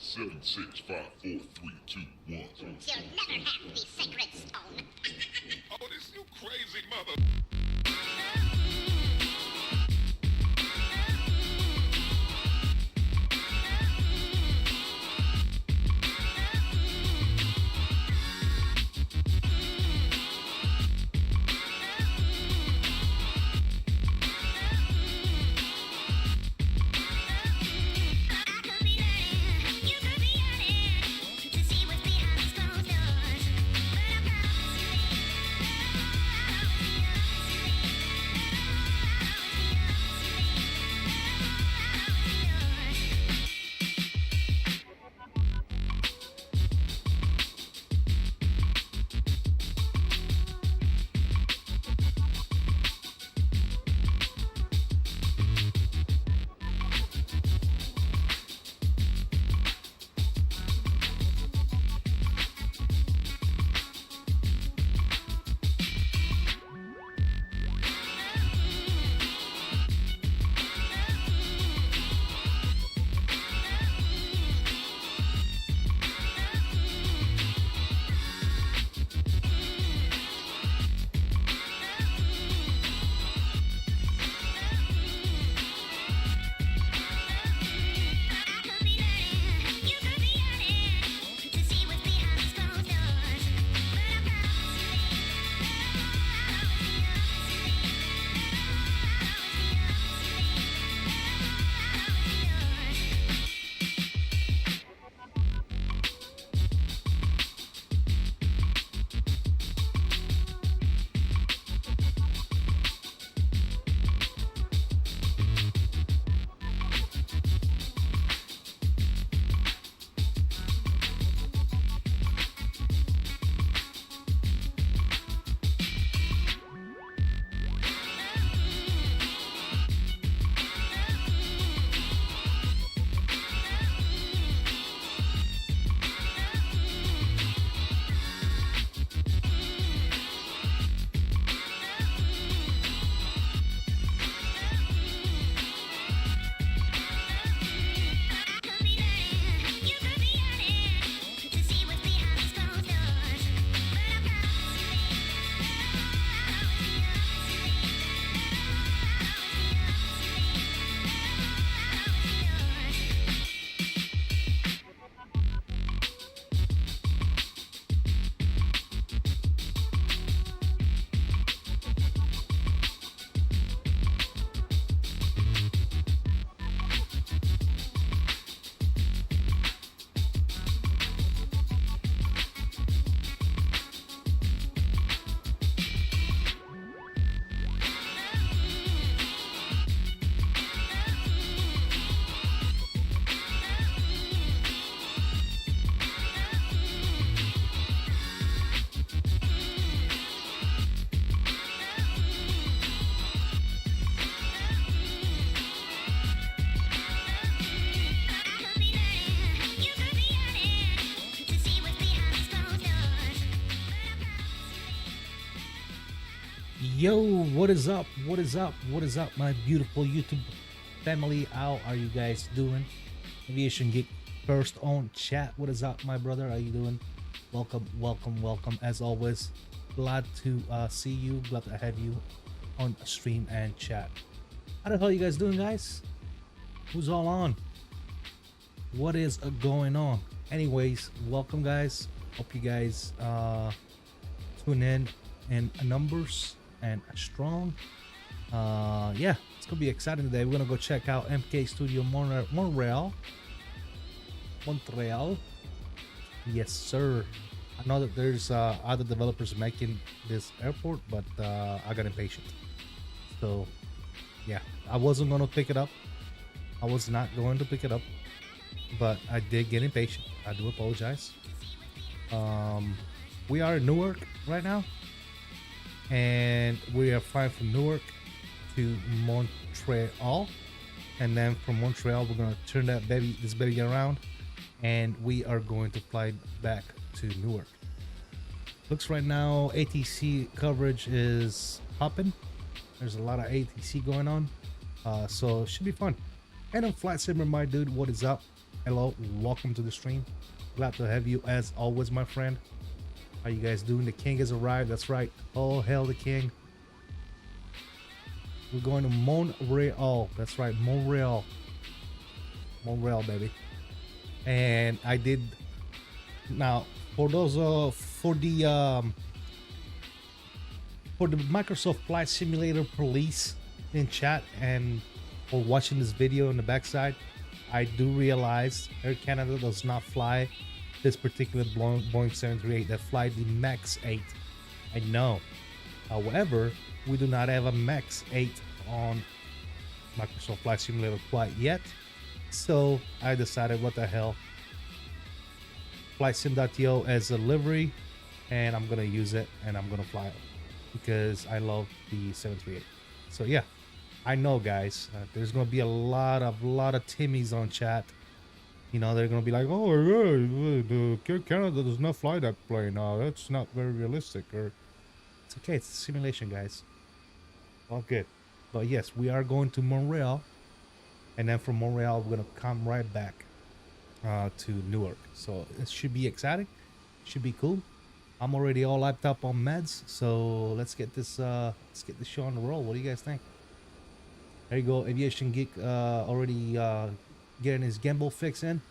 7, 6, 5, 4, 3, 2, 1. You'll never have the sacred stone. Oh, this you crazy mother. Yo, what is up? What is up? What is up, my beautiful YouTube family? How are you guys doing? Aviation Geek first on chat. What is up, my brother? How you doing? Welcome, welcome, welcome. As always, glad to see you. Glad to have you on stream and chat. How the hell you guys doing, guys? Who's all on? What is going on? Anyways, welcome, guys. Hope you guys tune in numbers and strong. Yeah, it's gonna be exciting today. We're gonna go check out MK Studio Montreal. Yes, sir. I know that there's other developers making this airport, but I got impatient. So yeah, I wasn't gonna pick it up. I was not going to pick it up, but I did get impatient. I do apologize. We are in Newark right now, and we are flying from Newark to Montreal, and then from Montreal we're gonna turn this baby around, and we are going to fly back to Newark. Looks right now ATC coverage is popping. There's a lot of ATC going on, so it should be fun. And I'm Flight Simmer, my dude. What is up? Hello, welcome to the stream. Glad to have you as always, my friend. How you guys doing? The king has arrived. That's right. Oh, hell, the king. We're going to Montreal. That's right, Montreal. Montreal, baby. And I did. Now, for those for the Microsoft Flight Simulator police in chat and for watching this video in the backside, I do realize Air Canada does not fly this particular Boeing 738 that fly the MAX 8. I know. However, we do not have a MAX 8 on Microsoft Flight Simulator quite yet. So I decided, what the hell, FlightSim.to as a livery, and I'm gonna use it and I'm gonna fly it because I love the 738. So yeah, I know, guys, there's gonna be a lot of Timmies on chat. You know, they're gonna be like, oh yeah, the Canada does not fly that plane. That's not very realistic. Or it's okay, it's a simulation, guys. All good. But yes, we are going to Montreal, and then from Montreal we're gonna come right back to Newark. So it should be exciting, should be cool. I'm already all hyped up on meds, so let's get this show on the roll. What do you guys think? There you go, Aviation Geek already getting his gimbal fix in.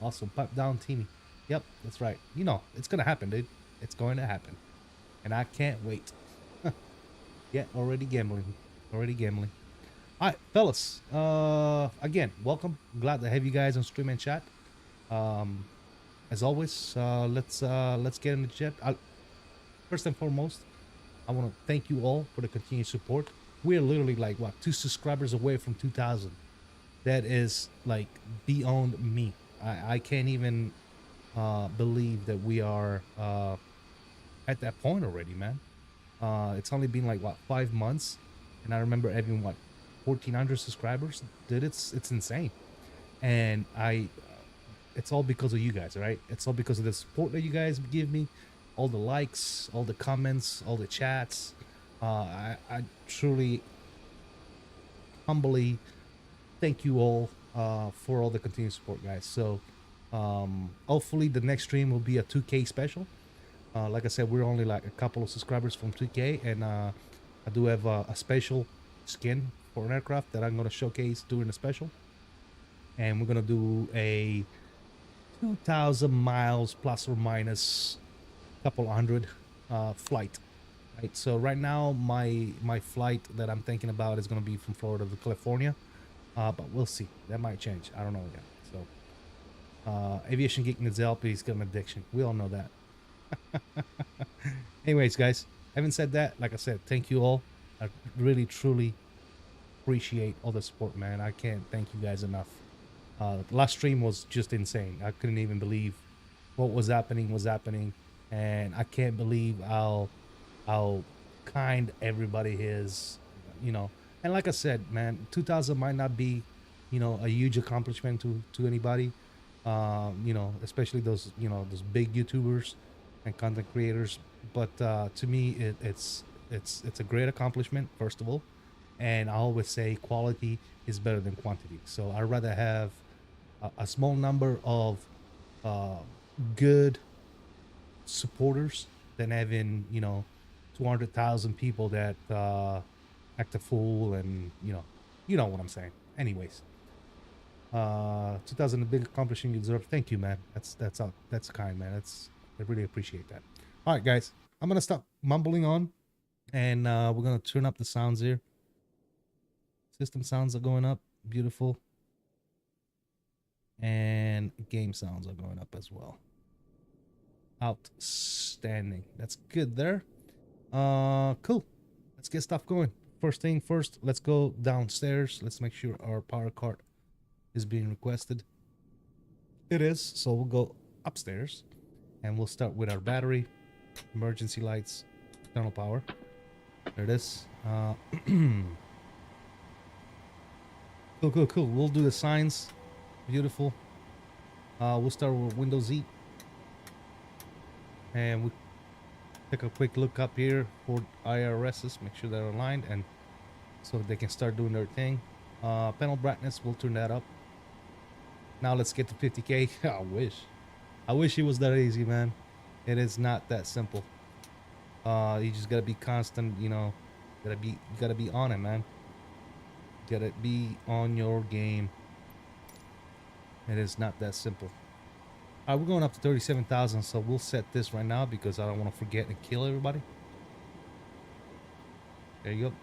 Awesome, pipe down Teamy. Yep, that's right. You know, it's gonna happen, dude. It's going to happen, and I can't wait. Yeah, already gambling. All right, fellas, again, welcome. Glad to have you guys on stream and chat. As always, let's get in the chat. First and foremost, I want to thank you all for the continued support. We're literally like, what, 2 subscribers away from 2,000. That is like beyond me. I can't even believe that we are at that point already, man. It's only been like, what, 5 months, and I remember having, what, 1,400 subscribers. Dude, it's insane. And it's all because of you guys, right? It's all because of the support that you guys give me, all the likes, all the comments, all the chats. I truly, humbly thank you all for all the continued support, guys. So hopefully the next stream will be a 2K special. Like I said, we're only like a couple of subscribers from 2K, and I do have a special skin for an aircraft that I'm going to showcase during the special. And we're going to do a 2,000 miles plus or minus a couple hundred flight. Right, so right now my flight that I'm thinking about is going to be from Florida to California, but we'll see. That might change. I don't know yet. So Aviation Geek needs help. He's got an addiction. We all know that. Anyways, guys, having said that, like I said, thank you all. I really truly appreciate all the support, man. I can't thank you guys enough. Last stream was just insane. I couldn't even believe what was happening, and I can't believe how kind everybody is, you know. And like I said, man, 2,000 might not be, you know, a huge accomplishment to anybody, you know, especially those, you know, those big YouTubers and content creators. But to me, it's a great accomplishment, first of all. And I always say quality is better than quantity. So I'd rather have a small number of good supporters than having, you know, 200,000 people that act a fool, and you know what I'm saying. Anyways, 2,000, a big accomplishment you deserve. Thank you, man. That's kind, man. I really appreciate that. All right, guys, I'm gonna stop mumbling on, and we're gonna turn up the sounds here. System sounds are going up, beautiful, and game sounds are going up as well. Outstanding. That's good there. Cool. Let's get stuff going. First thing first, let's go downstairs. Let's make sure our power card is being requested. It is, so we'll go upstairs and we'll start with our battery, emergency lights, external power. There it is. Cool. We'll do the signs. Beautiful. We'll start with Windows Z, and we take a quick look up here for IRSs, make sure they're aligned, and so they can start doing their thing. Panel brightness, we'll turn that up. Now let's get to 50K. I wish it was that easy, man. It is not that simple. You just gotta be constant, you know. You gotta be on it, man. You gotta be on your game. It is not that simple. All right, we're going up to 37,000, so we'll set this right now because I don't want to forget and kill everybody. There you go.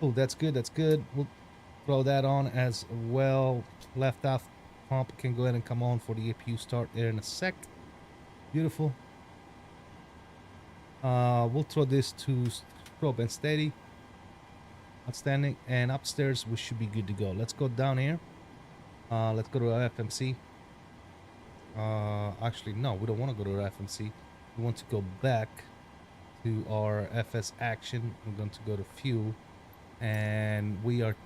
Oh, that's good. That's good. We'll throw that on as well. Left off pump can go ahead and come on for the APU start there in a sec. Beautiful. We'll throw this to probe and steady. Outstanding. And upstairs we should be good to go. Let's go down here. Let's go to our FMC. Actually, no, we don't want to go to our FMC. We want to go back to our FS action. We're going to go to fuel, and we are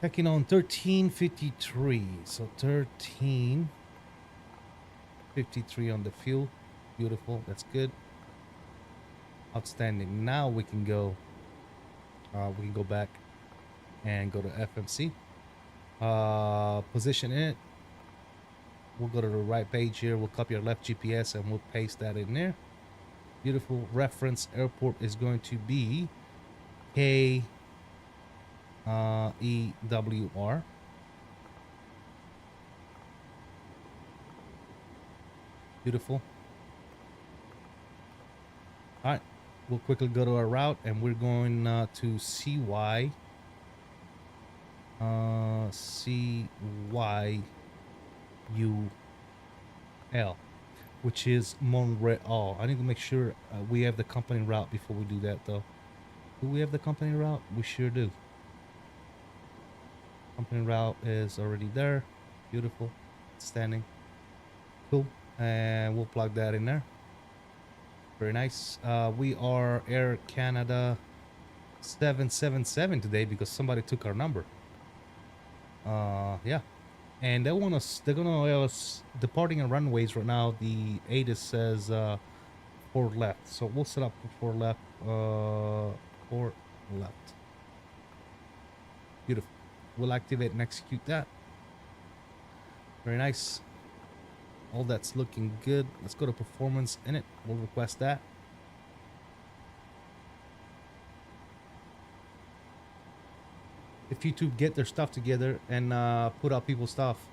checking on 1353. So 1353 on the fuel. Beautiful. That's good. Outstanding. Now we can go. We can go back and go to FMC. Position it. We'll go to the right page here. We'll copy our left GPS and we'll paste that in there. Beautiful. Reference airport is going to be KEWR. Beautiful. All right. We'll quickly go to our route and we're going to CYUL, which is Montreal. I need to make sure we have the company route before we do that, though. Do we have the company route? We sure do. Company route is already there. Beautiful. Standing. Cool. And we'll plug that in there. Very nice. We are Air Canada 777 today because somebody took our number. Yeah. And they're gonna have us departing on runways right now. The ATIS says 4 left. So we'll set up for 4 left. 4 left. Beautiful. We'll activate and execute that. Very nice. All that's looking good. Let's go to performance in it. We'll request that. If YouTube get their stuff together and put out people's stuff,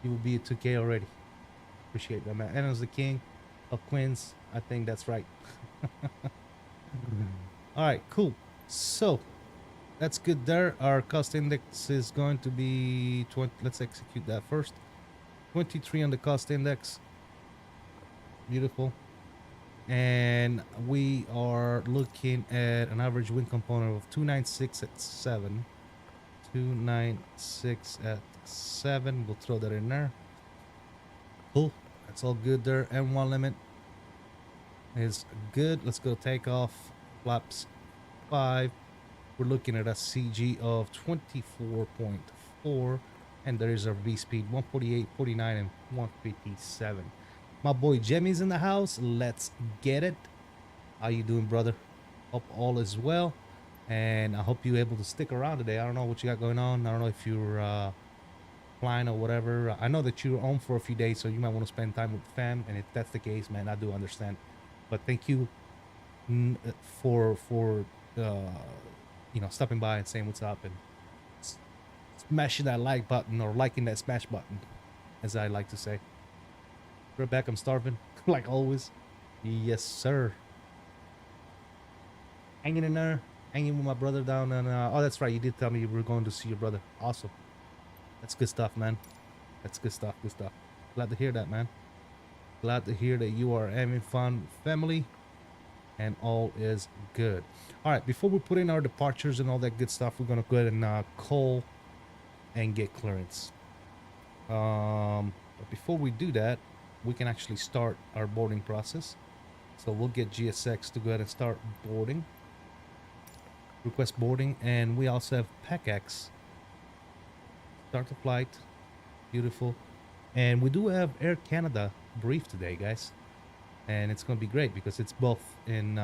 you will be at 2K already. Appreciate that, man. And as the king of Queens, I think that's right. All right, cool. So that's good there. Our cost index is going to be 20. Let's execute that first. 23 on the cost index. Beautiful. And we are looking at an average wind component of 296 at 7. 296 at 7. We'll throw that in there. Cool. That's all good there. M1 limit is good. Let's go take off. Flaps 5. We're looking at a CG of 24.4. And there is our V speed 148, 49, and 157. My boy Jemmy's in the house. Let's get it. How you doing, brother? Hope all is well. And I hope you're able to stick around today. I don't know what you got going on. I don't know if you're flying or whatever. I know that you're home for a few days, so you might want to spend time with fam. And if that's the case, man, I do understand. But thank you for you know, stopping by and saying what's up and smashing that like button, or liking that smash button, as I like to say. Right back, I'm starving, like always. Yes, sir. Hanging in there, hanging with my brother down and oh, that's right, you did tell me you were going to see your brother. Awesome. That's good stuff, man. That's good stuff, good stuff. Glad to hear that, man. Glad to hear that you are having fun, family, and all is good. All right, before we put in our departures and all that good stuff, we're gonna go ahead and call and get clearance. But before we do that, we can actually start our boarding process. So we'll get GSX to go ahead and start boarding. Request boarding, and we also have PACX. Start the flight. Beautiful. And we do have Air Canada brief today, guys. And it's going to be great because it's both in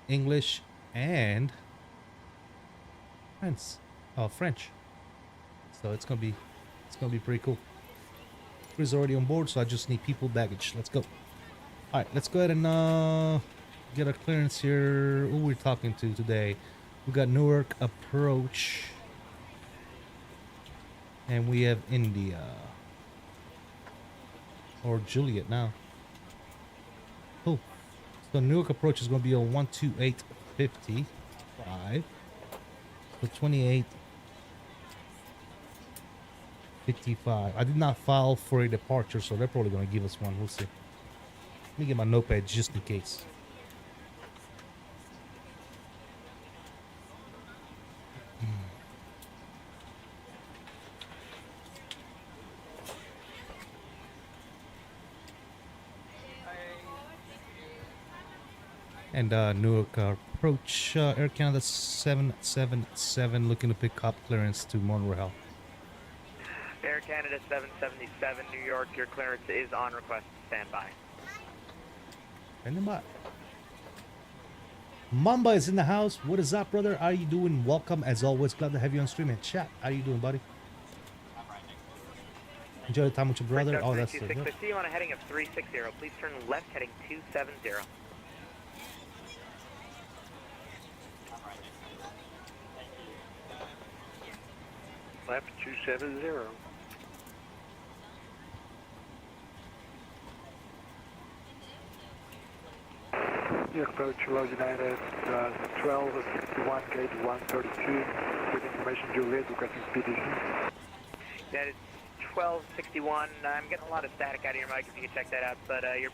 English and French. So it's gonna be pretty cool. Crew's already on board, so I just need people baggage. Let's go. All right, let's go ahead and get a clearance here. Who we're talking to today? We got Newark approach, and we have India or Juliet now. Cool. So Newark approach is going to be on 128.55. So 28.55. I did not file for a departure, so they're probably going to give us one. We'll see. Let me get my notepad just in case. And Newark approach Air Canada 777 looking to pick up clearance to Montreal. Air Canada 777, New York, your clearance is on request. Stand by. Standing by. Mamba is in the house. What is up, brother? How are you doing? Welcome, as always. Glad to have you on stream and chat. How are you doing, buddy? Enjoy the time with your brother. Oh, that's it. I see you on a heading of 360. Please turn left heading 270. Left 270. Your approach Low United 12 at 61, gate 132, with information Juliet requesting PDC. That is 1261. I'm getting a lot of static out of your mic if you can check that out, but your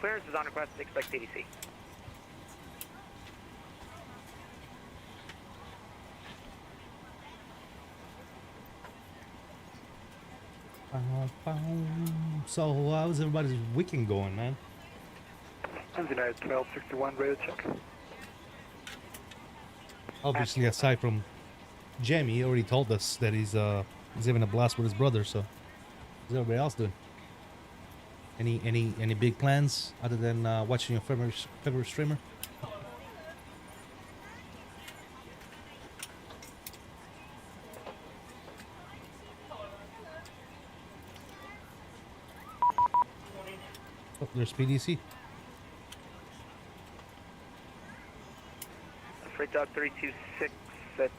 clearance is on request. Expect PDC. So how's everybody's weekend going, man? United 1261, radio check. Obviously, aside from Jamie, he already told us that he's having a blast with his brother. So, how's everybody else doing? Any big plans other than watching your favorite streamer? Oh, there's PDC. Freight Dog 326,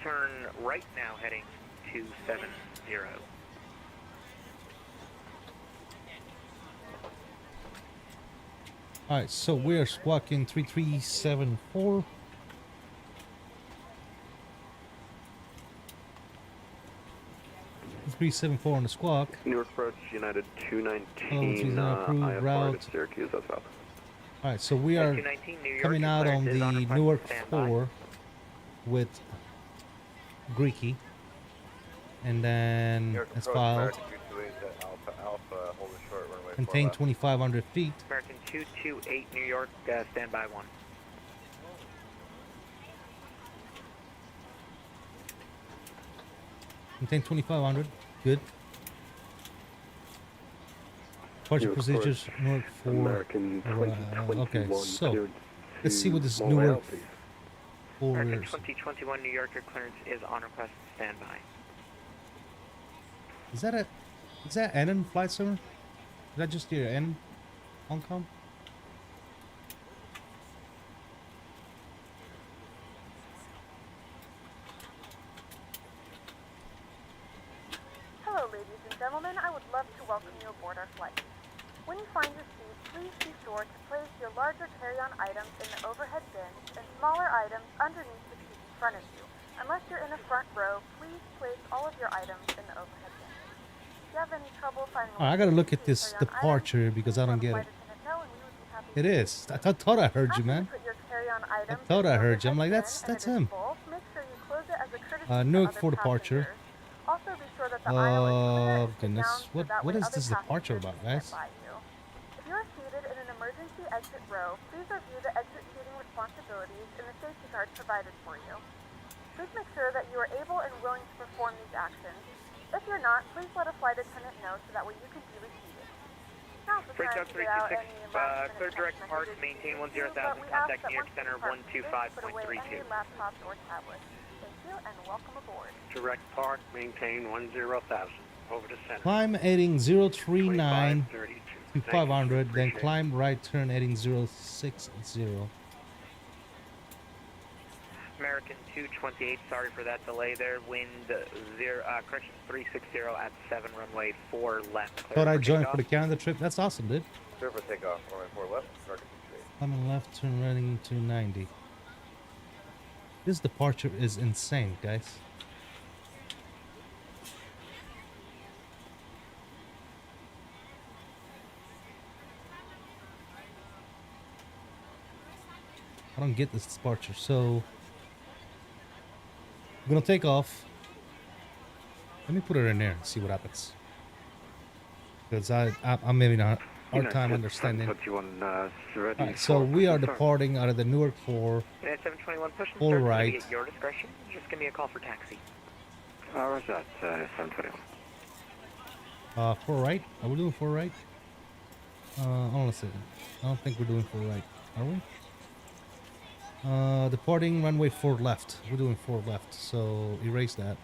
turn right now, heading 270. Alright, so we are squawking 3374. On the squawk. Newark approach United 219, approved route. Syracuse, that's south. Alright, so we are 219, New York, coming out on the Newark stand 4 with Greeky, and then as filed, contain 2,500 feet. American 228, New York, stand by 1. Contain 2,500, good. Departure procedures, Newark 4. American 2021, okay, so cleared let's see what this Montreal, Newark please. 4 American is. 2021, New York, your clearance is on request. Stand by. Is that Annan flight simmer? Is that just your N Hong Kong? Hello, ladies and gentlemen. I would love to welcome you aboard our flight. When you find your seat, please be sure to place your larger carry-on items in the overhead bins and smaller items underneath the seat in front of you. Unless you're in the front row, please place all of your items in the overhead bins. If you have any trouble finding I gotta look at this departure because I don't get it. It is. I thought I heard you, man. I thought I heard you. I'm like, that's him. Newark for departure. Also be sure that the aisle is clear and sit Goodness. down so that What way is other this departure passengers about, can guys? sit by you. If you are seated in an emergency exit row, please review the exit seating responsibilities and the safety card provided for you. Please make sure that you are able and willing to perform these actions. If you're not, please let a flight attendant know so that way you can be reseated. Also Freight trying Dog to get out 326, any last-minute clear direct text park, messages maintain you 10,000, but we ask contact that New York once Center you park, please put away any 125.32. laptops or tablets. Thank you and welcome aboard. Direct park, maintain 10,000. Over to center. Climb heading 039 2532. to 500, then climb right turn heading 060. American 228, sorry for that delay there. Wind 360 at 7, runway 4 left. Clear Thought I for joined takeoff. for the Canada trip. That's awesome, dude. Clear for takeoff, runway 4 left, target 68. Climbing left turn running to 90. This departure is insane, guys. I don't get this departure, so I'm gonna take off. Let me put it in there and see what happens, because I'm having a hard time understanding. Alright, so we are departing out of the Newark 4. At 721, push and Full start, right. at your discretion. Just give me a call for taxi. Where's that? 721. 4 right. Are we doing 4 right? Hold on a second. I don't think we're doing 4 right. Are we? Departing runway 4 left. We're doing 4 left, so erase that.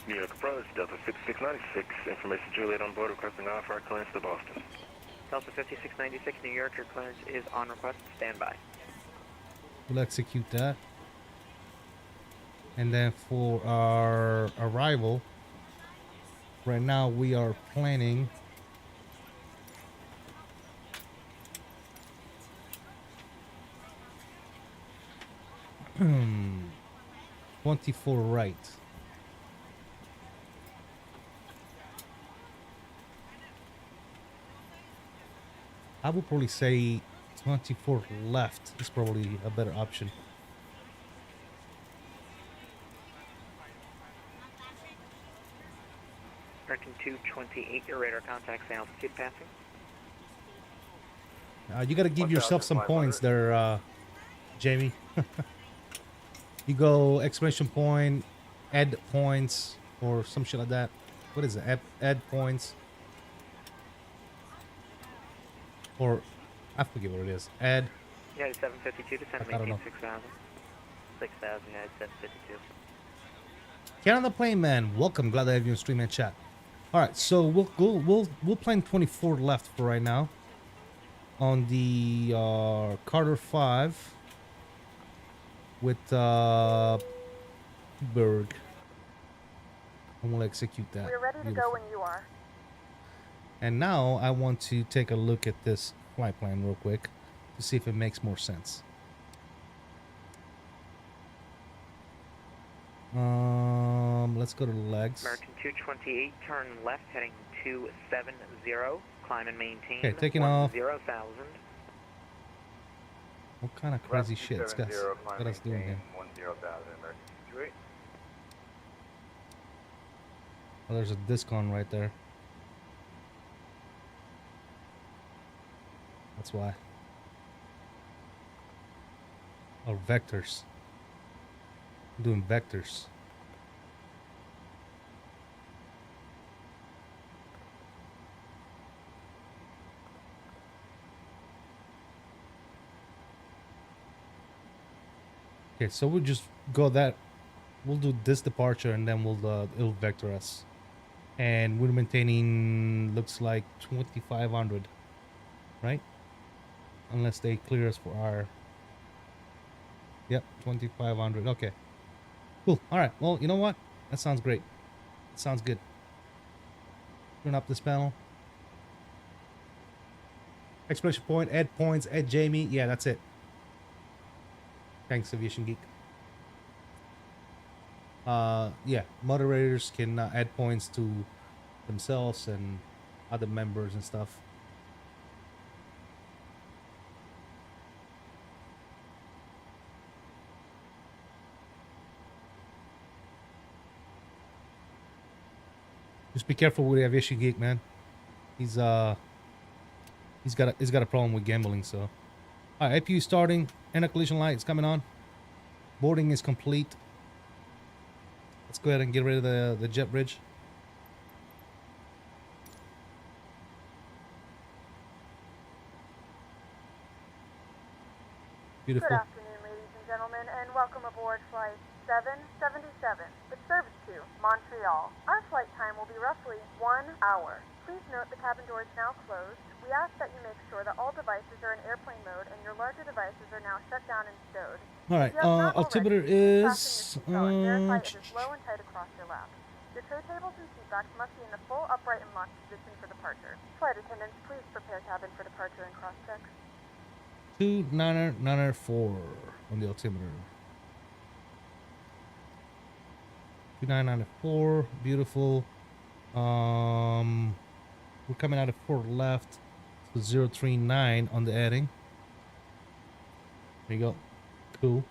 New York approach, Delta 5696. Information Juliet on board, requesting off-fire clearance to Boston. Delta 5696, New York, your clearance is on request. Stand by. We'll execute that. And then for our arrival, right now we are planning Hmm. 24 right. I would probably say 24 left is probably a better option. American 228, your radar contacts altitude passing. You got to give yourself some points there, Jamie. You go exclamation point, add points, or some shit like that. What is it? Add points. Or, I forget what it is. Add. United 752 to send I don't know. maintain 6,000. 6,000, United 752. Canada Plane Man, welcome. Glad to have you on stream and chat. All right, so we'll plan 24 left for right now on the Carter 5 with Berg. And we'll execute that. We're ready to Beautiful. go when you are. And now I want to take a look at this flight plan real quick to see if it makes more sense. Let's go to the legs. American 228, turn left, heading 270. Climb and maintain. Okay, taking off. 10,000. What kind of crazy shit is got us doing here? 10,000, American 228. Oh, there's a disc on right there. That's why. Oh, vectors. I'm doing vectors. Okay, so we'll just go that. We'll do this departure and then it'll vector us. And we're maintaining, looks like 2,500, right? Unless they clear us for our. Yep, 2,500. Okay. Cool. All right. Well, you know what? That sounds great. That sounds good. Turn up this panel. Exploration point, add points, add Jamie. Yeah, that's it. Thanks, Aviation Geek. Yeah, moderators can add points to themselves and other members and stuff. Just be careful with the Aviation Geek, man. He's got a problem with gambling, so. Alright, APU starting, anti-collision light is coming on. Boarding is complete. Let's go ahead and get rid of the jet bridge. Beautiful. Good afternoon, ladies and gentlemen, and welcome aboard Flight 777 with service to Montreal. Our flight time will be roughly 1 hour. Please note the cabin door is now closed. We ask that you make sure that all devices are in airplane mode and your larger devices are now shut down and stowed. All right. If you have not Altimeter already, please is fasten your seatbelt and verify it is low and tight across your lap. Your tray tables and seat backs must be in the full upright and locked position for departure. Flight attendants, please prepare cabin for departure and cross-check. 29994 on the altimeter. 2994, beautiful. We're coming out of 4 left to 039 on the heading. There you go. Cool.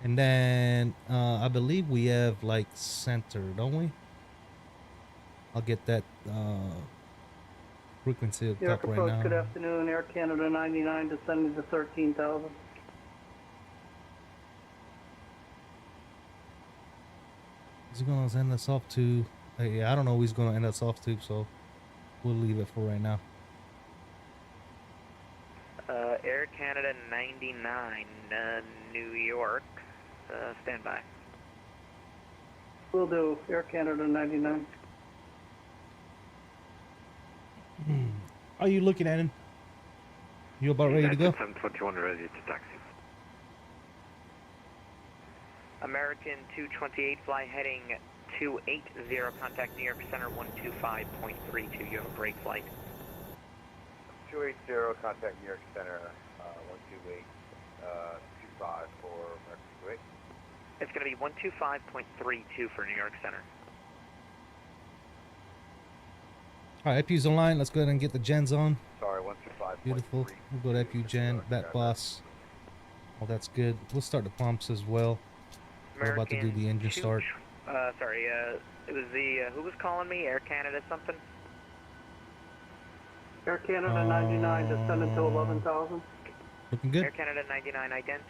And then I believe we have like center, don't we? I'll get that frequency up top right now. Good afternoon, Air Canada 99 descending to 13,000. Is he gonna send us off to? Yeah, I don't know who he's gonna end us off to, so we'll leave it for right now. Air Canada 99, New York, stand by. Will do, Air Canada 99. Are you looking at him? You about ready to go? 721 ready to taxi. American 228, fly heading 280, contact New York Center 125.32. You have a break flight. 280, contact New York Center, 128, 25 for American 28. It's going to be 125.32 for New York Center. All right, IPU's online. Let's go ahead and get the gens on. Sorry, 125. Beautiful. We'll go to IPU gen, bat bus. All that's good. We'll start the pumps as well. We're about to do the engine start. Sorry, it was the, who was calling me? Air Canada something? Air Canada 99 descending to 11,000. Looking good. Air Canada 99, ident.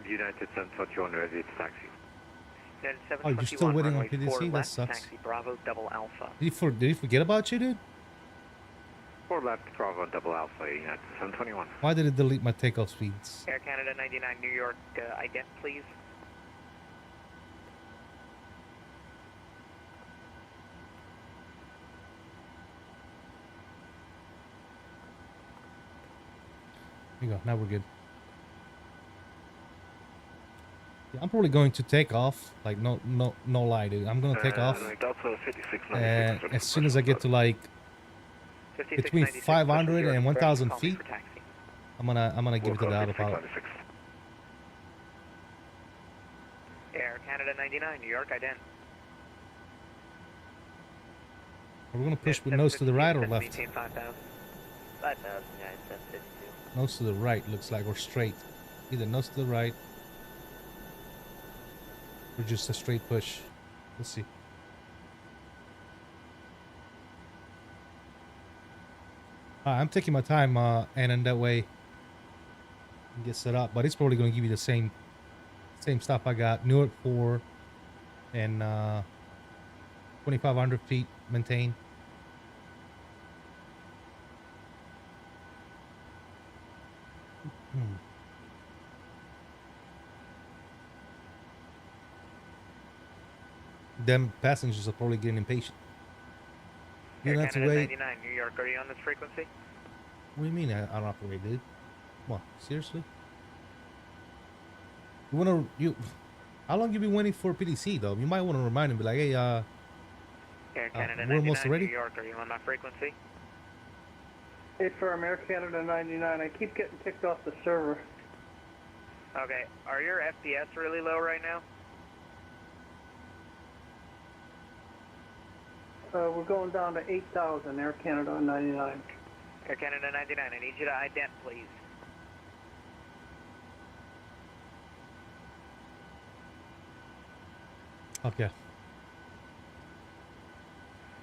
United 721 ready to taxi. Oh, you're still waiting on PDC? That sucks. Taxi Bravo Double Alpha. Did he forget about you, dude? 4 left, Bravo Double Alpha, United 721. Why did it delete my takeoff speeds? Air Canada 99, New York, ident, please. There you go. Now we're good. Yeah, I'm probably going to take off. Like no lie, dude. I'm gonna take off. And as soon as I get to like between 500 and 1,000 feet, I'm gonna give it to the autopilot. Air Canada 99, New York, ident. We're gonna push with nose to the right or left? Maintain 5,000. 5,000, yeah, it's 752. Nose to the right looks like, or straight. Either nose to the right or just a straight push. Let's see. I'm taking my time, and in that way get set up. But it's probably going to give you the same stuff I got. Newark 4 and 2,500 feet maintain. Them passengers are probably getting impatient. You don't have to wait. 99, New York, are you on this frequency? What do you mean I don't have to wait, dude? Come on, seriously? How long you been waiting for PDC though? You might want to remind him, be like, hey, Air Canada we're almost 99, ready. New York, are you on my frequency? Hey, firm, Air Canada 99. I keep getting kicked off the server. Okay, are your FPS really low right now? We're going down to 8,000, Air Canada 99. Air Canada 99, I need you to ident, please. Okay.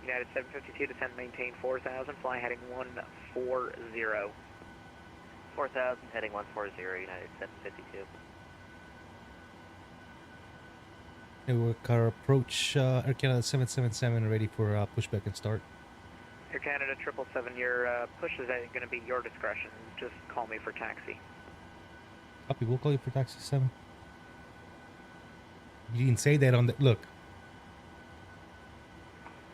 United 752, descend, maintain 4,000, fly heading 140. 4,000, heading 140, United 752. Newark car approach Air Canada 777 ready for pushback and start. Air Canada 777, your push is going to be your discretion. Just call me for taxi. Copy, we'll call you for taxi 7. You didn't say that on the... Look.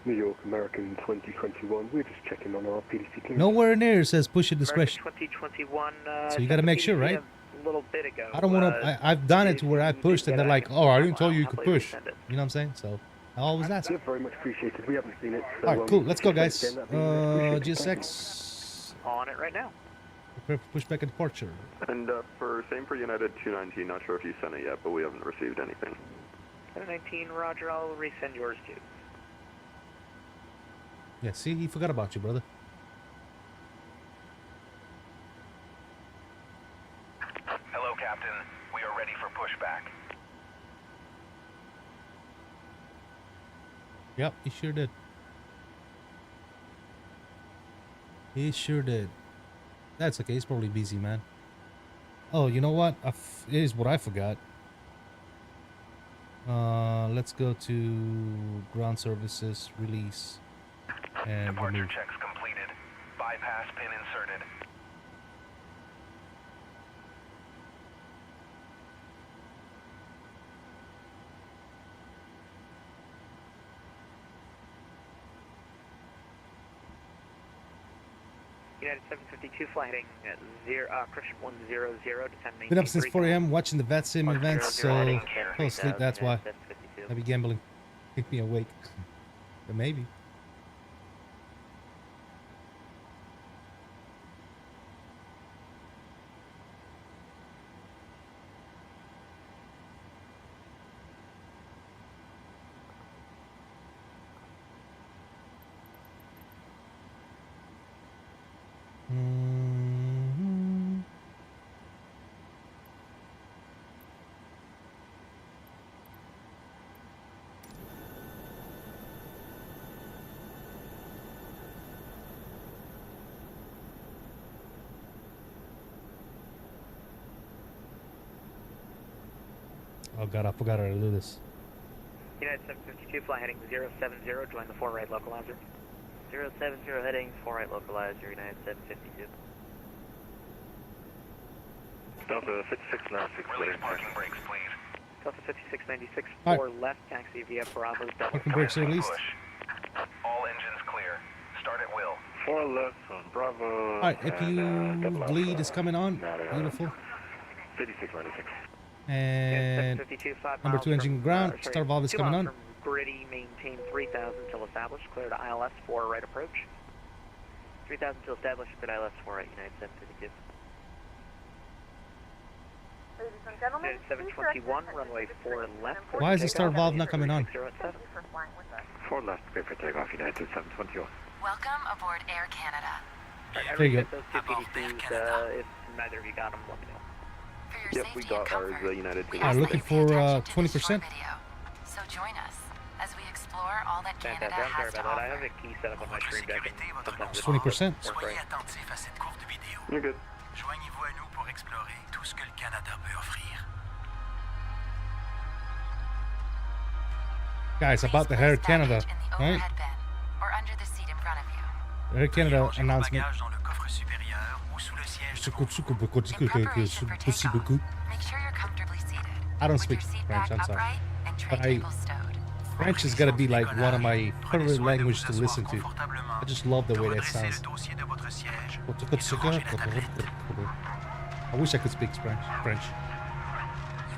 New York, American 2021. We're just checking on our PDC clearance. Nowhere near it says push at discretion. American 2021. So you got to make sure, right? A little bit ago. I don't want to... I've done it to where I pushed and they're like, oh, I didn't tell you you could push. You know what I'm saying? So I always ask. Yeah, very much appreciated. We haven't seen it. So, All right, cool. Let's go, guys. GSX. On it right now. Prepare for pushback and departure. And same for United 219, not sure if you sent it yet, but we haven't received anything. 219, Roger, I'll resend yours too. Yeah, see, he forgot about you, brother. Hello, Captain. We are ready for pushback. Yep, he sure did. He sure did. That's okay, he's probably busy, man. Oh, you know what? Here's what I forgot. Let's go to ground services, release, and Departure remove. checks completed. Bypass pin inserted. United 752 fly heading correction 100 to 10 Been up since 4 a.m. watching the VATSIM events, so fell asleep, that's why. Heavy gambling. Keep me awake. But maybe. Oh god, I forgot how to do this. United 752 fly heading 070, join the 4 right localizer. 070 heading 4 right localizer, United 752. Delta 5696. Release parking brakes, please. Delta 5696, All 4 left, taxi via Bravo. Parking brakes are released. All engines clear. Start at will. 4 left on Bravo. Alright, APU bleed is coming on. Beautiful. 5696. And 752, 5 number miles 2 engine from, ground. sorry, Star valve is 2 coming miles on. from Gritty, maintain 3000 till established. Clear to ILS 4 right approach. 3000 till established, clear to ILS 4 right, United 752. Ladies and gentlemen, United 721, runway 4 left. Why is the star valve not coming on? Thank you for flying with us. 4 left, clear for takeoff, United 721. Welcome aboard Air Canada. There you go. Those two PDCs, if neither of you got them, let me know. For your Yep, safety we got and ours, comfort, United we 219. ask that looking you pay for, attention to this 20%. short video. So join us as we explore all that Canada Fantastic. I'm sorry has to about that. I have offer. a key set up on my stream deck. And sometimes it 20%. doesn't work right. attentifs à cette courte vidéo. You're good. Joignez-vous à nous pour explorer tout ce que le Canada peut offrir. Guys, about the Air Canada, right? Or under the seat in front of you. Air Canada announcement. Dans le coffre supérieur ou sous le siège. Make sure you're comfortably seated. I don't with speak your seat French, back I'm sorry. upright and tray But I- table stowed. French has got to be like one of my favorite languages to listen to. I just love the way that sounds. I wish I could speak French. You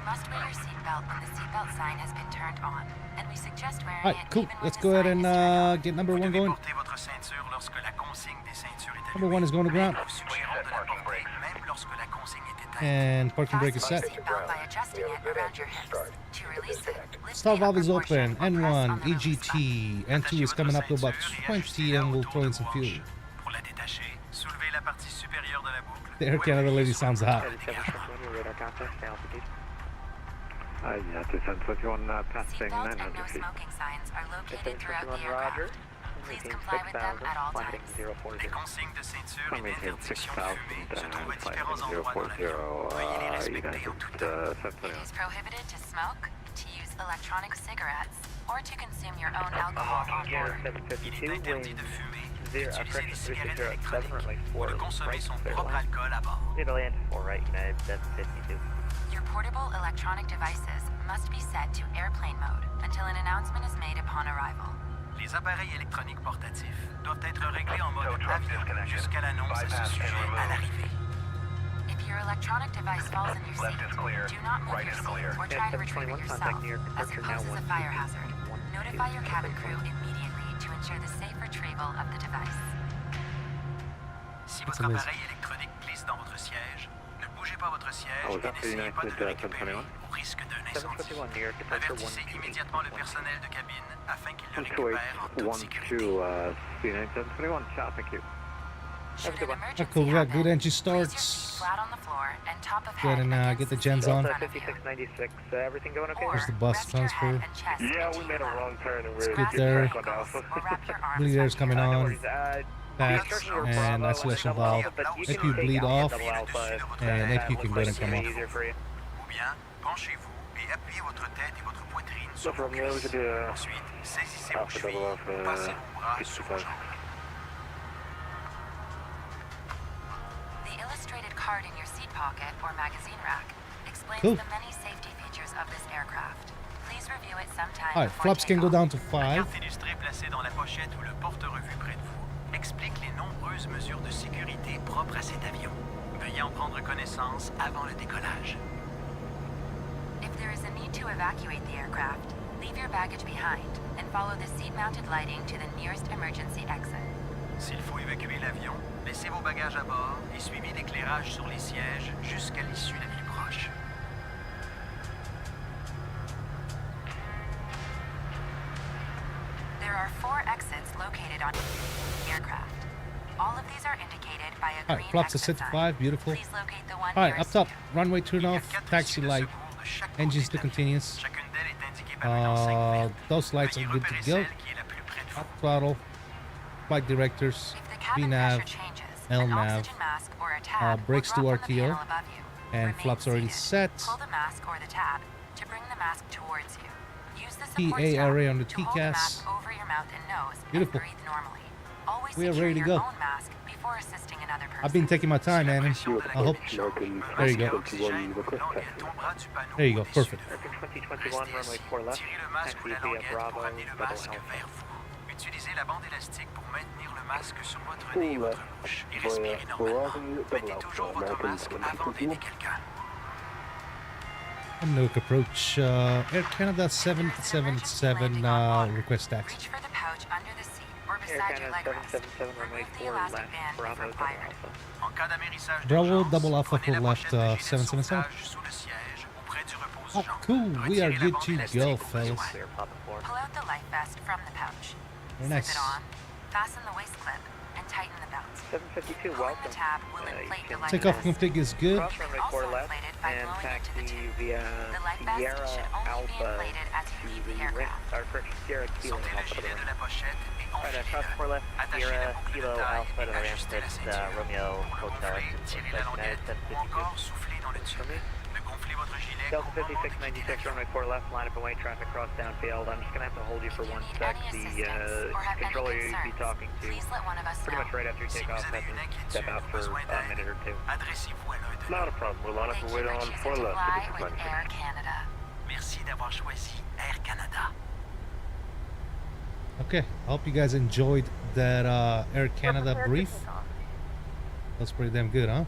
must wear your seatbelt when the seatbelt sign has been turned on, and we suggest wearing Alright, it cool. even when Let's the go ahead sign and is turned on. get number 1 going. Portez votre ceinture lorsque la consigne des ceintures est Number 1 is going to ground. Vous suggérons de la porter même lorsque la consigne est éteinte. And parking brake is Fasten set. your seatbelt by adjusting it around your hips. To release it, lift Star the valve upper is open. portion or press on N1, the release EGT. N2 is coming up to about 20 and we'll throw in some fuel. Pour la détacher, soulevez la partie supérieure de la boucle. The Air Canada lady sounds hot. 721, radar contact, stay altitude. United 721, passing Seatbelt and 900 no feet. smoking signs are located throughout the 721, Roger. aircraft. Please comply with them at all Fly heading times. 040. Les consignes de ceinture I et maintain d'interdiction 6000, de fumée se trouvent à différents flying endroits dans 040, l'avion. Veuillez les respecter en United tout temps. 721. It is prohibited to smoke, to use electronic cigarettes, or to consume your own alcohol on board. 752, wind 0, correction 307, runway 4 right, clear line. Need to land 4 right, United 752. Your portable electronic devices must be set to airplane mode until an announcement is made upon arrival. Les appareils électroniques portatifs doivent être réglés en mode avion jusqu'à l'annonce à ce sujet à l'arrivée. If your electronic device falls in your seat, do not move your seat or try to retrieve it yourself, as it poses a fire hazard. Notify your cabin crew immediately to ensure the safe retrieval of the device. Si votre appareil électronique glisse dans votre siège, ne bougez pas votre siège et n'essayez pas de le récupérer au risque d'un incendie. Avertissez immédiatement le personnel de cabine afin qu'il le récupère en toute sécurité. Cool, we got good engine starts. Go ahead and get the gens on. 5696, everything going okay? There's the bus transfer. Yeah, we made a wrong turn and we were Good there. Bleeder's coming on. Back and isolation valve. If you bleed off, and if you can go ahead and come off. Ou bien, penchez-vous et appuyez votre tête et votre poitrine sur vos cuisses. Ensuite, saisissez vos chevilles, passez vos bras sous vos jambes. The illustrated card in your seat pocket or magazine rack explains Cool. the many safety features of this aircraft. Please review it sometime Alright, before flaps can go down to 5. La carte illustrée placée dans la pochette ou le porte-revue près de vous explique les nombreuses mesures de sécurité propres à cet avion. Veuillez en prendre connaissance avant le décollage. If there is a need to evacuate the aircraft, leave your baggage behind and follow the seat-mounted lighting to the nearest emergency exit. S'il faut évacuer l'avion, laissez vos bagages à bord et suivez l'éclairage sur les sièges jusqu'à l'issue la plus proche. There are 4 exits located on the aircraft. All of these are indicated by a Alright, green flaps are exit set to sign. 5, beautiful. Please locate the one Alright, up nearest top, you. runway turn off, taxi light, engines to continuous. Those lights are good to go. Up throttle, flight directors, VNAV, LNAV, brakes to RTO, and flaps already set. Pull the mask or the tab to bring the mask towards you. Use the support PA strap array on the to hold the mask TCAS. over your mouth and nose Beautiful. and breathe normally. Always We are secure ready to your go. own mask before assisting another person. I've been taking my time, man. I hope. There you go. There you go. Perfect. 2021, runway 4 left, taxi via Bravo, double Alpha. Utilisez la bande élastique pour maintenir le masque sur votre nez et votre bouche et respirez normalement. Mettez toujours votre masque avant d'aider quelqu'un. Newark approach, Air Canada 777, request taxi. Reach for the pouch under the seat or Air beside your Canada leg rest. 777, runway Remove the 4 elastic left, band if Bravo, double required. Alpha. En cas d'amérissage Bravo, d'urgence, double Alpha prenez for la left, pochette du gilet de 777. sauvetage sous le siège ou près du Oh, repose-jambe. cool. We are Retirez la good bande to élastique go, au besoin. fellas. Clear, pop it forward. Pull out the life vest from the pouch. Very Slip nice. it on, fasten the waist clip, and tighten the belt. 752, Pulling welcome. the tab will inflate the life Takeoff vest. config is good. Cross runway 4 Also left, inflated by and blowing into the taxi tube. via The life vest Sierra should only be Alpha inflated as you to leave the the right, aircraft. or correction, Sierra Kilo Sortez le Alpha to the gilet de right. la pochette et Alright, cross enfilez-le. 4 left, Attachez Sierra la boucle Kilo de taille Alpha to et the ramp, ajustez la it's ceinture. Romeo Hotel, Gonflez, tirez la United languette ou 752. encore soufflez dans le tube. Ne gonflez votre gilet qu'au Delta moment de quitter 5696, l'avion. runway 4 left, line up and wait, traffic cross downfield. I'm just going to have to hold you for If you one need sec. any The assistance or have any controller you'd be concerns, talking to please let one of us pretty know. much right after you Si take vous off, avez have une to inquiétude step out ou for besoin a minute or d'aide, two. adressez-vous à l'un d'eux. Not a problem. We'll line up Thank and you wait for on choosing 4 to left. fly It's with fine. Air Canada. Merci d'avoir choisi Air Canada. Okay, I hope you guys enjoyed that Air Canada brief. That's pretty damn good, huh?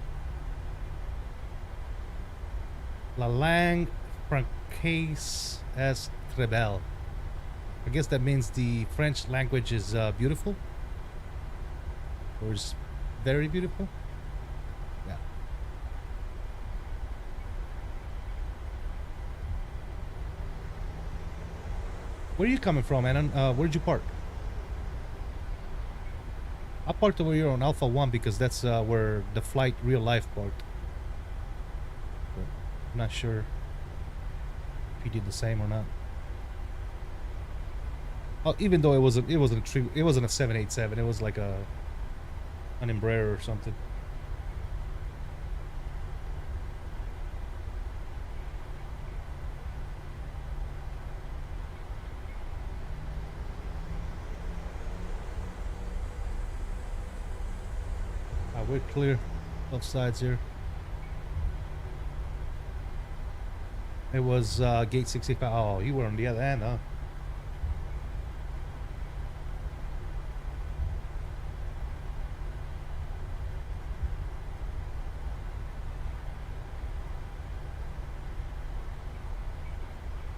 La langue francaise est très belle. I guess that means the French language is beautiful. Or is very beautiful. Yeah. Where are you coming from, man? Where'd you park? I parked over here on Alpha 1 because that's where the flight real life parked. But I'm not sure if you did the same or not. Oh, even though it wasn't a 787, it was like an Embraer or something. we're clear. Both sides here. It was gate 65. Oh, you were on the other end, huh?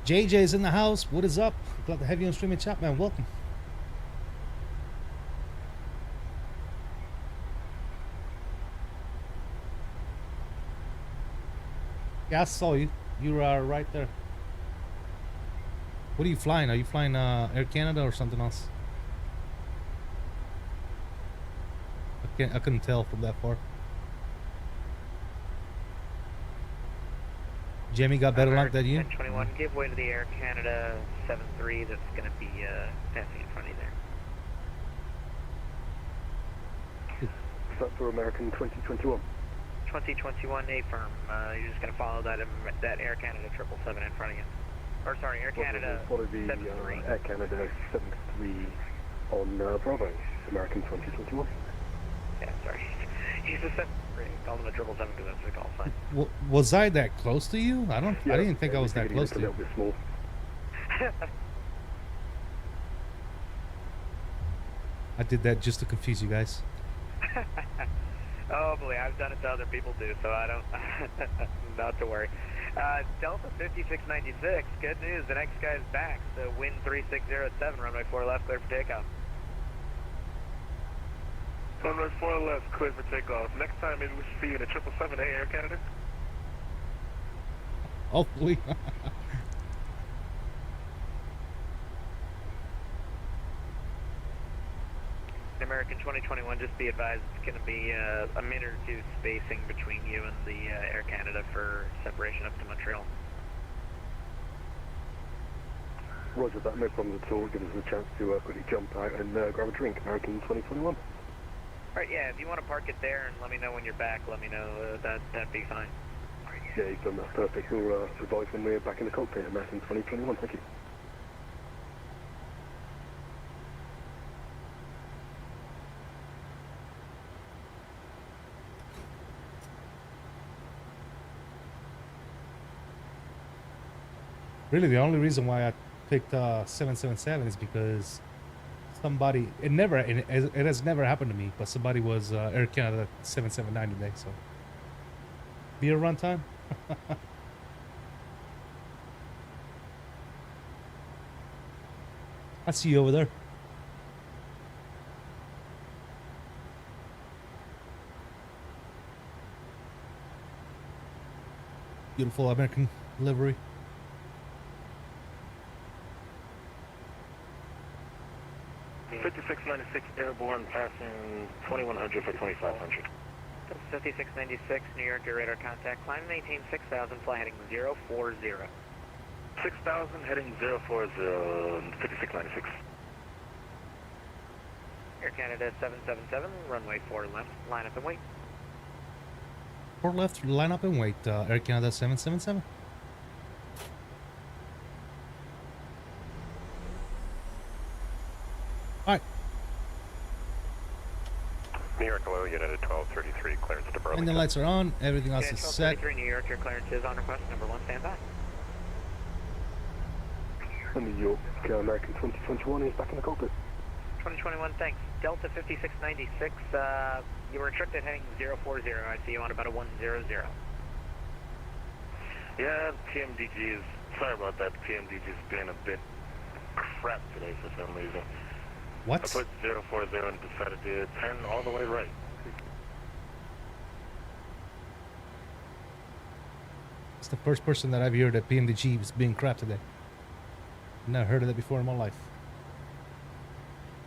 JJ's in the house. What is up? Glad to have you on streaming chat, man. Welcome. Yeah, I saw you. You are right there. What are you flying? Are you flying Air Canada or something else? I couldn't tell from that far. Jamie got better luck than you? 1021, give way to the Air Canada 73 that's going to be passing in front of you there. Start for American 2021. 2021, A firm. You're just going to follow that Air Canada 777 in front of you. Or sorry, Air Canada 73. Air Canada 73 on Bravo, American 2021. Yeah, sorry. He's a 73. Call him a 777 because that's the call sign. Was I that close to you? I didn't think I was that close to you. A little bit small. I did that just to confuse you guys. Oh boy, I've done it to other people too, so I don't. Not to worry. Delta 5696. Good news. The next guy's back. So wind 3607. Runway 4 left. Clear for takeoff. Runway 4 left. Clear for takeoff. Next time maybe we should see you in a 777A Air Canada. Hopefully. American 2021, just be advised it's going to be a minute or two spacing between you and the Air Canada for separation up to Montreal. Roger that, no problem at all. Give us a chance to quickly jump out and grab a drink. American 2021. Alright, yeah, if you want to park it there and let me know when you're back, let me know. That'd be fine. Yeah, you've done that. Perfect. We'll advise when we're back in the cockpit. American 2021. Thank you. Really, the only reason why I picked 777 is because somebody, it has never happened to me, but somebody was Air Canada 779 today, so. Beer run time? I see you over there. Beautiful American livery. .5696 airborne passing 2100 for 2500. 5696 New York, your radar contact. Climb, maintain 6000, fly heading 040. 6000 heading 040, 5696. Air Canada 777, runway 4 left, line up and wait. 4 left, line up and wait, Air Canada 777. Alright. New York, hello, United 1233, clearance to Burlington. And the lights are on, everything else is set. 1233 New York, your clearance is on request, number 1, stand by. And New York, American 2021 is back in the cockpit. 2021, thanks. Delta 5696, you were restricted heading 040. I see you on about a 100. Yeah, PMDG is, sorry about that, PMDG is being a bit crap today for some reason. What? I put 040 and decided to turn all the way right. It's the first person that I've heard that PMDG is being crap today. Never heard of that before in my life.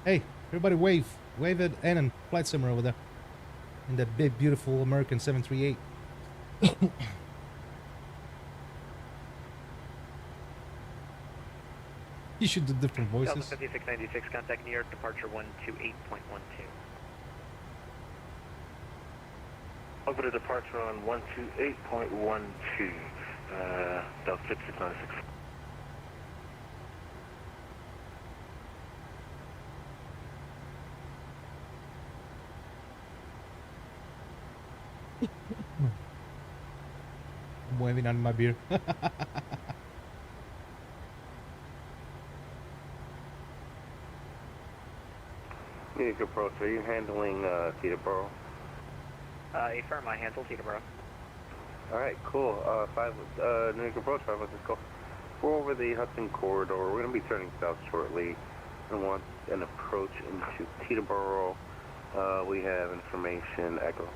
Hey, everybody wave. Wave at Annan, flight simmer over there. In that big, beautiful American 738. You should do different voices. Delta 5696, contact New York, departure 128.12. Over to departure on 128.12, Delta 5696. I'm waving on my beer. Newark approach, are you handling Teterboro? Affirm, I handle Teterboro. Alright, cool. Newark approach, 5 let's go. We're over the Hudson corridor. We're going to be turning south shortly and want an approach into Teterboro. We have information, Echo.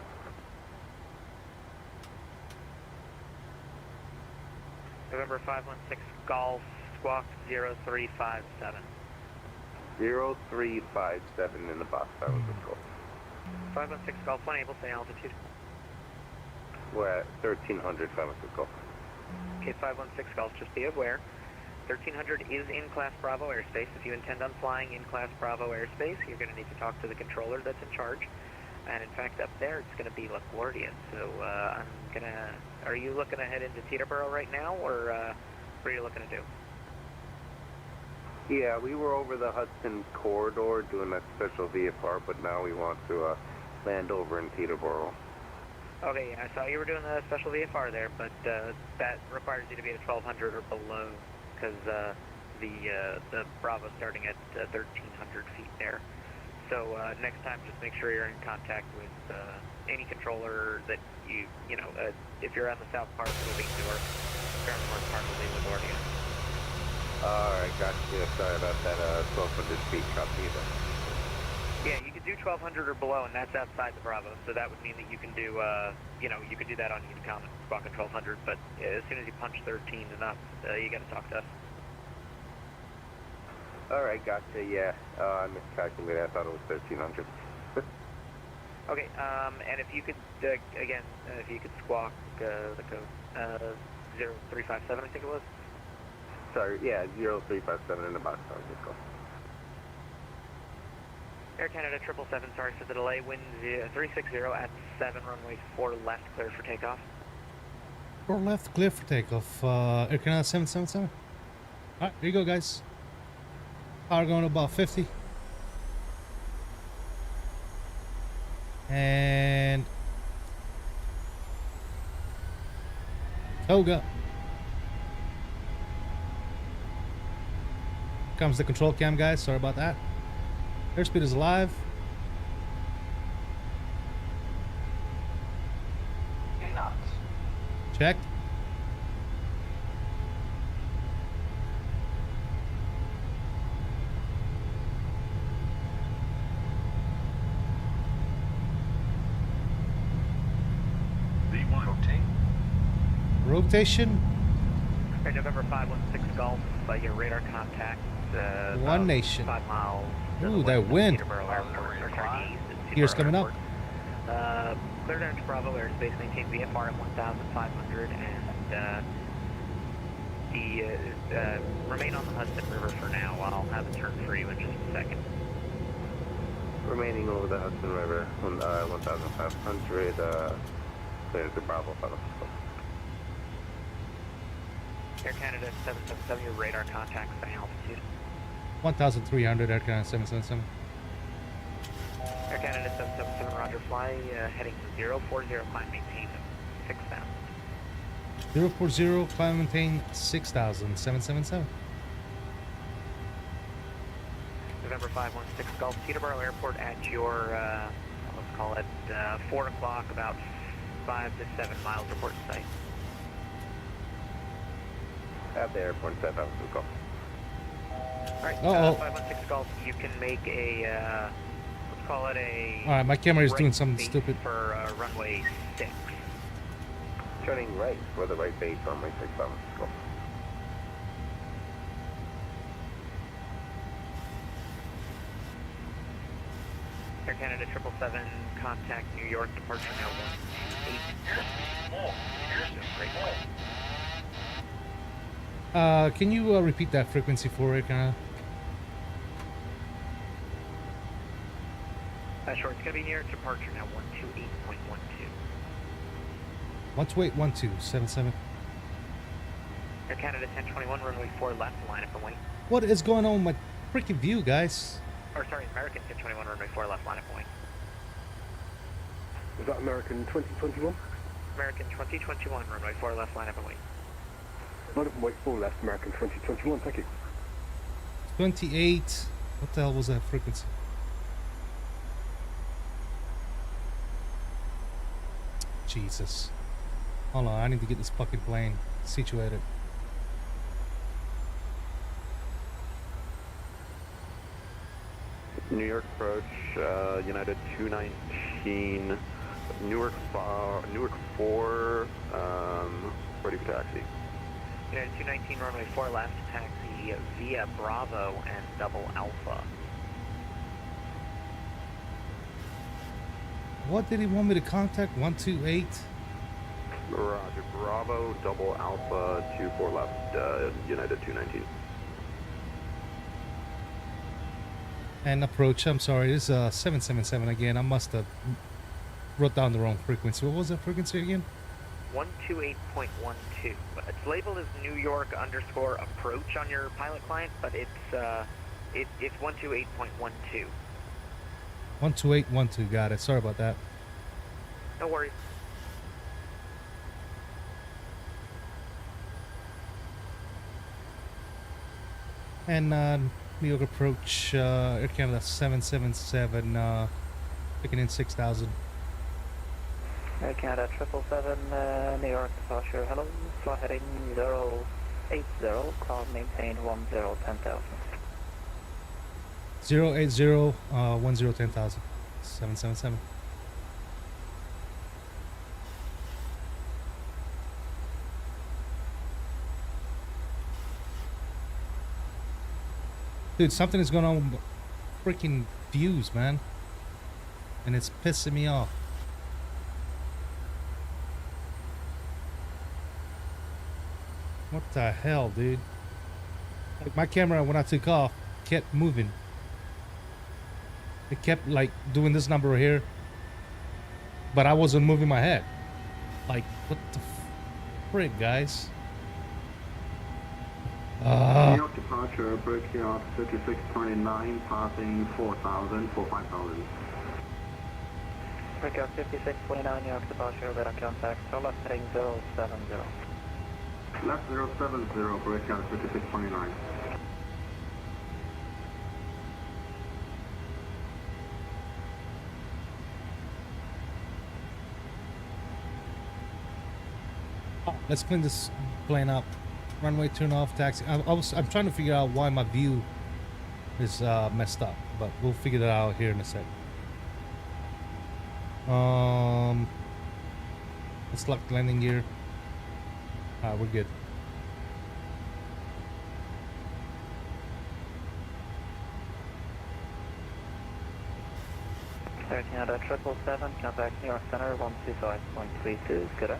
November 516 Golf, squawk 0357. 0357 in the box, 5 let's go. 516 Golf, unable, say altitude. We're at 1300, 5 let's go. Okay, 516 Golf, just be aware. 1300 is in Class Bravo airspace. If you intend on flying in Class Bravo airspace, you're going to need to talk to the controller that's in charge. And in fact, up there, it's going to be LaGuardia. So I'm going to... Are you looking to head into Teterboro right now, or what are you looking to do? Yeah, we were over the Hudson corridor doing that special VFR, but now we want to land over in Teterboro. Okay, I saw you were doing the special VFR there, but that requires you to be at 1200 or below, because the Bravo's starting at 1300 feet there. So next time, just make sure you're in contact with any controller that you know, if you're on the south part, it'll be Newark. If you're on the north part, it'll be LaGuardia. Alright, gotcha. Sorry about that 1200 feet copy either. Yeah, you could do 1200 or below, and that's outside the Bravo, so that would mean that you can do, you know, you could do that on Unicom and squawk at 1200, but as soon as you punch 13 and up, you gotta talk to us. Alright, gotcha, yeah. I miscalculated. I thought it was 1300. Okay, and if you could, again, if you could squawk the code 0357, I think it was. Sorry, yeah, 0357 in the box. Sorry, let's go. Air Canada 777, sorry for the delay. Wind 360 at 7, runway 4 left, clear for takeoff. 4 left, clear for takeoff. Air Canada 777. Alright, here you go, guys. Power going to about 50. And Toga. Comes the control cam, guys. Sorry about that. Airspeed is alive. Checked. Rotation. Okay, November 516 Golf, your radar contact. One Nation. 5 miles. Ooh, that wind. Here's coming up. Clear down to Bravo airspace, maintain VFR at 1,500, and remain on the Hudson River for now. I'll have a turn for you in just a second. Remaining over the Hudson River, 1,500, clear to Bravo, follow. Air Canada 777, your radar contacts by altitude. 1,300, Air Canada 777. Air Canada 777, roger, fly, heading 040, climb, maintain 6,000. 040, climb, maintain 6,000, 777. November 516 Golf, Teterboro Airport at your, let's call it 4 o'clock, about 5 to 7 miles, report to site. At the airport, 7,000, go. Alright, 516 Golf, you can make a, let's call it a... Alright, my camera is right doing something stupid. For runway 6. Turning right for the right base, runway 6, go. Air Canada 777, contact New York, departure now 18. Can you repeat that frequency for Air Canada? Sure, it's going to be near departure now, 128.12. 128.12, Air Canada 1021, runway 4 left, line up and wait. What is going on with my freaking view, guys? Or sorry, American 1021, runway 4 left, line up and wait. Is that American 2021? American 2021, runway 4 left, line up and wait. Line up and wait 4 left, American 2021, thank you. 28. What the hell was that frequency? Jesus. Hold on, I need to get this fucking plane situated. New York approach, United 219, Newark 4, ready for taxi. United 219, runway 4 left, taxi via Bravo and double Alpha. What did he want me to contact? 128? Roger, Bravo, double Alpha, 24 left, United 219. And approach, I'm sorry, this is 777 again. I must have wrote down the wrong frequency. What was that frequency again? 128.12. It's labeled as New York _ approach on your pilot client, but it's 128.12. 12812, got it. Sorry about that. No worries. And New York approach, Air Canada 777, picking in 6,000. Air Canada 777, New York departure, hello, flight heading 080, climb maintain 10,000. 080, 10,000, 777. Dude, something is going on with freaking views, man. And it's pissing me off. What the hell, dude? Like, my camera, when I took off, kept moving. It kept, like, doing this number right here. But I wasn't moving my head. Like, what the frick, guys? New York departure, breaking off 5629, passing 4,000 for 5,000. Breakout 5629, New York departure, radar contact, so left heading 070. Left 070, breakout 5629. Let's clean this plane up. Runway turn off, taxi. I'm trying to figure out why my view is messed up, but we'll figure that out here in a sec. Let's lock landing gear. Alright, we're good. Air Canada 777, contact New York Center 125.32, good day.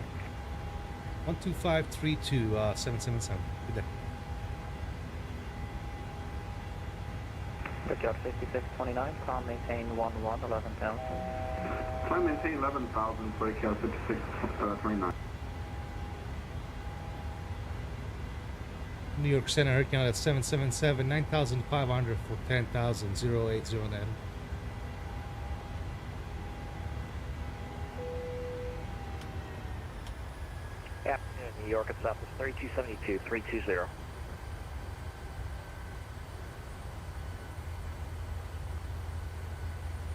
12532, 777. Good day. Breakout 5629, climb maintain 11,000. Climb maintain 11,000, breakout 5629. New York Center, Air Canada 777, 9,500 for 10,000, 080 on that. Yeah, New York at Southwest 3272, 320.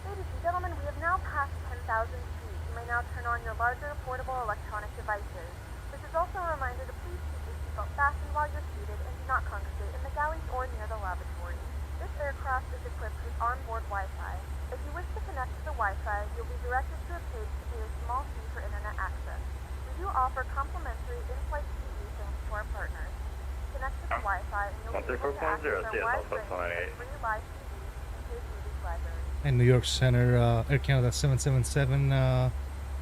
Ladies and gentlemen, we have now passed 10,000 feet. You may now turn on your larger portable electronic devices. This is also a reminder to please keep your seatbelt fastened while you're seated and do not congregate in the galleys or near the lavatory. This aircraft is equipped with onboard Wi-Fi. If you wish to connect to the Wi-Fi, you'll be directed to a page to pay a small fee for internet access. We do offer complimentary in-flight TV thanks to our partners. Connect to the Wi-Fi and you'll be able to access our wide range of free live TV and paid movies library. And New York Center, Air Canada 777,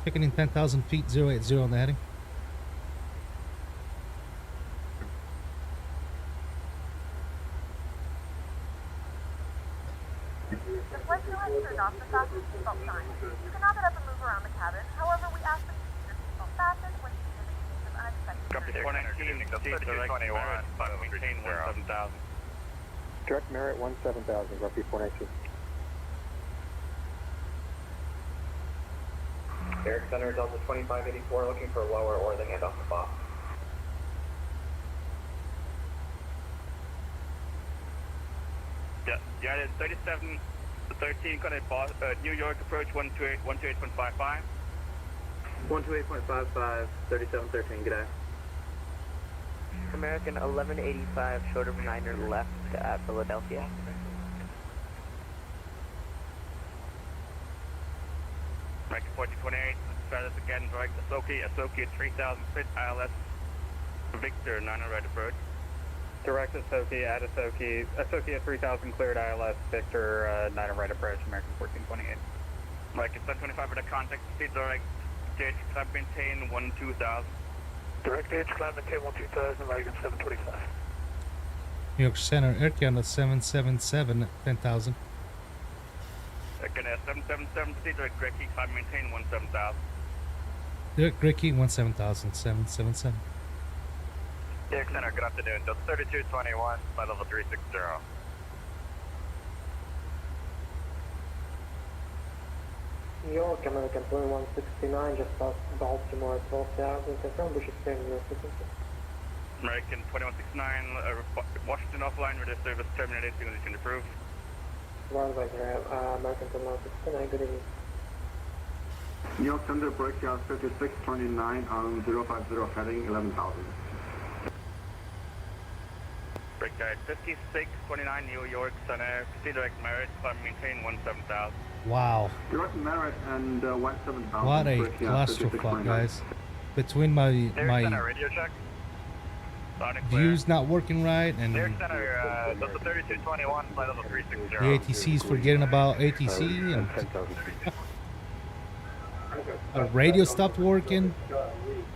picking in 10,000 feet, 080 on the heading. The flight crew has turned off the fasten seatbelt sign. You can now get up and move around the cabin. However, we ask that you keep your seatbelt fastened when seated in case of unexpected Direct Merit 17,000, roughly 419. Eric Center, Delta 2584, looking for lower or the handoff to Bob. Yeah, United 37 to 13, connect New York approach 128.55. 128.55, 3713, good day. American 1185, short of 9er left at Philadelphia. American 1428, try this again, direct Asoki 3000 feet, ILS Victor, 9er right approach. Direct Asoki at Asoki at 3000 cleared ILS, Victor, 9er right approach, American 1428. American 725 with a contact, proceed direct, gauge climb maintain 12000. Direct gauge climb maintain 12000, American 725. New York Center, Air Canada 777, 10,000. Again, 777, proceed direct, Greg Key, climb maintain 17000. Direct Greg Key 17,000, 777. New York Center, good afternoon, Delta 3221, flight level 360. New York, American 2169, just past Baltimore 12,000, confirm we should stay in your frequency. American 2169, Washington offline, radio service terminated, signalization approved. American 2169, good evening. New York Center, breakout 5629 on 050 heading 11,000. Breakout 5629, New York Center, proceed direct Merit, climb maintain 17000. Wow. Direct Merit and 17,000. What a clusterfuck, guys. Between my radio check. views not working right and New York Center, Delta 3221, flight level 360. the ATC's forgetting about ATC and the radio stopped working.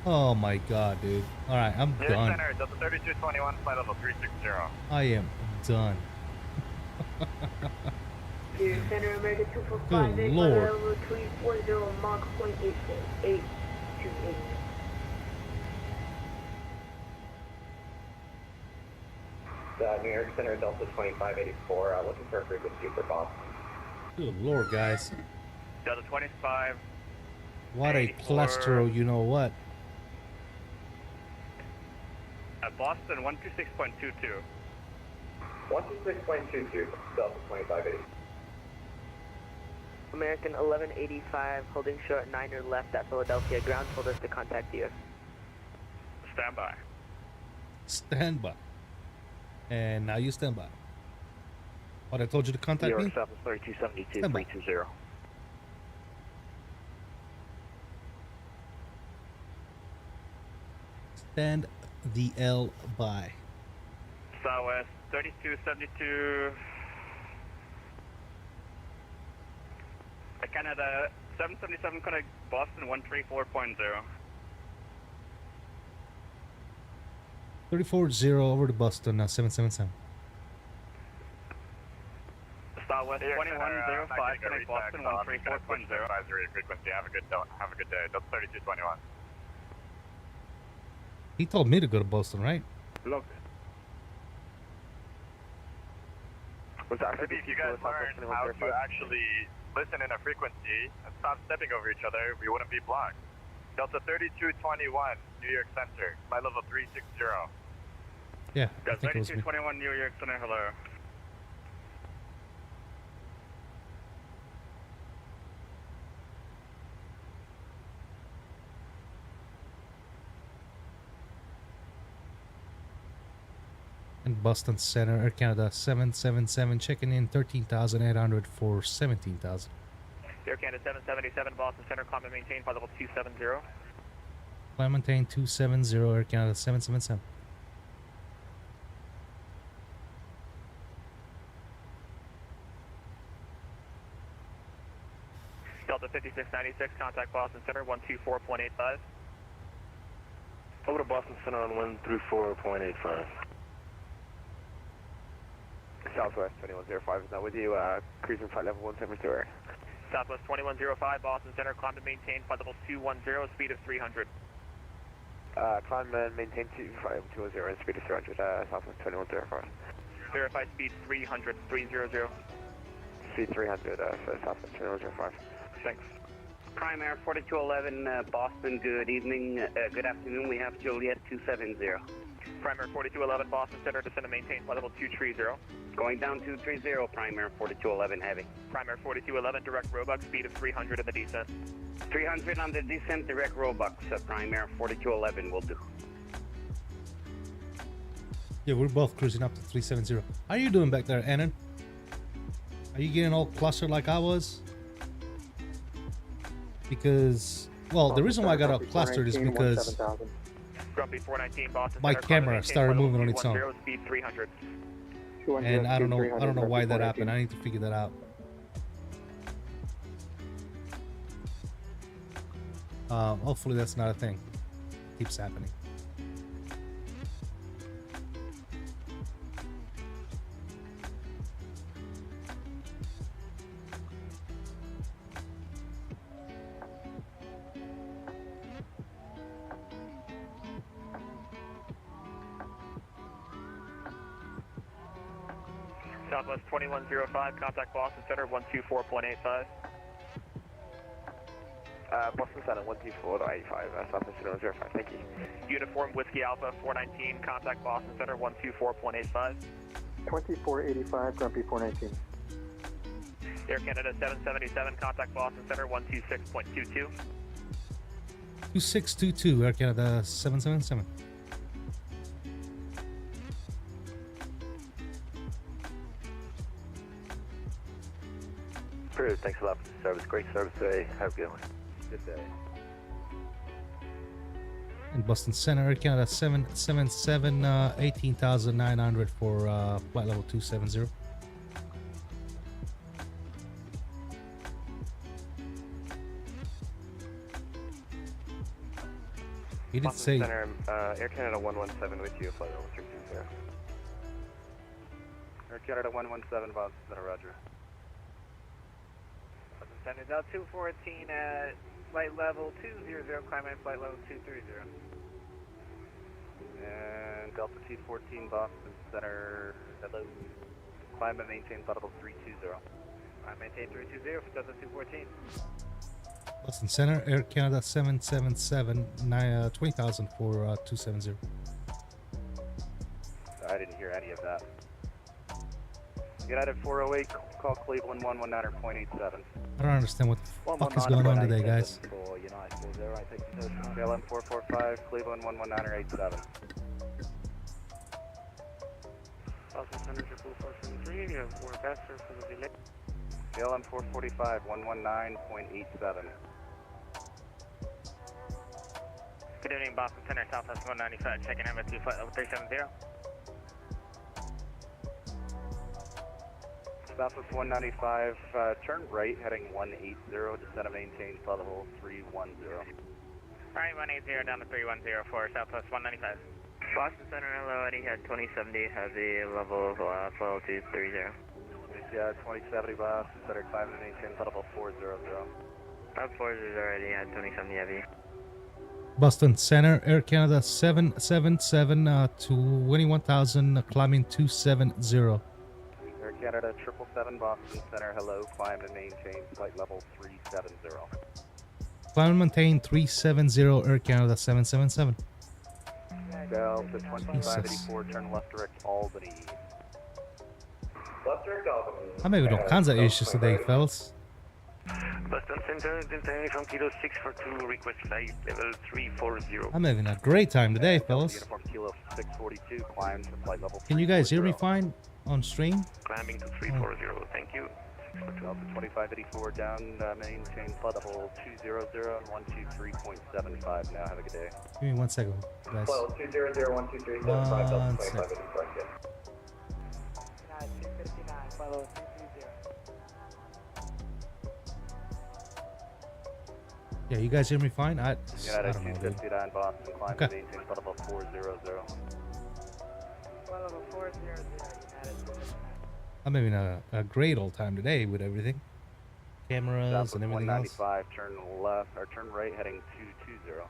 Oh my god, dude. Alright, I'm New York done. Center, Delta 3221, flight level 360. I am done. New York Center, American 2458, Good lord. level 340, Mach 0.828. New York Center, Delta 2584, looking for a frequency for Bob. Good lord, guys. Delta 25. What a cluster, you know what? At Boston, 126.22. 126.22, Delta 2580. American 1185, holding short 9er left at Philadelphia. Ground told us to contact you. Stand by. Stand by. And now you stand by. What, I told you to contact New me? York Southwest 3272, Stand by. 320. Stand the L by. Southwest 3272. Canada 777, connect Boston 134.0. 34-0 over to Boston, 777. Southwest 2105, connect Boston 134.0. Advisory frequency. Have a good day. Delta 3221. He told me to go to Boston, right? Look. Maybe if you guys learn how to actually listen in a frequency and stop stepping over each other, we wouldn't be blocked. Delta 3221, New York Center, flight level 360. Yeah, I think it was me. 3221, New York Center, hello. And Boston Center, Air Canada 777, checking in 13,800 for 17,000. Air Canada 777, Boston Center, climb and maintain, flight level 270. Climb maintain 270, Air Canada 777. Delta 5696, contact Boston Center, 124.85. Over to Boston Center on 134.85. Southwest 2105 is now with you, cruising flight level 172. Southwest 2105, Boston Center, climb and maintain, flight level 210, speed of 300. Climb and maintain 210 and speed of 300, Southwest 2105. Verify speed 300, 300. Speed 300 for Southwest 2105. Thanks. Primary 4211, Boston, good evening, good afternoon. We have Juliet 270. Primary 4211, Boston Center, descend and maintain flight level 230. Going down 230, Primary 4211, heavy. Primary 4211, direct Roebuck, speed of 300 in the descent. 300 on the descent, direct Roebuck, Primary 4211 will do. Yeah, we're both cruising up to 370. How are you doing back there, Annan? Are you getting all clustered like I was? Because, well, the reason why I got all clustered is because Grumpy 419, Boston my Center, camera started moving on its own. Speed 300. And I don't know why that happened. I need to figure that out. Hopefully that's not a thing. Keeps happening. Southwest 2105, contact Boston Center 124.85. Boston Center 124.85, Southwest 2105, thank you. Uniform Whiskey Alpha 419, contact Boston Center 124.85. 2485, Grumpy 419. Air Canada 777, contact Boston Center 126.22. 2622, Air Canada 777. Approved, thanks a lot for the service. Great service today. Have a good one. Good day. In Boston Center, Air Canada 777, 18,900 for flight level 270. He did say. Center, Air Canada 117 with you, flight level 320. Air Canada 117, Boston Center, roger. Center Delta 214 at flight level 200, climb at flight level 230. And Delta 214, Boston Center, hello. Climb and maintain flight level 320. Climb maintain 320 for Delta 214. Boston Center, Air Canada 777, 20,000 for 270. I didn't hear any of that. United 408, call Cleveland 119.87. I don't understand what the fuck is going on today, guys. KLM 445, Cleveland 119.87. Boston Center 473, you have more faster for the delay. KLM 445, 119.87. Good evening, Boston Center, Southwest 195, checking in with you, flight level 370. Southwest 195, turn right, heading 180, descend and maintain flight level 310. Alright, 180 down to 310 for Southwest 195. Boston Center, hello, Eddie, had 2070, has the level of 12230. Yeah, 2070, Boston Center, climb and maintain flight level 400. Up 400 already, had 2070 heavy. Boston Center, Air Canada 777, 21,000, climbing 270. Air Canada 777, Boston Center, hello, climb and maintain flight level 370. Climb and maintain 370, Air Canada 777. Delta 2584, turn left direct Albany. Left direct Albany. I'm having all kinds of issues today, fellas. Boston Center, descending from Kilo 642, request flight level 340. I'm having a great time today, fellas. Uniform Kilo 642, climb to flight level 340. Can you guys hear me fine on stream? Climbing to 340, thank you. Delta 2584 down, maintain flight level 200 and 123.75 now, have a good day. Give me 1 second, guys. Well, 200, 123.75, Delta 2584, yeah. 259, flight level 330. Yeah, you guys hear me fine? I United don't know, dude. 259, Boston, climb Okay. and maintain flight level 400. Flight level 400, United. I'm having a great old time today with everything. Cameras Southwest and everything else. 195, turn left, or turn right, heading 220.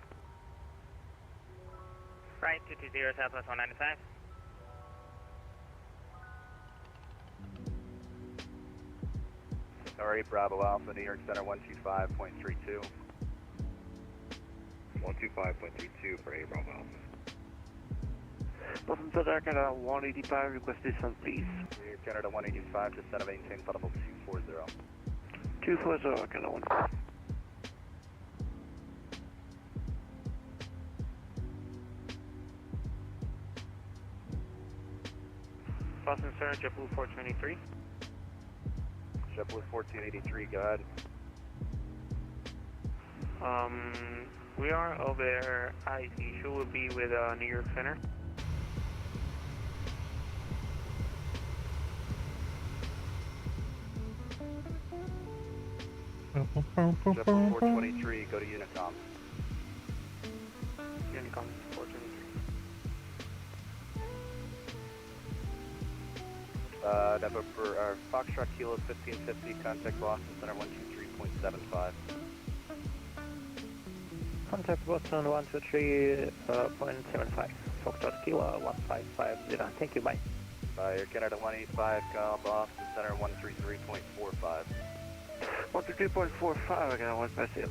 Right, 220, Southwest 195. Alright, Bravo Alpha, New York Center 125.32. 125.32 for A Bravo Alpha. Boston Center, Canada 185, request descent please. New York Canada 185, descent of maintain level 240. 240, Canada 1. Boston Center, JetBlue 1483. JetBlue 1483, go ahead. We are over IC. Should we be with New York Center? JetBlue 423, go to Unicom. Unicom 423. Number for Foxtrot Kilo 1550, contact Boston Center 123.75. Contact Boston 123.75. Foxtrot Kilo 1550. Thank you, bye. Air Canada 185, call Boston Center 133.45. 133.45, I got 150. Right.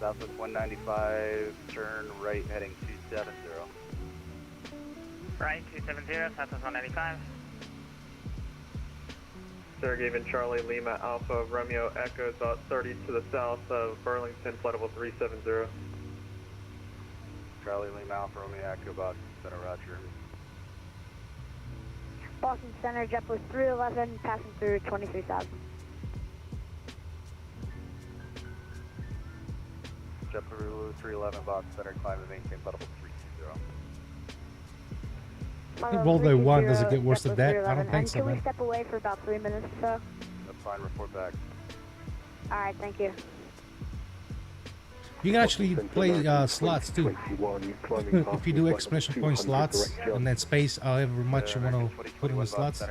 Southwest 195, turn right heading 270. Right, 270, Southwest 195. Sergey and Charlie Lima Alpha Romeo Echo about 30 to the south of Burlington, flight level 370. Charlie Lima Alpha Romeo Echo, Boston Center, roger. Boston Center, JetBlue 311, passing through 23,000. JetBlue 311, Boston Center, climb and maintain flight level 320. Roll by one, does it get worse than that? I don't think so, Can we man. step away for about 3 minutes or so? That's fine, report back. Alright, thank you. You can actually play slots too. If you do exclamation point slots and then space however much you want to put in the slots, you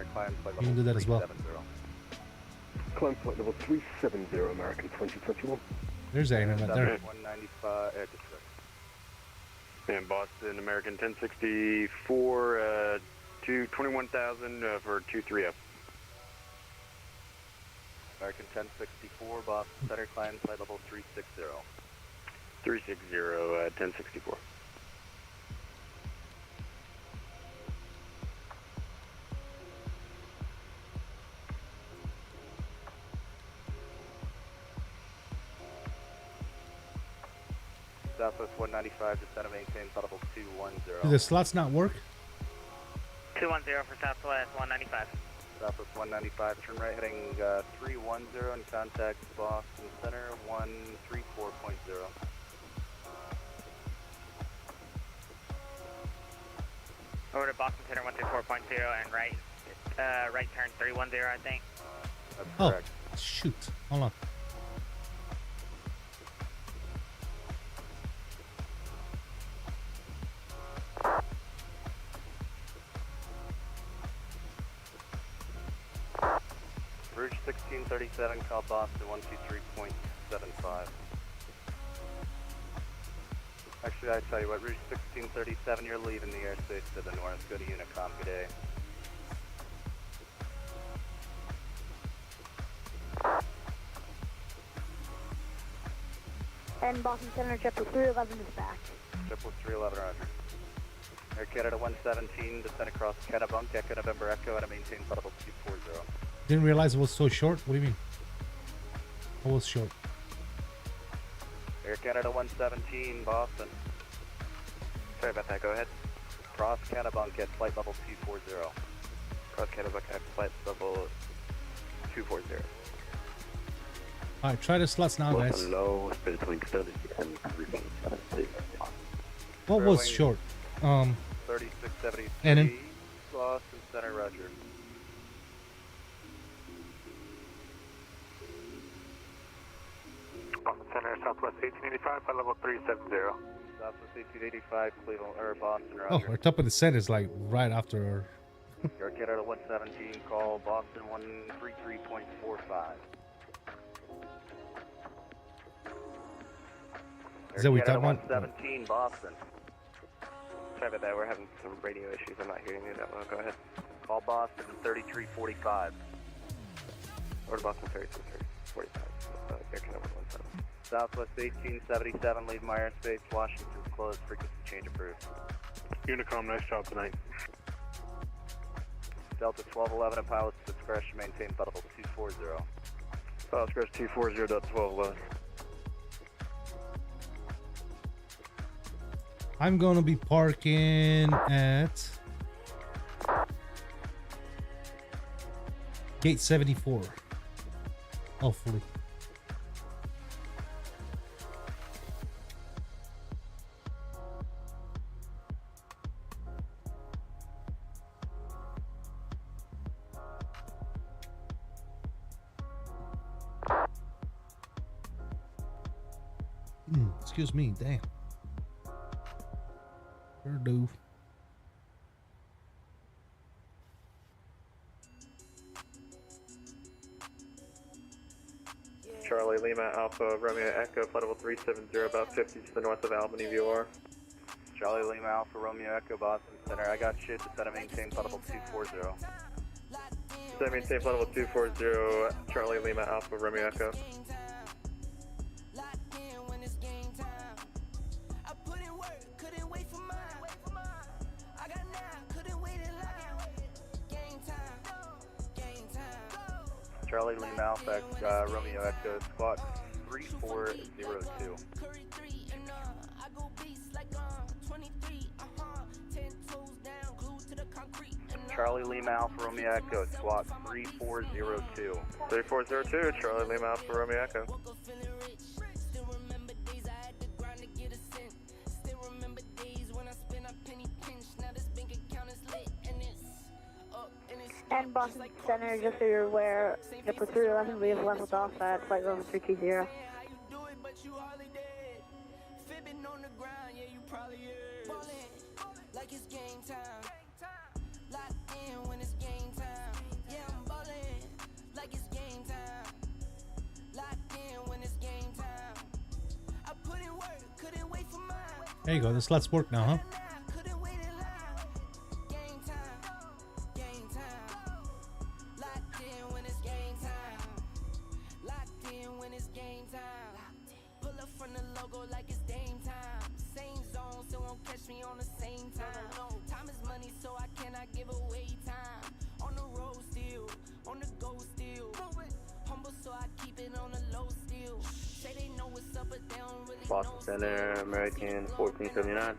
can do that as well. Climb flight level 370, American 2021. There's the internet there. 195, And Boston American 1064 to 21,000 for 23F. American 1064, Boston Center, climb flight level 360. 360, 1064. Southwest 195, descent and maintain flight level 210. Do the slots not work? 210 for Southwest 195. Southwest 195, turn right heading 310 and contact Boston Center 134.0. Over to Boston Center 134.0 and right turn 310, I think. That's Oh, correct. shoot. Hold on. Rouge 1637, call Boston 123.75. Actually, I tell you what, Rouge 1637, you're leaving the airspace to the north. Go to Unicom, good day. And Boston Center, JetBlue 311 is back. JetBlue 311, roger. Air Canada 117, descend across Kennebunk, Echo November Echo, and maintain flight level 240. Didn't realize it was so short. What do you mean? It was short. Air Canada 117, Boston. Sorry about that, go ahead. Cross Kennebunk at flight level 240. Cross Kennebuck at flight level 240. Alright, try the slots now, guys. Low, between 30 and 3.76. What was short? 3673, And then Boston Center, roger. Boston Center, Southwest 1885, flight level 370. Southwest 1885, Cleveland, or Boston, oh, roger. our top of the set is like right after. Air Canada 117, call Boston 133.45. Is that what we Canada talking about? 117, Boston. Sorry about that, we're having some radio issues. I'm not hearing you that well. Go ahead. Call Boston 3345. Or Boston Ferry 45, Air Canada 17. Southwest 1877, leave my airspace. Washington's closed. Frequency change approved. Unicom, nice job tonight. Delta 1211 at pilot's discretion, maintain level 240. Pilot's discretion 240, Delta 1211. I'm gonna be parking at gate 74. Hopefully. Excuse me, damn. Sure do. Charlie Lima Alpha Romeo Echo, flight level 370, about 50 to the north of Albany VOR. Charlie Lima Alpha Romeo Echo Boston Center. I got shit to set a maintain flight level 240. Set maintain flight level 240, Charlie Lima Alpha Romeo Echo. Charlie Lima Alpha Romeo Echo Squawk 3402. Charlie Lima Alpha Romeo Echo Squawk 3402. 3402, Charlie Lima Alpha Romeo Echo. And Boston Center, just so you're aware, the for 311, we have leveled off at flight level 320. There you go, this lets work now, huh? Boston Center, American 1479.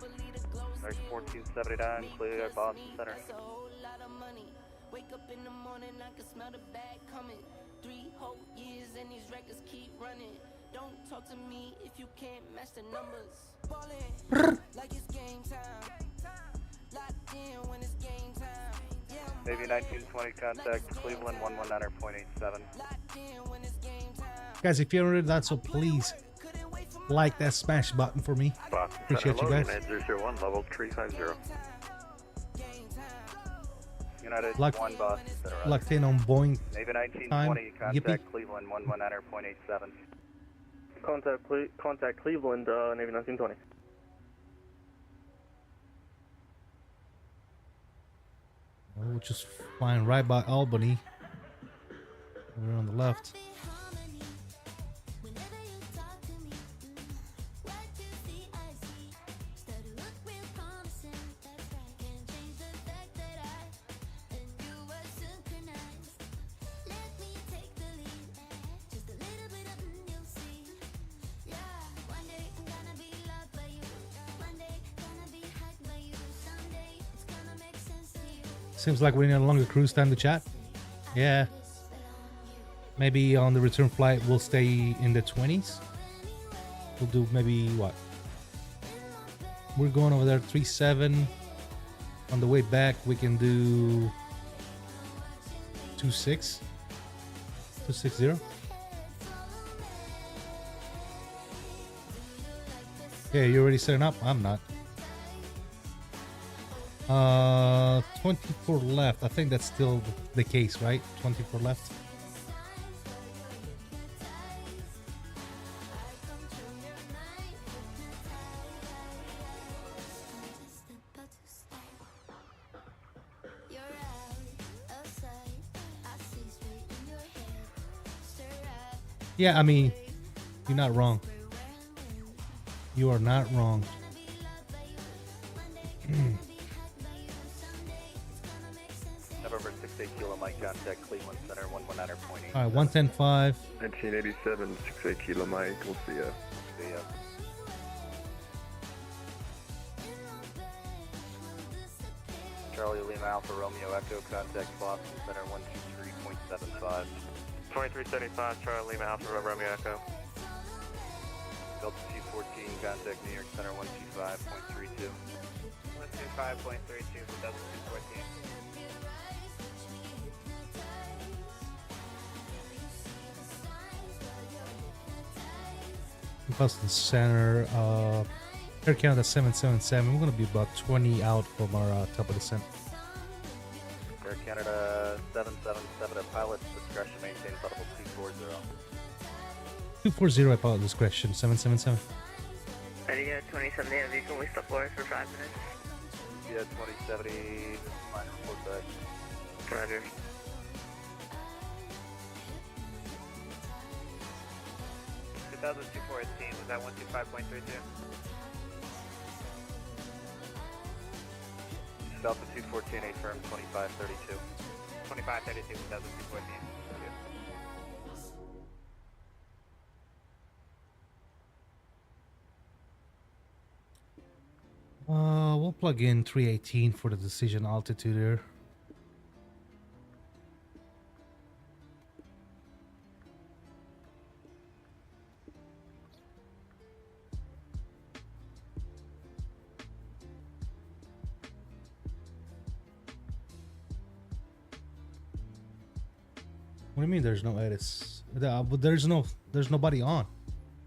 American 1479, clear Boston Center. Wake up in the morning, I can smell the bag coming. 3 whole years and these records keep running. Don't talk to me if you can't match the numbers. Ballin' like it's game time. Locked in when it's game time. Navy 1920, contact Cleveland 119.87. Guys, if you haven't already done so, please like that smash button for me. Appreciate you guys. 001, level 350. United Locked- 1 Boston Center. Locked in on Boeing Navy time. 1920, contact Yippee. Cleveland 119.87. Contact Cleveland, Navy 1920. We're just flying right by Albany. We're on the left. Seems like we need a longer cruise time to chat. Yeah. Maybe on the return flight we'll stay in the 20s. We'll do maybe what? We're going over there 37. On the way back we can do 26. 260. Yeah, you already setting up? I'm not. 24 left. I think that's still the case, right? 24 left. Yeah, I mean, you're not wrong. You are not wrong. November 68 Kilo Mike, contact Cleveland Center, 119.8. All right, 110.5. 1987, 68 Kilo Mike, we'll see ya. See ya. Charlie Lima Alpha Romeo Echo, contact Boston Center, 123.75. 2375, Charlie Lima Alpha Romeo Echo. Delta 214, contact New York Center, 125.32. 125.32 for Delta 214. Boston Center, air count at 777. We're gonna be about 20 out from our top of descent. Air Canada 777 at pilot's discretion, maintain level 240. 240 at pilot discretion, 777. Idea 2070 Heavy, can we stop for 5 minutes? Yeah, 2070, this is my report back. Roger. That was 214, was that 125.32? Delta 214, A firm 2532. 2532, Delta 214. We'll plug in 318 for the decision altitude here. What do you mean there's no edits? But there's nobody on.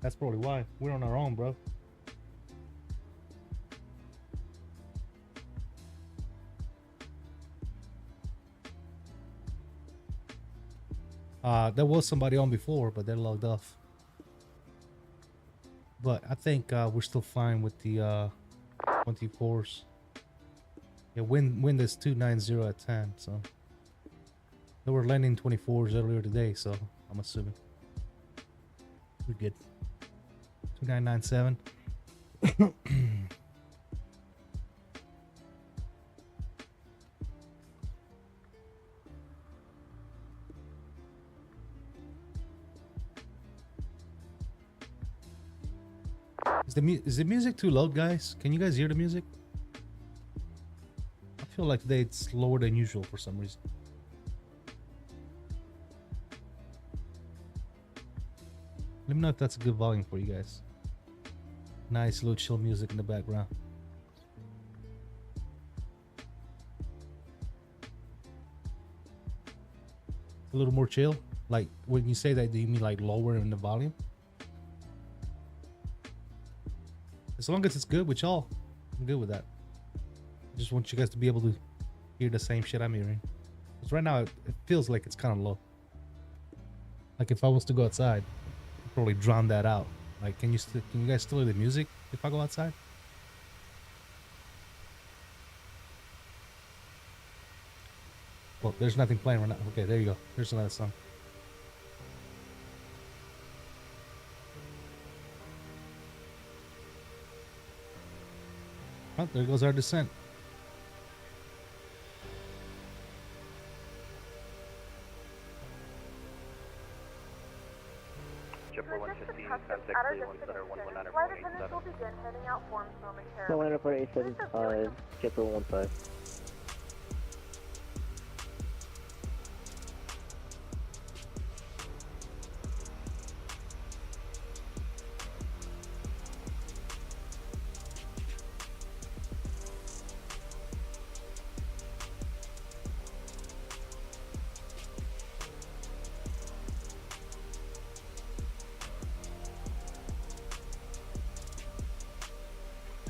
That's probably why. We're on our own, bro. There was somebody on before, but they're logged off. But I think we're still fine with the 24s. Yeah, wind is 290 at 10, so they were landing 24s earlier today, so I'm assuming we're good. 2997. Is the music too loud, guys? Can you guys hear the music? I feel like today it's lower than usual for some reason. Let me know if that's a good volume for you guys. Nice little chill music in the background. A little more chill? Like when you say that, do you mean like lower in the volume? As long as it's good with y'all, I'm good with that. I just want you guys to be able to hear the same shit I'm hearing. Because right now it feels like it's kind of low. Like if I was to go outside, I'd probably drown that out. Like can you guys still hear the music if I go outside? Well, there's nothing playing right now. Okay, there you go. There's another song. Oh, there goes our descent. Chipper 115, contact Cleveland Center, 119.87. Flight attendants will begin handing out forms momentarily. Carolina for 875, Chipper 15.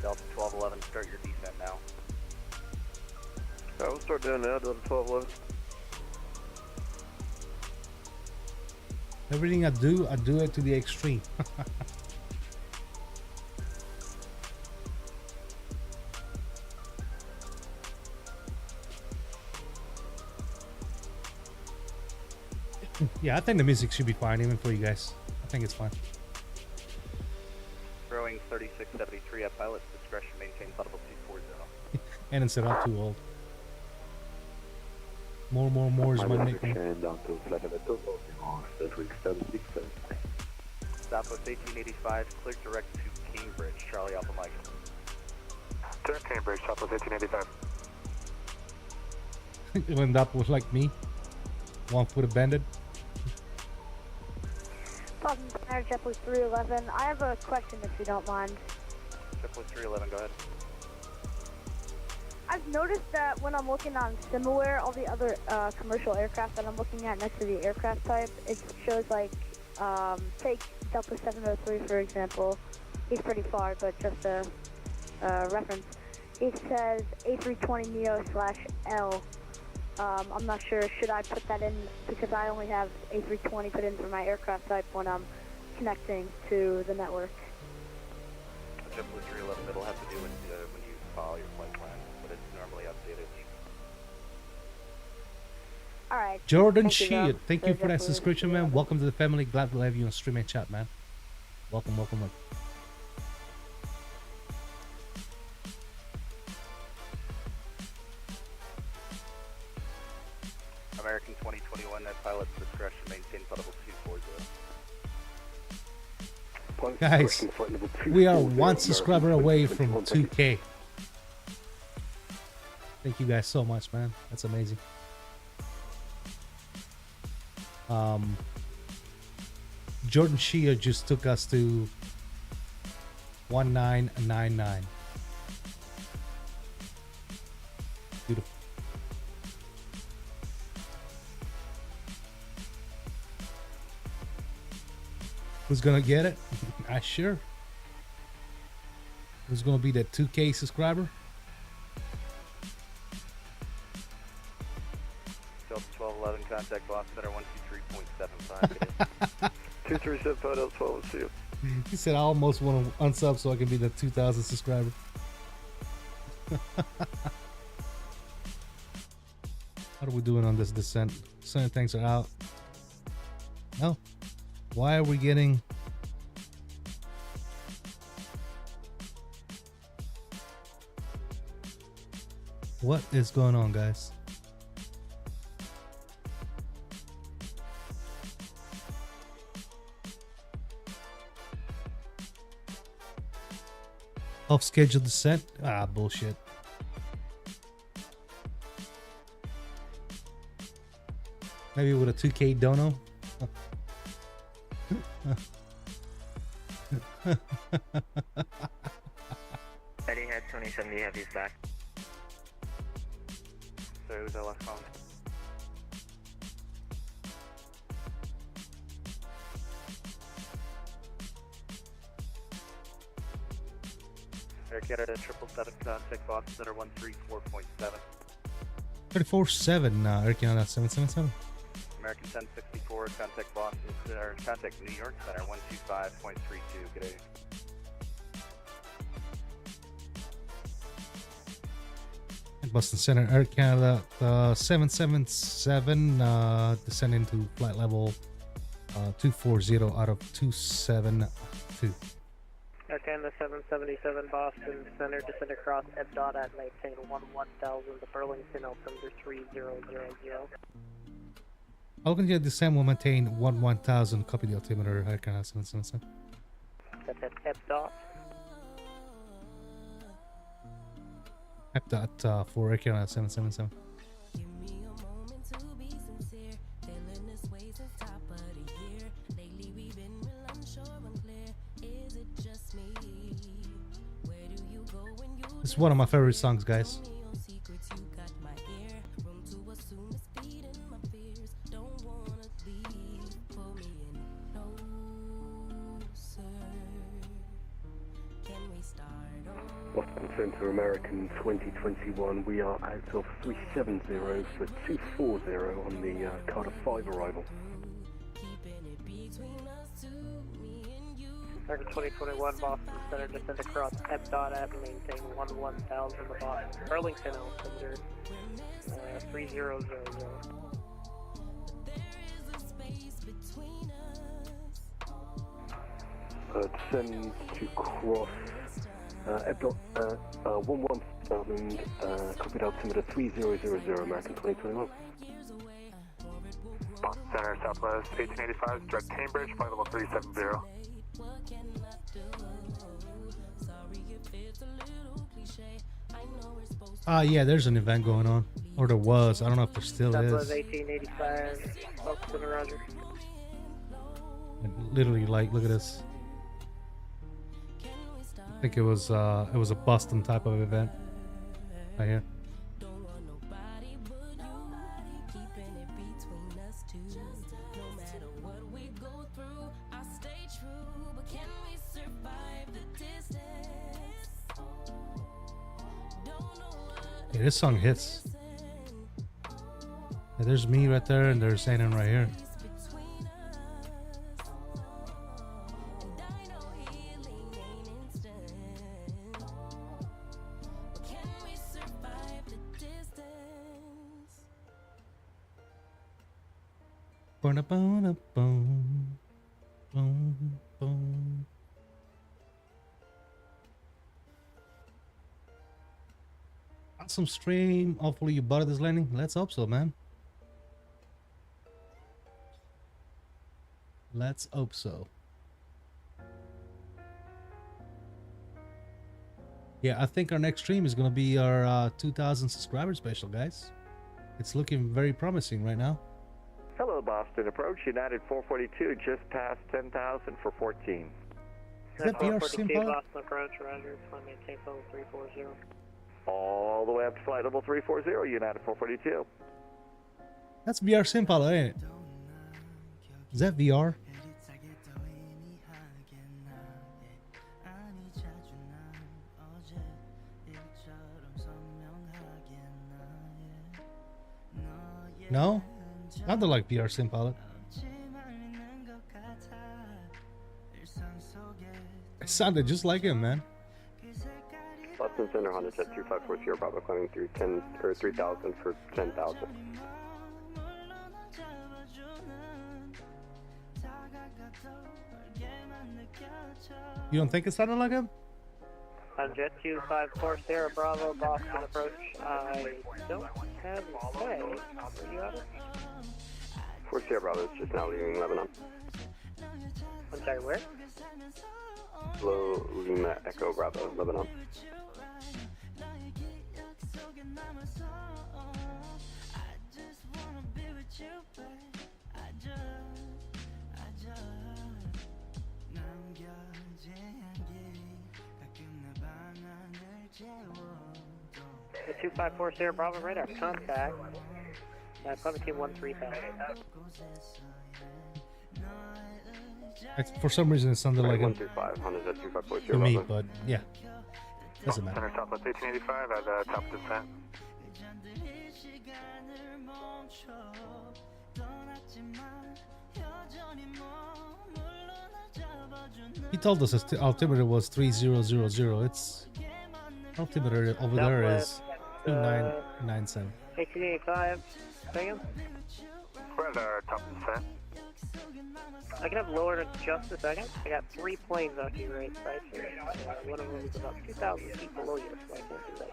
Delta 1211, start your descent now. Alright, we'll start doing now, Delta 1211. Everything I do it to the extreme. Yeah, I think the music should be fine even for you guys. think it's fine. Growing 3673 at pilot's discretion, maintain level 240. And instead of too old. More is my nickname. Down to flight level 2, Southwest 1885, clear direct to Cambridge, Charlie Alpha Mike. Turn Cambridge, Southwest 1885. You'll end up with like me. 1 foot abandoned. Boston Center, JetBlue 311. I have a question if you don't mind. JetBlue 311, go ahead. I've noticed that when I'm looking on SimAware, all the other commercial aircraft that I'm looking at next to the aircraft type, it shows like, take Delta 703 for example. He's pretty far, but just a reference. It says A320neo/L. I'm not sure, should I put that in, because I only have A320 put in for my aircraft type when I'm connecting to the network. JetBlue 311, it'll have to do with when you follow your flight plan, but it's normally updated. Alright. Jordan Sheet, thank you for that subscription, man. Welcome to the family. Glad to have you on stream and chat, man. Welcome. American 2021 at pilot's discretion, maintain level 240. Guys, we are 1 subscriber away from 2K. Thank you guys so much, man. That's amazing. Jordan Shea just took us to 1999. Beautiful. Who's gonna get it? Sure. Who's gonna be that 2K subscriber? Delta 1211, contact Box Center 123.75. 237 Delta 1202. He said I almost want to unsub so I can be the 2,000 subscriber. What are we doing on this descent? Certain things are out. No. Why are we getting... What is going on, guys? Off schedule descent? Ah, bullshit. Maybe with a 2K dono? Eddie had 2070 heavies back. Sorry, was that last call? Air Canada 777, contact Boston Center 134.7. 34-7, Air Canada 777. American 1064, contact Boston Center, contact New York Center 125.32. Good day. Boston Center, Air Canada 777, descending to flight level 240 out of 272. Air Canada 777 Boston Center, descend across FDOT at maintain 1000 to Burlington, altimeter 3000. I'll continue to descend, will maintain 1000, copy the altimeter, Air Canada 777. That's at FDOT. FDOT for Air Canada 777. This is one of my favorite songs, guys. Boston Center, American 2021. We are out of 370 for 240 on the Carter 5 arrival. American 2021 Boston Center, descend across FDOT at maintain 1000 to Boston, Burlington, altimeter 3000. descend to cross Epdot 11000, cockpit altimeter 3000, American 2021. Boston Center, Southwest 1885, direct Cambridge, flight level 370. Yeah, there's an event going on. Or there was. I don't know if there still Southwest is. 1885, Boston, Roger. And literally, like, look at this. I think it was a Boston type of event. Right here. Yeah, this song hits. Yeah, there's me right there, and there's Aiden right here. Boom, boom, boom. Awesome stream. Hopefully you bought this landing. Let's hope so, man. Let's hope so. Yeah, I think our next stream is gonna be our 2,000 subscriber special, guys. It's looking very promising right now. Hello, Boston Approach, United 442, just past 10,000 for 14. Is that VATSIM pilot? Boston approach, Roger. Climb maintain level 340. All the way up to flight level 340, United 442. That's VATSIM pilot, ain't it? Is that VR? No? Sounded like VATSIM pilot. It sounded just like him, man. Boston Center, Honda Jet 2540, Bravo, climbing through 3,000 for 10,000. You don't think it sounded like him? Jet 254 Sierra Bravo, Boston approach. I don't have a say. Are you out of? 4 Sierra Bravo is just now leaving Lebanon. I'm sorry, where? Low Lima Echo Bravo, Lebanon. The 254 Sierra Bravo radar contact. Climate team 13000. For some reason, it sounded like him 135, Honda Jet 2540, to me, Bravo. but yeah, doesn't matter. Center Southwest 1885 at top of descent. He told us his altimeter was 3000. Its altimeter over there is 2997. 1885. Second. We're at our top of descent. I can have lowered in just a second. I got 3 planes out here right here. One of them is about 2,000 feet below you, so I can't do that.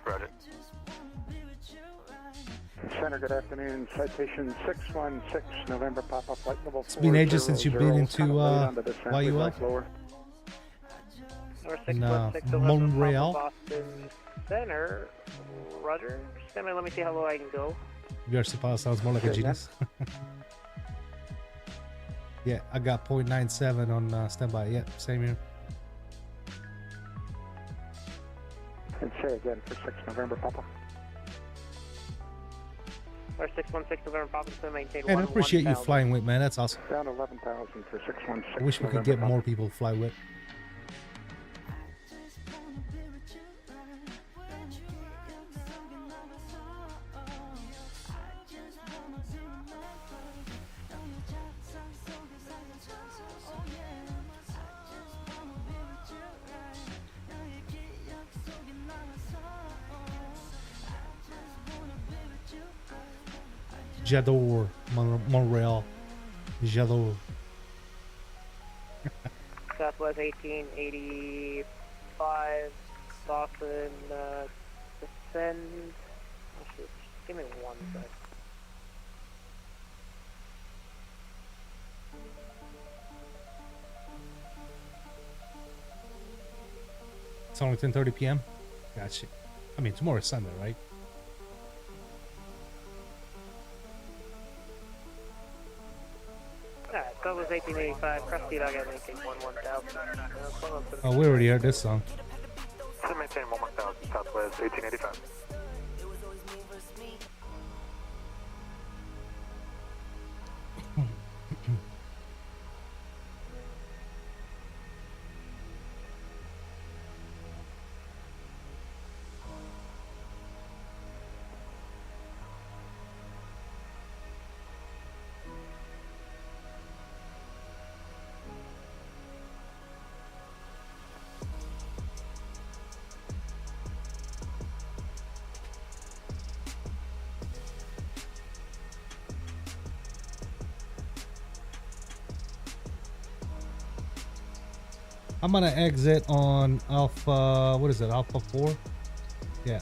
Roger. Center, good afternoon. Citation 616, November, Papa, flight level 4. It's been ages since you've been into YUL in Montreal. Boston Center, Roger. Stand by, let me see how low I can go. VRC pilot sounds more like a genius. Yeah, I got 0.97 on standby. Yeah, same here. And say again for 6 November, Papa. Or 616 November, Papa, to maintain Man, I appreciate you flying with, man. That's awesome. Down 11,000 for 616. I wish we could get more people to fly with. J'adore Montreal. J'adore. Southwest 1885, Boston, descend. Just give me 1 sec. It's only 10:30 p.m. Gotcha. I mean, tomorrow is Sunday, right? Alright, Southwest 1885, crusty dog at maintain 1000. Oh, we already heard this song. Maintain 1000, Southwest 1885. I'm gonna exit on Alpha, what is it, Alpha 4? Yeah.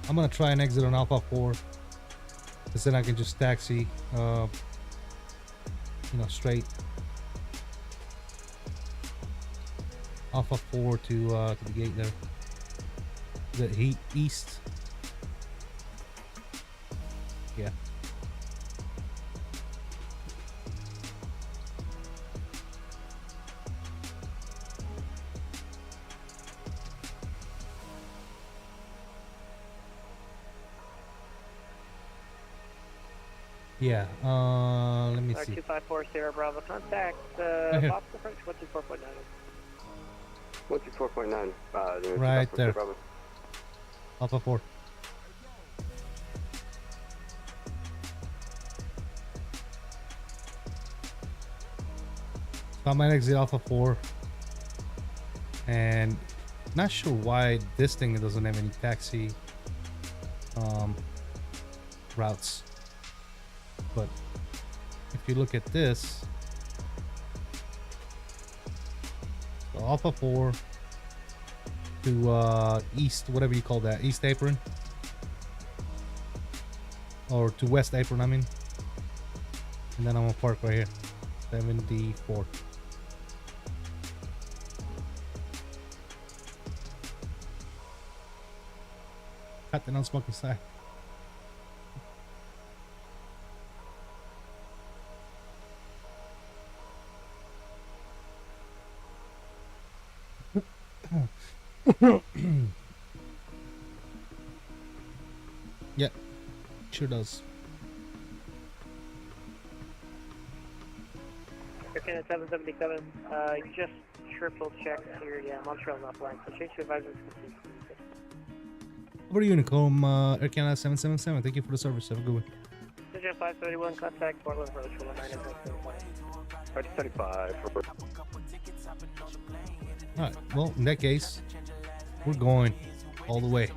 I'm gonna try and exit on Alpha 4. Because then I can just taxi, you know, straight. Alpha 4 to the gate there. The east. Yeah. Yeah, let me see. 2540 Sierra Bravo, contact Boston French 124.9. 124.9. Right there. Alpha 4. So I might exit Alpha 4. And not sure why this thing doesn't have any taxi routes. But if you look at this, so Alpha 4 to east, whatever you call that, east apron, or to west apron, I mean, and then I'm gonna park right here, 74. Cut the non-smoking side. Yeah, sure does. Airplane at 777, just triple check here, yeah, Montreal not flying, so change to advisors. Over to Honeycomb, Air Canada 777, thank you for the service, have a good one. Division 531, contact Portland Approach, 35. Alright, well, in that case, we're going all the way.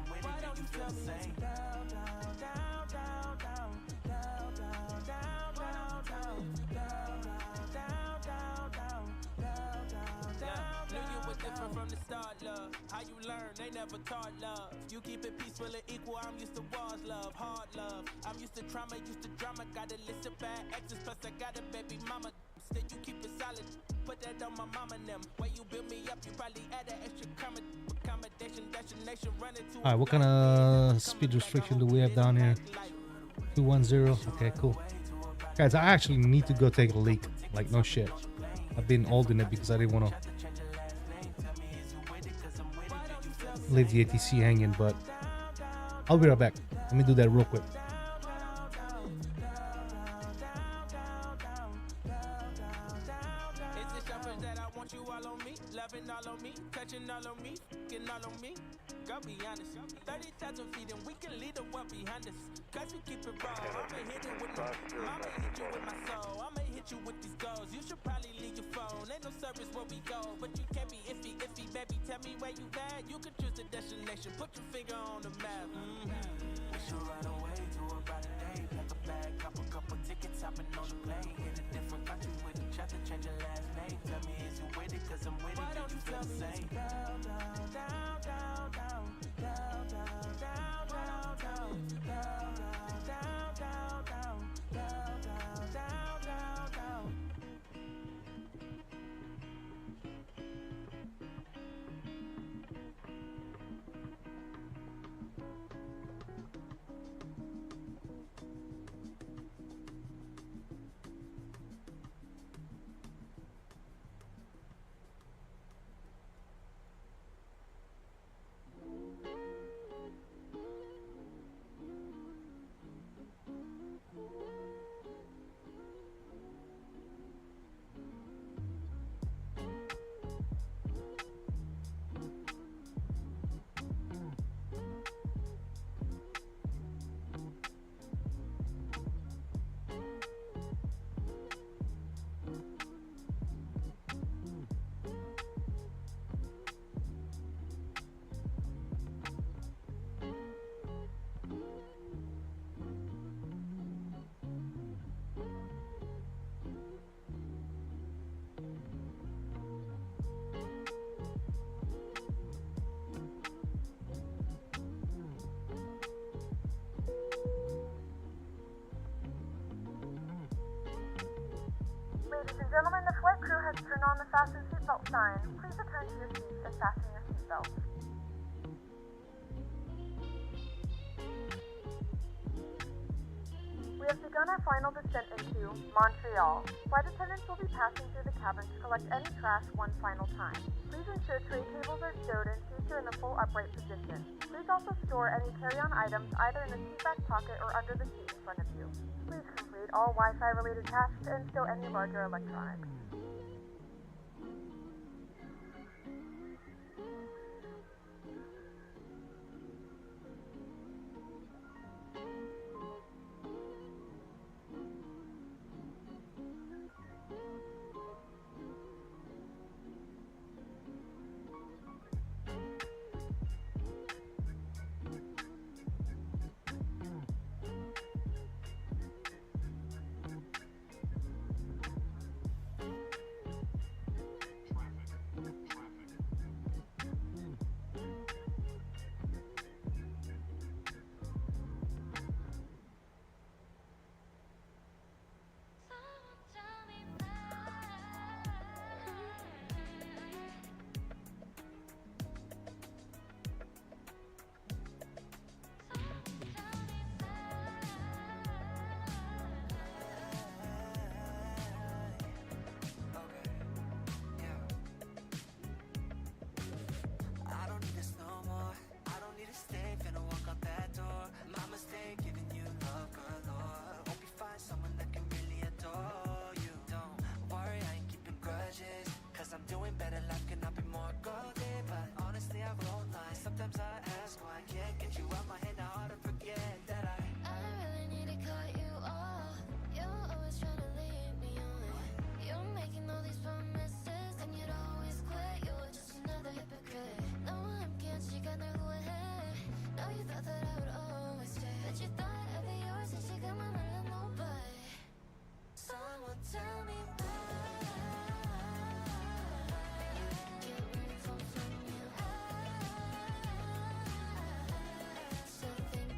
How you learn, they never taught love. You keep it peaceful and equal, I'm used to wars, love, hard love. I'm used to trauma, used to drama. Got a list of bad exes, plus I got a baby mama. Still you keep it solid, put that on my mama and them. Way you build me up, you probably add an extra accommodation, destination, running to. Alright, what kind of speed restriction do we have down here? 210, okay, cool. Guys, I actually need to go take a leak, like no shit. I've been holding it because I didn't want to leave the ATC hanging, but I'll be right back. Let me do that real quick. Go be honest, 30,000 feet and we can lead the world behind us. Cause we keep it raw, I'ma hit it with my, I'ma hit you with my soul, I'ma hit you with these goals. You should probably leave your phone, ain't no service where we go. But you can't be iffy, baby, tell me where you at. You can choose the destination, put your finger on the map. We should ride away to about a day, pack a bag, couple tickets, hopping on the plane. In a different country with each other, change your last name. Tell me is cause I'm with it. Do you feel the same? Down, down, down, down, down, down, down, down, down, down, down, down, down, down, down, down, down, down. Ladies and gentlemen, the flight crew has turned on the fasten seatbelt sign. Please return to your seats and fasten your seatbelts. We have begun our final descent into Montreal. Flight attendants will be passing through the cabin to collect any trash one final time. Please ensure tray tables are stowed and seats are in the full upright position. Please also store any carry-on items either in the seat back pocket or under the seat in front of you. Please complete all Wi-Fi related tasks and stow any larger electronics.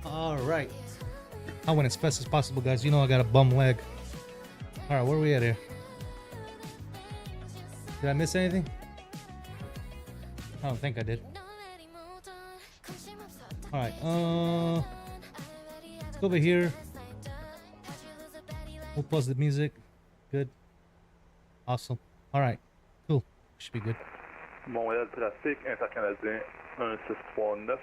All right, I went as fast as possible, guys. You know I got a bum leg. All right, where are we at here? Did I miss anything? I don't think I did. All right, let's go over here. We'll pause the music. Good. Awesome. All right, cool. Should be good. Montréal trafic intercanadien 1639,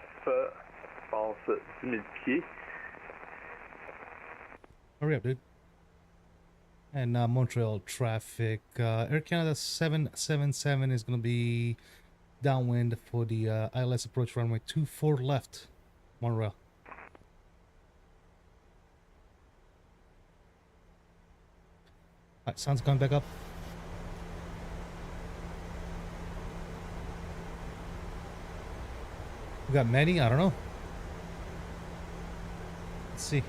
passe 10 000 pieds. Hurry up, dude. And Montreal traffic. Air Canada 777 is going to be downwind for the ILS approach runway 24 left, Montreal. Alright, sound's gone back up. We got many? I don't know. Let's see.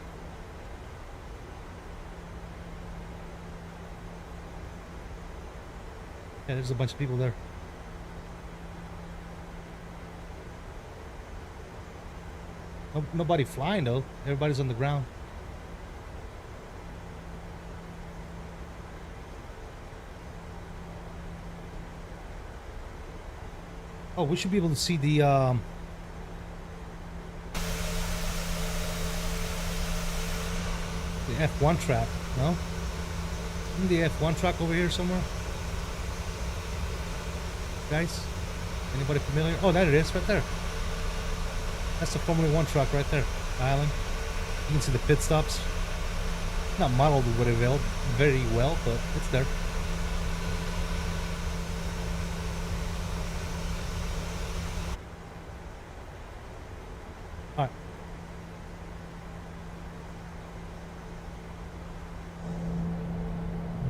Yeah, there's a bunch of people there. Nobody flying though. Everybody's on the ground. Oh, we should be able to see the F1 track, no? Isn't the F1 track over here somewhere? Guys? Anybody familiar? Oh, there it is, right there. That's the Formula 1 truck right there, island. You can see the pit stops. Not modeled very well, but it's there. Alright.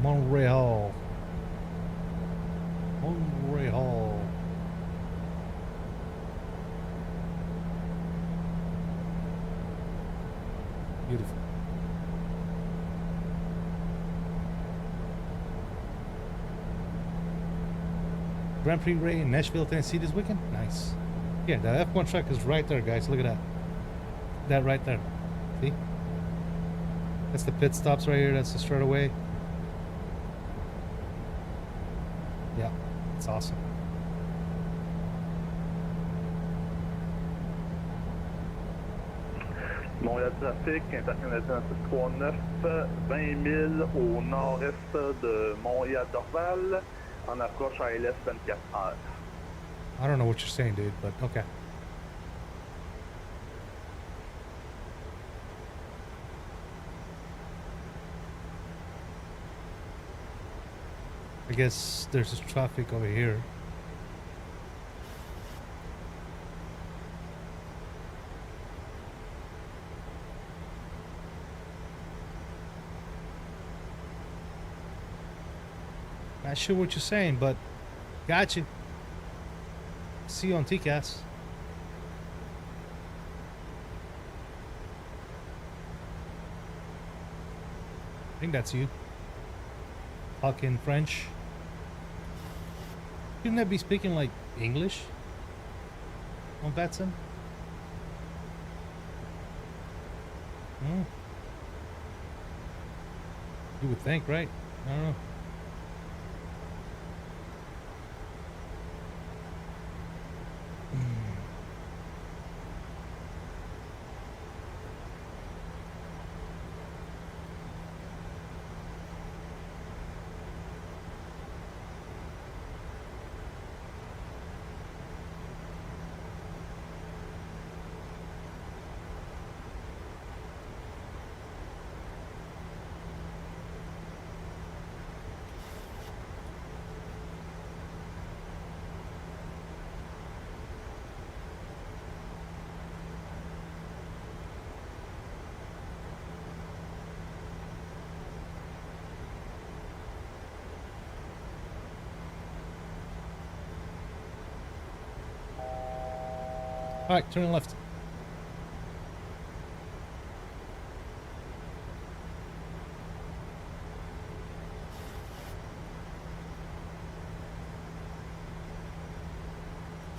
Montreal. Montreal. Beautiful. Grand Prix Ray in Nashville, Tennessee this weekend? Nice. Yeah, the F1 track is right there, guys. Look at that. That right there. See? That's the pit stops right here. That's the straightaway. Yeah, it's awesome. Montréal Trafic, intercanadien 639, 20 000 au nord-est de Montréal-Dorval, en approche à LS 24 heures. I don't know what you're saying, dude, but okay. I guess there's this traffic over here. Not sure what you're saying, but got you. See you on TCAS. I think that's you. Talking French. Shouldn't that be speaking like English on VATSIM? You would think, right? I don't know. Alright, turn left.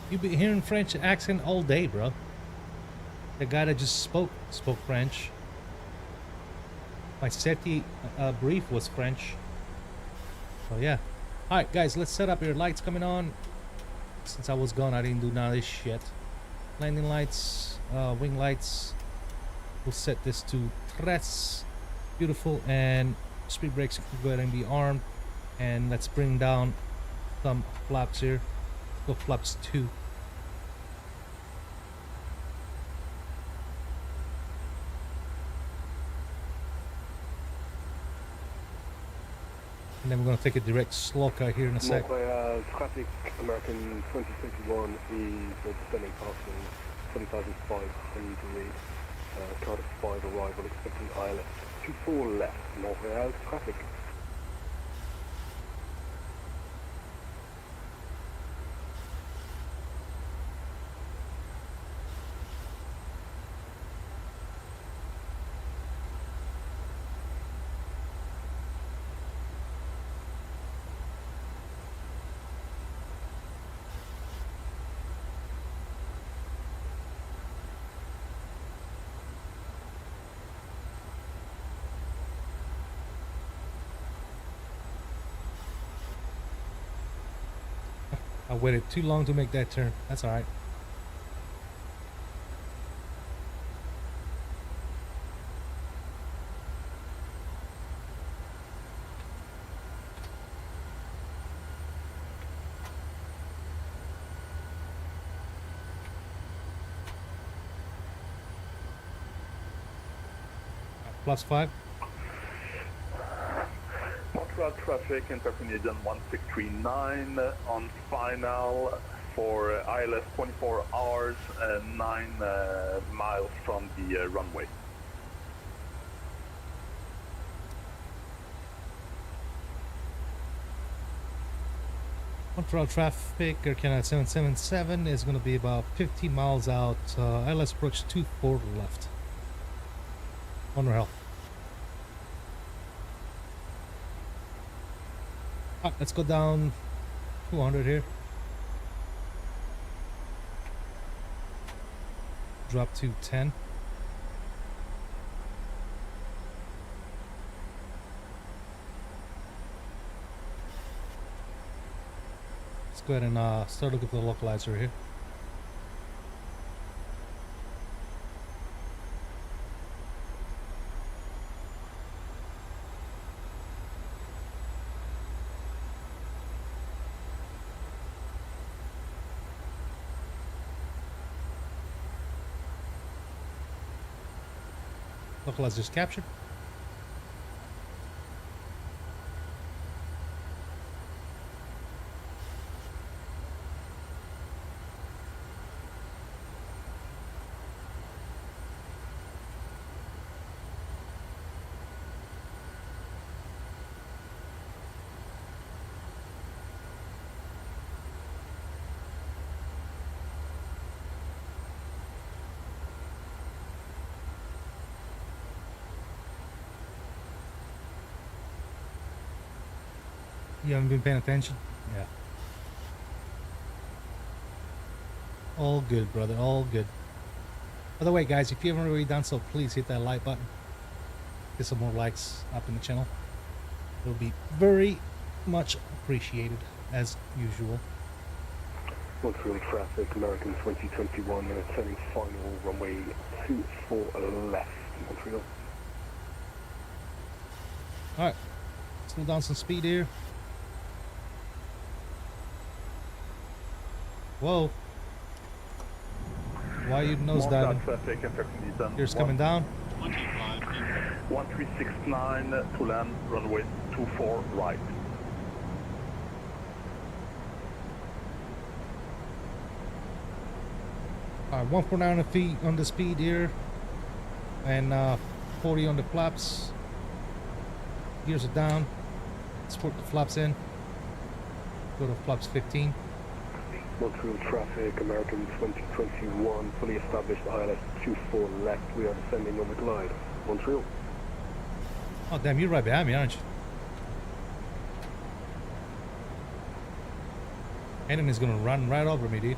You've been hearing French accent all day, bro. The guy that just spoke French. My safety brief was French. So yeah. Alright guys, let's set up your lights coming on. Since I was gone, I didn't do none of this shit. Landing lights, wing lights. We'll set this to tres. Beautiful. And speed brakes can go ahead and be armed. And let's bring down some flaps here. Go flaps 2. And then we're going to take a direct slope out here in a sec. Montreal traffic, American 2021 is descending passing 20,500 read. Cardiff 5 arrival, expecting ILS 24 left, Montreal traffic. I waited too long to make that turn. That's alright. +5. Montreal traffic, Intercanadian 1639 on final for ILS 24 hours, 9 miles from the runway. Montreal traffic, Air Canada 777 is going to be about 50 miles out. ILS approach 24 left. Montreal. Alright, let's go down 200 here. Drop to 10. Let's go ahead and start looking for the localizer here. Localizer's captured. You haven't been paying attention? Yeah. All good, brother. All good. By the way, guys, if you haven't already done so, please hit that like button. Get some more likes up in the channel. It'll be very much appreciated, as usual. Montreal traffic, American 2021, turning final runway 24 left, Montreal. Alright. Slow down some speed here. Whoa. Why are you nose diving? Here's coming down. 1369 to land, runway 24 right. Alright, 149 feet on the speed here. And 40 on the flaps. Gears are down. Let's put the flaps in. Go to flaps 15. Montreal traffic, American 2021, fully established ILS 24 left. We are descending on the glide. Montreal. Oh damn, you're right behind me, aren't you? Enemy's gonna run right over me, dude.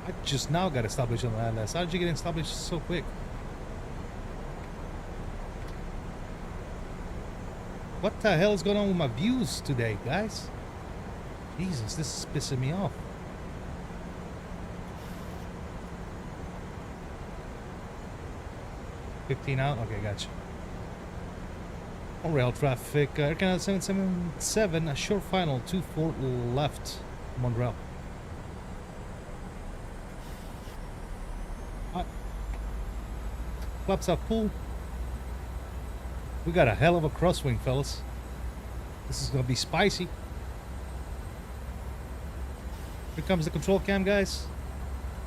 I just now got established on the ILS. How did you get established so quick? What the hell is going on with my views today, guys? Jesus, this is pissing me off. $15 out? Okay, gotcha. Montreal traffic, Air Canada 777, a short final, 24 left, Montreal. Flaps are full. We got a hell of a crosswind, fellas. This is gonna be spicy. Here comes the control cam, guys.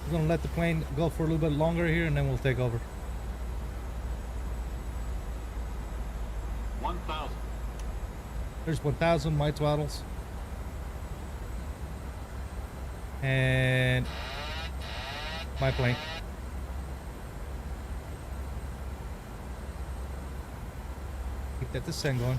We're gonna let the plane go for a little bit longer here, and then we'll take over. 1,000. There's 1,000, my throttles. And my plane. Keep that descent going.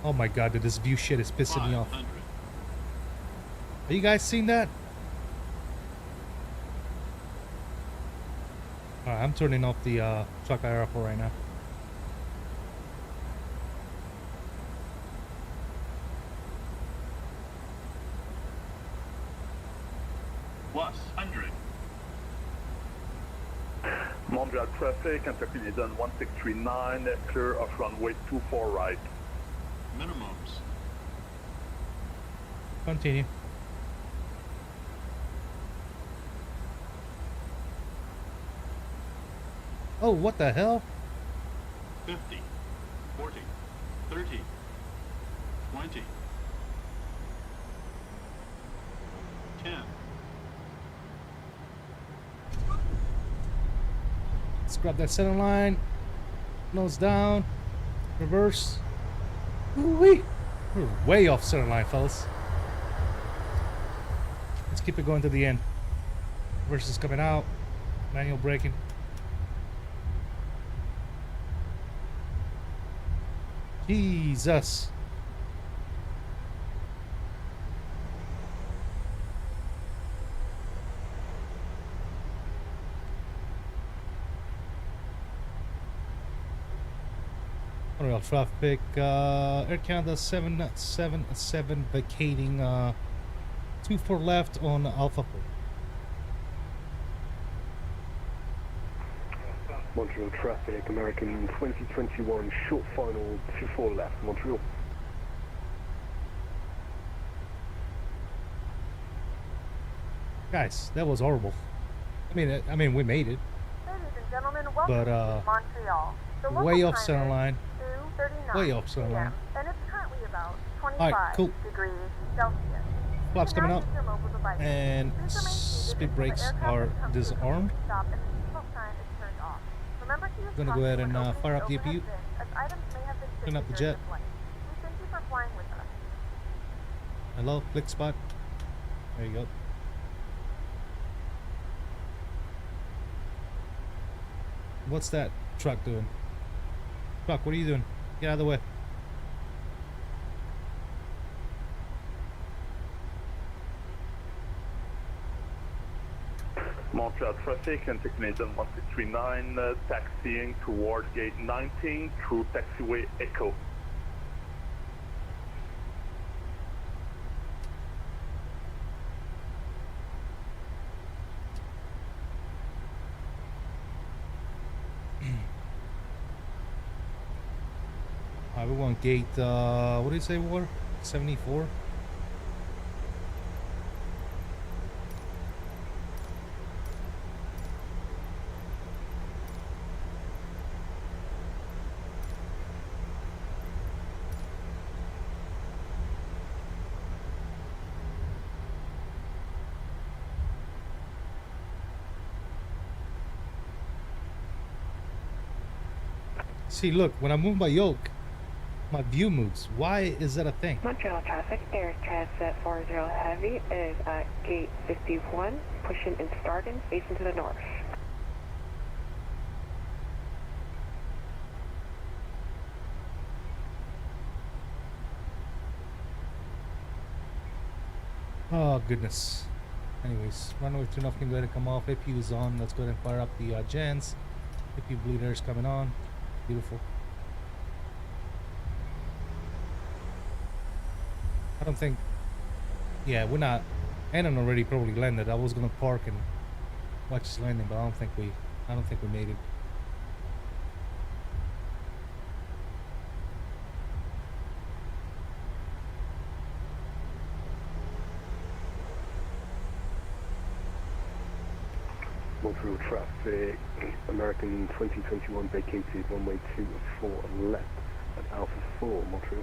Oh my god, dude, this view shit is pissing me off. Are you guys seeing that? Alright, I'm turning off the TrackIR for right now. +100. Montreal traffic, enter Canadian 1639, clear of runway 24 right. Minimums. Continue. Oh, what the hell? 50, 40, 30, 20, 10. Let's grab that center line. Nose down. Reverse. Ooh-wee. We're way off center line, fellas. Let's keep it going to the end. Reverse is coming out. Manual braking. Jesus. Montreal traffic, Air Canada 777 vacating 24 left on Alpha 4. Montreal traffic, American 2021, short final 24 left, Montreal. Guys, that was horrible. I mean, we made it. Ladies and gentlemen, welcome But, to Montreal. The local way off time center is line. 2:39 Way off center PM, line. and it's currently about 25 Alright, cool. degrees Celsius. Flaps coming up. Use your mobile device. And Please remain seated speed until the brakes aircraft are has come to a disarmed. complete stop and the seatbelt sign is turned off. Remember to use Gonna go ahead caution and when opening fire up the overhead APU. bins, as items may have been Turn up shifted the during jet. the flight. We thank you for flying with us. Hello, click spot. There you go. What's that truck doing? Truck, what are you doing? Get out of the way. Montreal traffic, enter Canadian 1639, taxiing toward gate 19 through taxiway Echo. Alright, we want gate, what did you say we were? 74? See, look, when I move my yoke, my view moves. Why is that a thing? Montreal traffic, Air Transat 40 Heavy is at gate 51, pushing and starting, facing to the north. Oh, goodness. Anyways, runway turn off can go ahead and come off. APU is on. Let's go ahead and fire up the gens. APU bleeder is coming on. Beautiful. I don't think... Yeah, we're not... Annan already probably landed. I was gonna park and watch his landing, but I don't think we made it. Montreal traffic, American 2021 vacated runway 24 and left at Alpha 4, Montreal.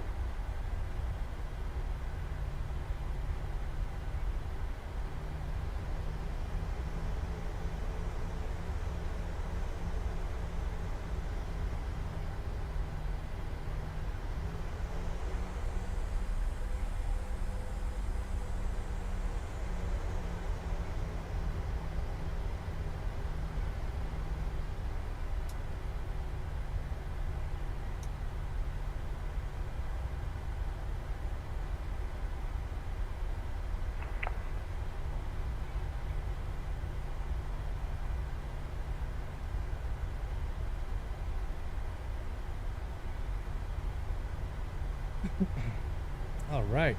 All right.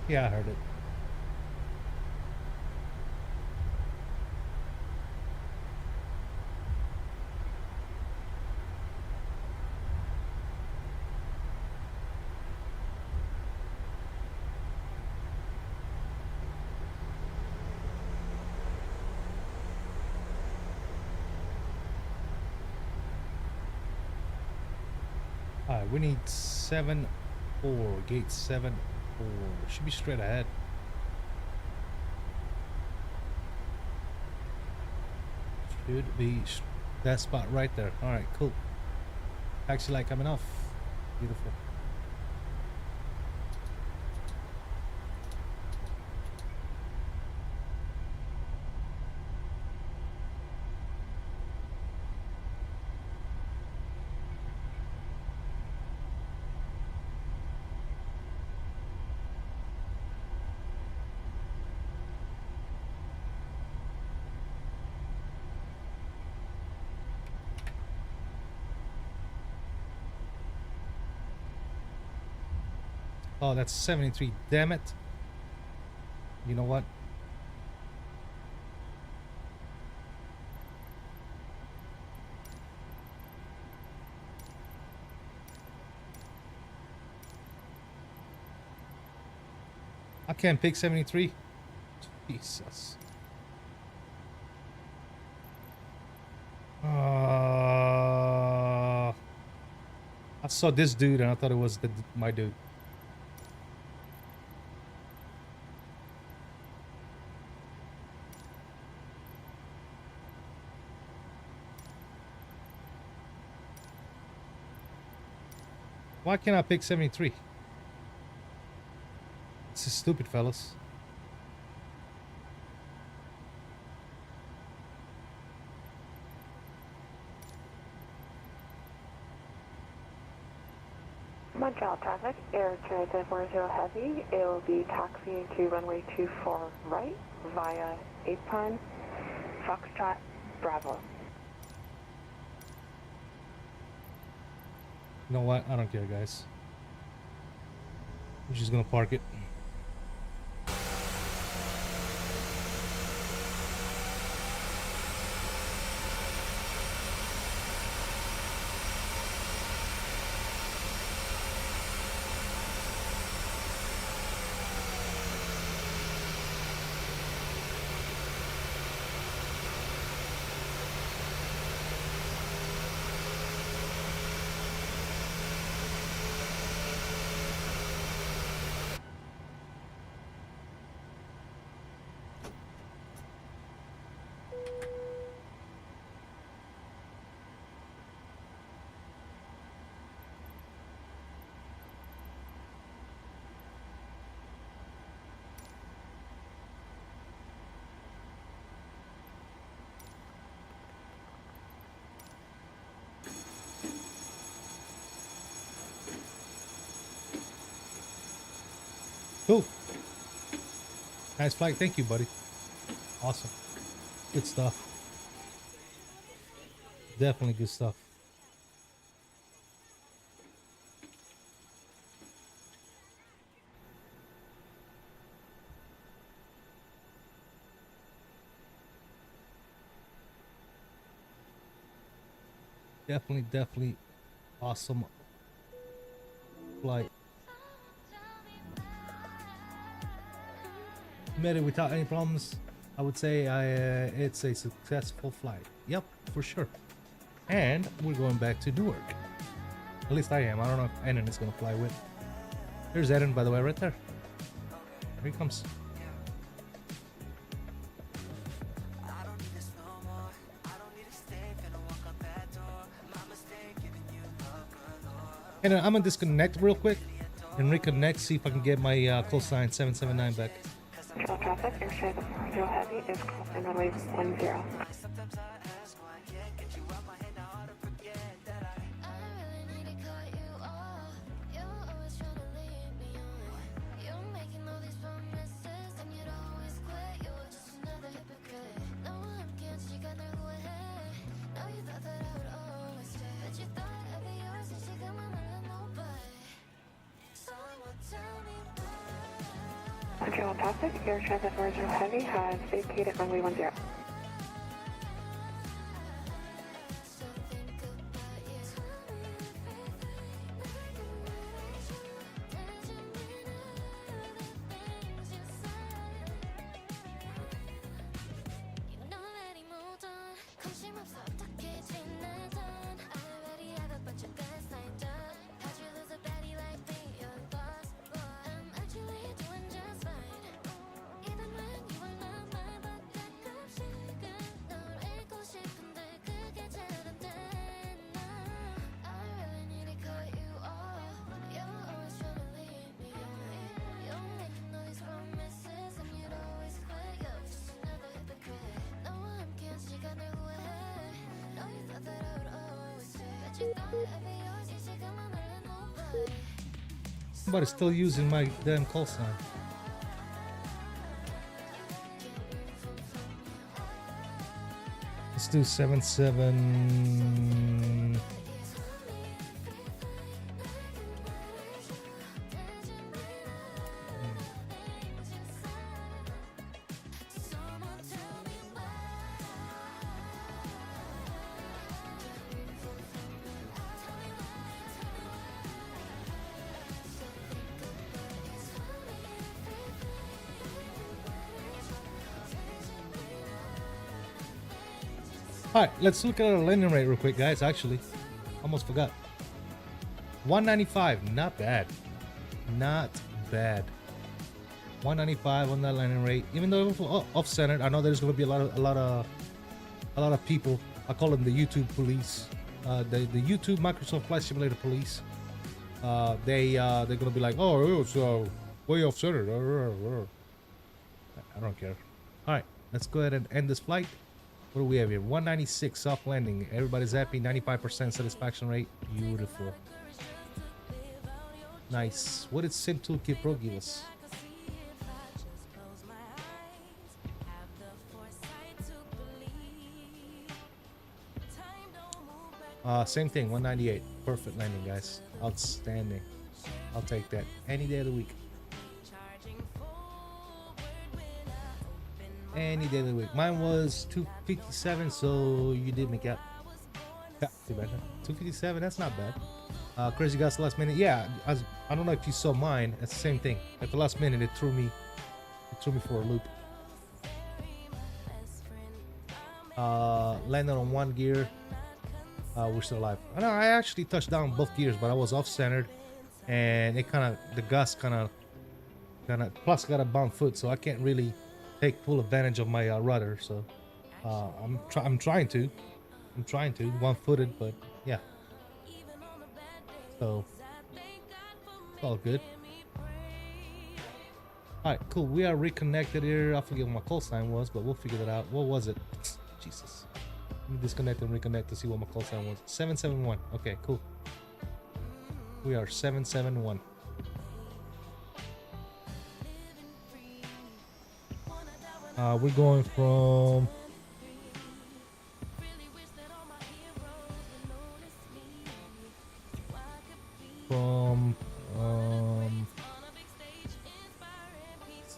Yeah, I heard it. All right, we need 7-4, gate 7-4. Should be straight ahead. Should be that spot right there. All right, cool. Taxi light coming off. Beautiful. Oh, that's 73. Damn it. You know what? I can't pick 73. Jesus. I saw this dude and I thought it was my dude. Why can't I pick 73? This is stupid, fellas. Montreal traffic, Air Transit 40 Heavy. It will be taxiing to runway 24 right via 8-pun Foxtrot Bravo. You know what? I don't care, guys. I'm just gonna park it. Cool. Nice flight. Thank you, buddy. Awesome. Good stuff. Definitely good stuff. Definitely awesome flight. Made it without any problems. I would say it's a successful flight. Yep, for sure. And we're going back to Newark. At least I am. I don't know if Enon is going to fly with. There's Enon, by the way, right there. Here he comes. And I'm gonna disconnect real quick and reconnect, see if I can get my call sign 779 back. Montreal traffic, Air Transit 40 Heavy is crossing runway 10. Montreal traffic, Air Transit 40 Heavy has vacated runway 10. Somebody's still using my damn call sign. Let's do 77. Alright, let's look at our landing rate real quick, guys. Actually, almost forgot. 195, not bad. Not bad. 195 on that landing rate. Even though it was off-centered, I know there's going to be a lot of people. I call them the YouTube police. The YouTube Microsoft Flight Simulator police. They're going to be like, oh, it's way off-centered. I don't care. Alright, let's go ahead and end this flight. What do we have here? 196 soft landing. Everybody's happy. 95% satisfaction rate. Beautiful. Nice. What did Sim Toolkit Pro give us? Same thing. 198. Perfect landing, guys. Outstanding. I'll take that any day of the week. Any day of the week. Mine was 257, so you did make out. Yeah, too bad. 257, that's not bad. Crazy Guys last minute. Yeah, I don't know if you saw mine. It's the same thing. At the last minute, it threw me for a loop. Landed on one gear. We're still alive. I actually touched down both gears, but I was off-centered, and it the gust kind of plus got a bound foot, so I can't really take full advantage of my rudder. So I'm trying to one-footed, but yeah. So it's all good. All right, cool. We are reconnected here. I forget what my call sign was, but we'll figure that out. What was it? Jesus. Let me disconnect and reconnect to see what my call sign was. 771. Okay, cool. We are 771. We're going from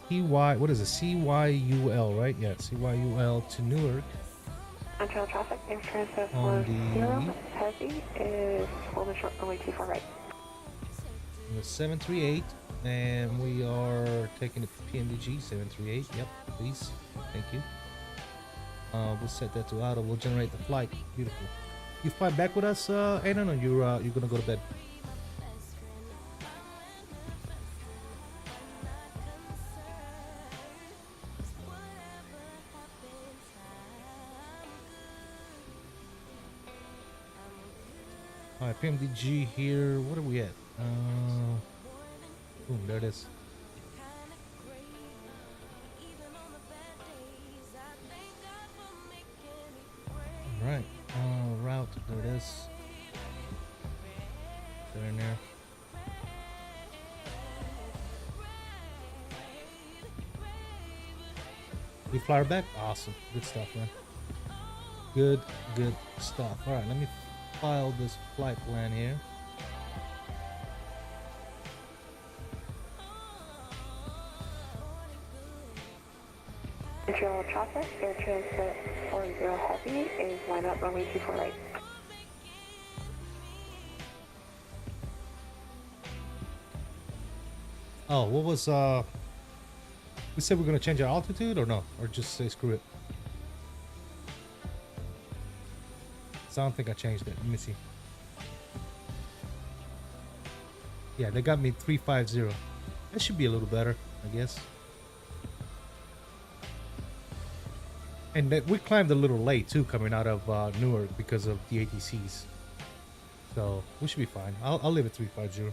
CY, what is it? CYUL, right? Yeah, CYUL to Newark. Montreal traffic, Air Transit 40 Heavy is holding short runway 24 right. The 738, and we are taking the PMDG 738. Yep, please. Thank you. We'll set that to auto. We'll generate the flight. Beautiful. You fly back with us, Aiden, or you're gonna go to bed? Alright, PMDG here. What are we at? Boom, there it is. Alright, route, there it is. They're in there. You fly her back? Awesome. Good stuff, man. Good stuff. Alright, let me file this flight plan here. Montreal traffic, air transit 40 heavy is line up runway 24 right. Oh, what was we said we're gonna change our altitude or no? Or just say screw it? So I don't think I changed it. Let me see. Yeah, they got me 350. That should be a little better, I guess. And we climbed a little late too, coming out of Newark because of the ATCs. So we should be fine. I'll leave it 350.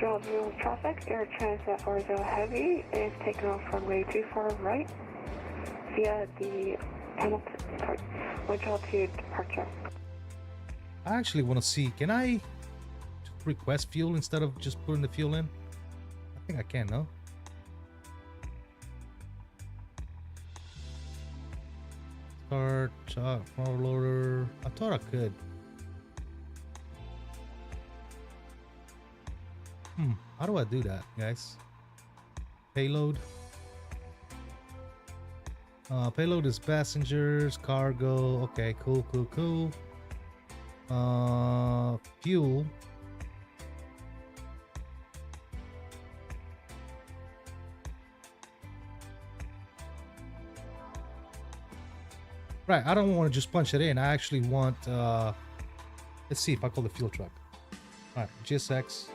Montreal traffic, air transit 40 heavy is taken off runway 24 right via the Montreal to departure. I actually want to see, can I request fuel instead of just putting the fuel in? I think I can, no? Start, throttle loader. I thought I could. How do I do that, guys? Payload. Payload is passengers, cargo. Okay, cool. Fuel. Right, I don't want to just punch it in. I actually want, let's see if I call the fuel truck. All right, GSX,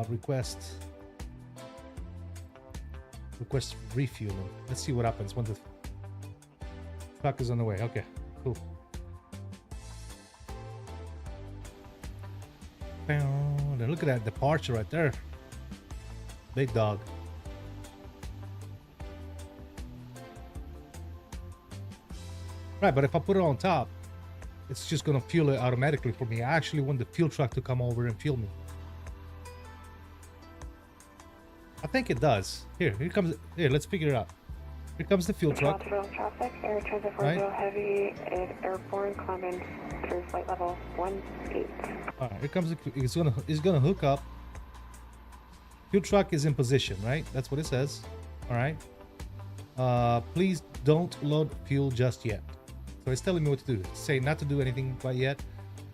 request refueling. Let's see what happens when the truck is on the way. Okay, cool. Then look at that departure right there. Big dog. Right, but if I put it on top, it's just gonna fuel it automatically for me. I actually want the fuel truck to come over and fuel me. I think it does. Here comes. Here, let's figure it out. Here comes the fuel truck. Montreal traffic, air transit 40 heavy is airborne, climbing through flight level 18. All right, here comes. It's gonna hook up. Fuel truck is in position, right? That's what it says. All right. Please don't load fuel just yet. So it's telling me what to do. It's saying not to do anything quite yet.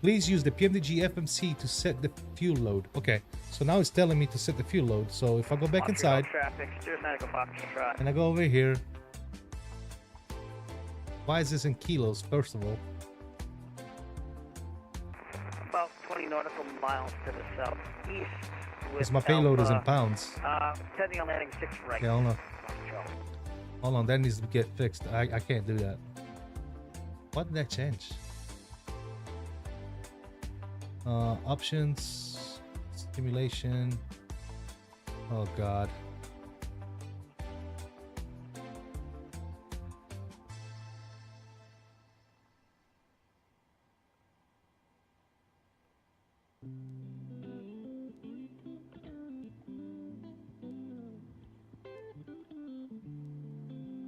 Please use the PMDG FMC to set the fuel load. Okay, so now it's telling me to set the fuel load. So if I go back inside, and I go over here, why is this in kilos, first of all? About 20 nautical miles to the southeast. Because my payload is in pounds. Depending on landing 6 right. Yeah, hold on. Hold on, that needs to get fixed. I can't do that. What did that change? Options, stimulation. Oh God.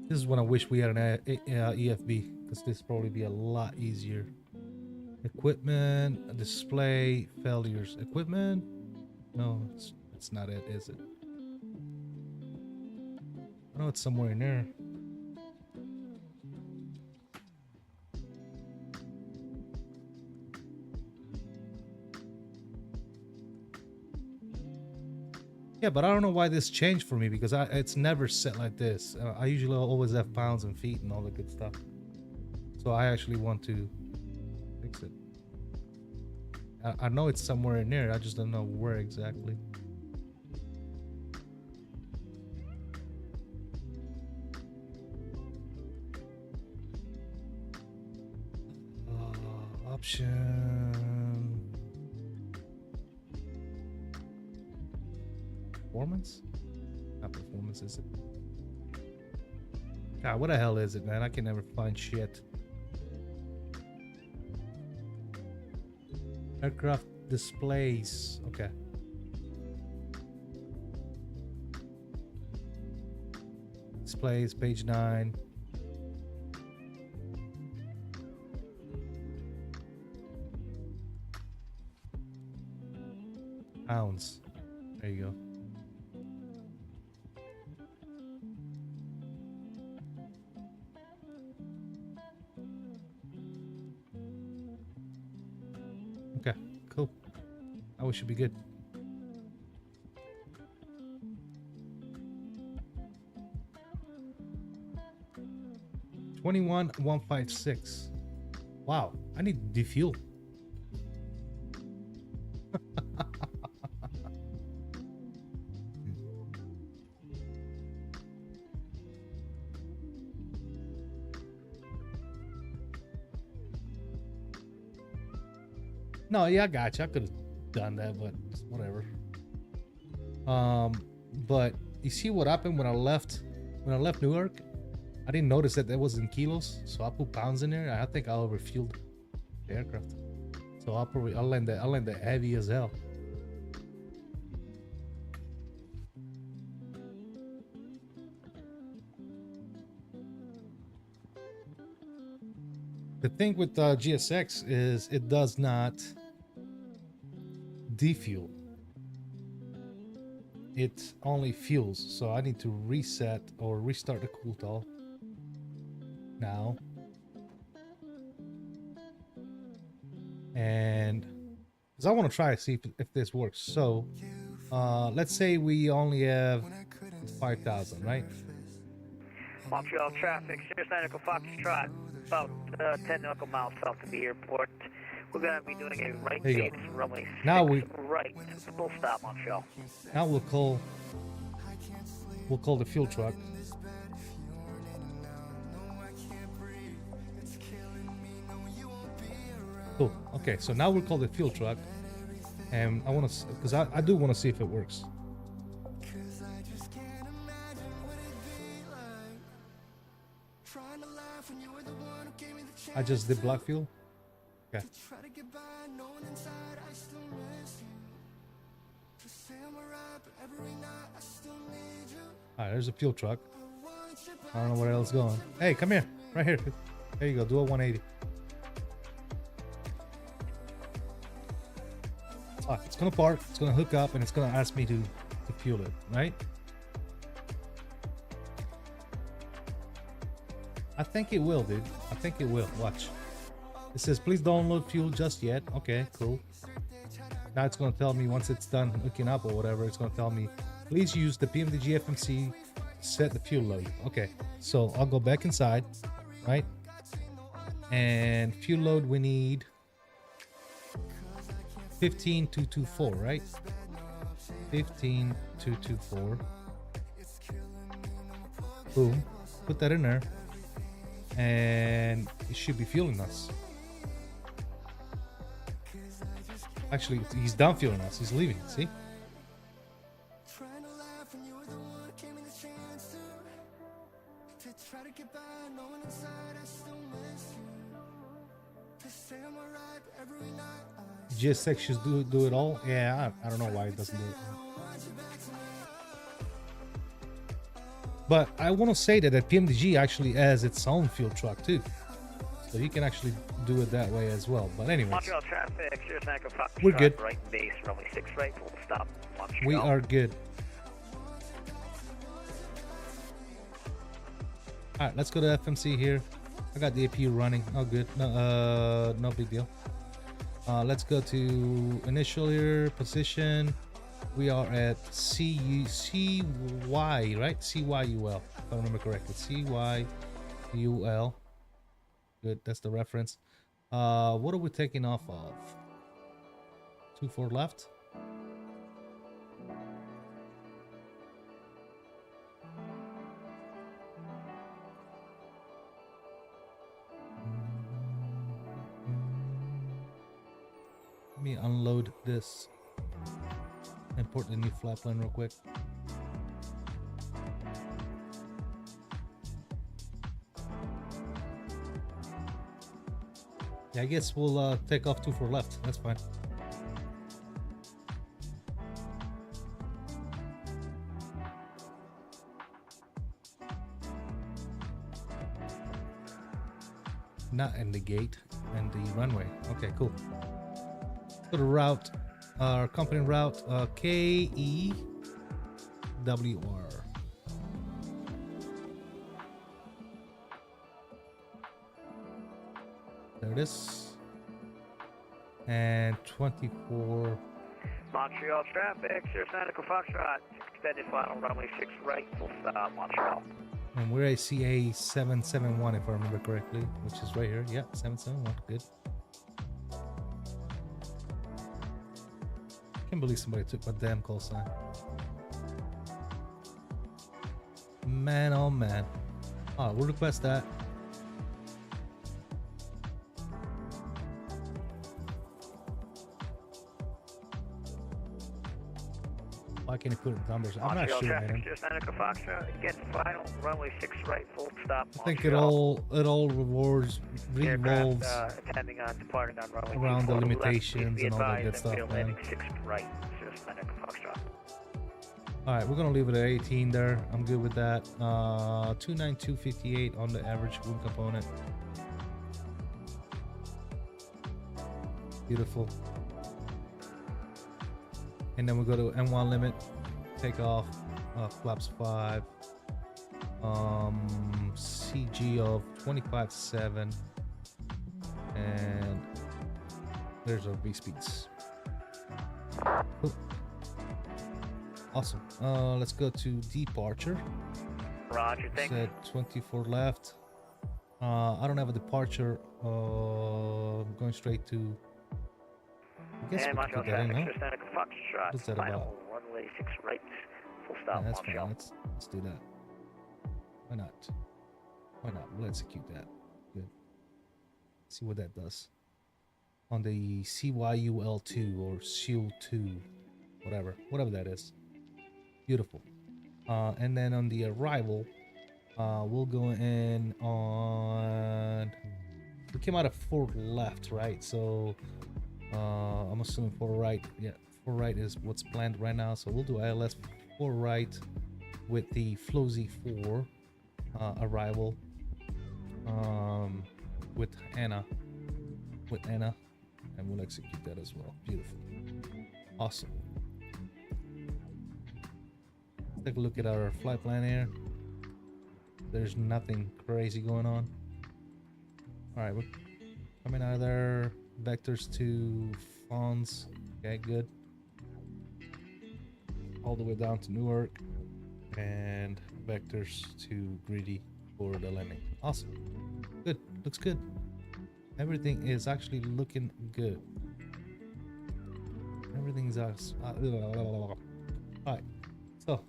This is when I wish we had an EFB, because this would probably be a lot easier. Equipment, display, failures. Equipment? No, it's not it, is it? I know it's somewhere in there. Yeah, but I don't know why this changed for me, because it's never set like this. I usually always have pounds and feet and all the good stuff. So I actually want to fix it. I know it's somewhere in there. I just don't know where exactly. Option. Performance? Not performance, is it? God, what the hell is it, man? I can never find shit. Aircraft displays. Okay. Displays, page 9. Pounds. There you go. Okay, cool. Now we should be good. $21,156. Wow, I need to defuel. No, yeah, I got you. I could have done that, but whatever. But you see what happened when I left Newark? I didn't notice that was in kilos, so I put pounds in there. I think I overfueled the aircraft. So I'll land that heavy as hell. The thing with GSX is it does not defuel. It only fuels. So I need to reset or restart the cool towel now. And because I want to try to see if this works. So let's say we only have 5,000, right? Montreal traffic, Sirius 9 Echo Foxtrot, about 10 nautical miles south of the airport. We're going to be doing a right base runway 6 right, full stop Montreal. Now we'll call the fuel truck. Cool. Okay, so now we'll call the fuel truck, and I want to, because I do want to see if it works. I just did black fuel. Okay. Alright, there's a fuel truck. I don't know where else going. Hey, come here. Right here. There you go. Do a 180. It's gonna park, it's gonna hook up, and it's gonna ask me to fuel it, right? I think it will, dude. I think it will. Watch. It says, please don't load fuel just yet. Okay, cool. Now it's gonna tell me once it's done hooking up or whatever, it's gonna tell me, please use the PMDG FMC to set the fuel load. Okay, so I'll go back inside, right? And fuel load, we need 15,224, right? 15,224. Boom. Put that in there. And it should be fueling us. Actually, he's done fueling us. He's leaving. See? GSX should do it all. Yeah, I don't know why it doesn't do it. But I want to say that PMDG actually has its own fuel truck too, so you can actually do it that way as well. But anyways, Montreal traffic, Sirius 9 Echo Foxtrot, we're good. Right base, runway 6 right, full stop Montreal. We are good. All right, let's go to FMC here. I got the APU running. Oh, good. No, no big deal. Let's go to initial here, position. We are at CY, right? CYUL, if I remember correctly. CYUL. Good, that's the reference. What are we taking off of? 24 left. Let me unload this. Import the new flatplane real quick. Yeah, I guess we'll take off 24 left. That's fine. Not in the gate, and the runway. Okay, cool. So the route, our company route, KEWR. There it is. And 24. Montreal traffic, Sierra Santa Foxtrot, extended final runway 6 right, full stop, Montreal. And we're a CA 771 if I remember correctly, which is right here. Yeah, 771. Good. Can't believe somebody took my damn call sign. Man, oh man. Oh, we'll request that. Why can't he put numbers? I'm not sure, man. Again, final runway 6 right, full stop. I think it all revolves Attending on departing on runway around the limitations and all that good stuff, man. 6 right, All right, we're gonna leave it at 18 there. I'm good with that. 29258 on the average wing component. Beautiful. And then we go to M1 limit, takeoff, flaps 5, CG of 25.7, and there's our V speeds. Cool. Awesome. Let's go to departure. Roger, thank you. Said 24 left. I don't have a departure. Going straight to. I guess and we could put that in, no? What's that final about? runway 6 right, full stop, Yeah, that's fine. Montreal. Let's do that. Why not? Why not? We'll execute that. Good. See what that does. On the CYUL2 or SUL2, whatever that is. Beautiful. And then on the arrival, we'll go in on. We came out of 4 left, right? So I'm assuming 4 right. Yeah, 4 right is what's planned right now. So we'll do ILS 4 right with the Flozy 4 arrival with Anna, and we'll execute that as well. Beautiful. Awesome. Take a look at our flight plan here. There's nothing crazy going on. All right, we're coming out of there. Vectors to Fons. Okay, good. All the way down to Newark, and vectors to Greedy for the landing. Awesome. Good. Looks good. Everything is actually looking good. Everything's all right. So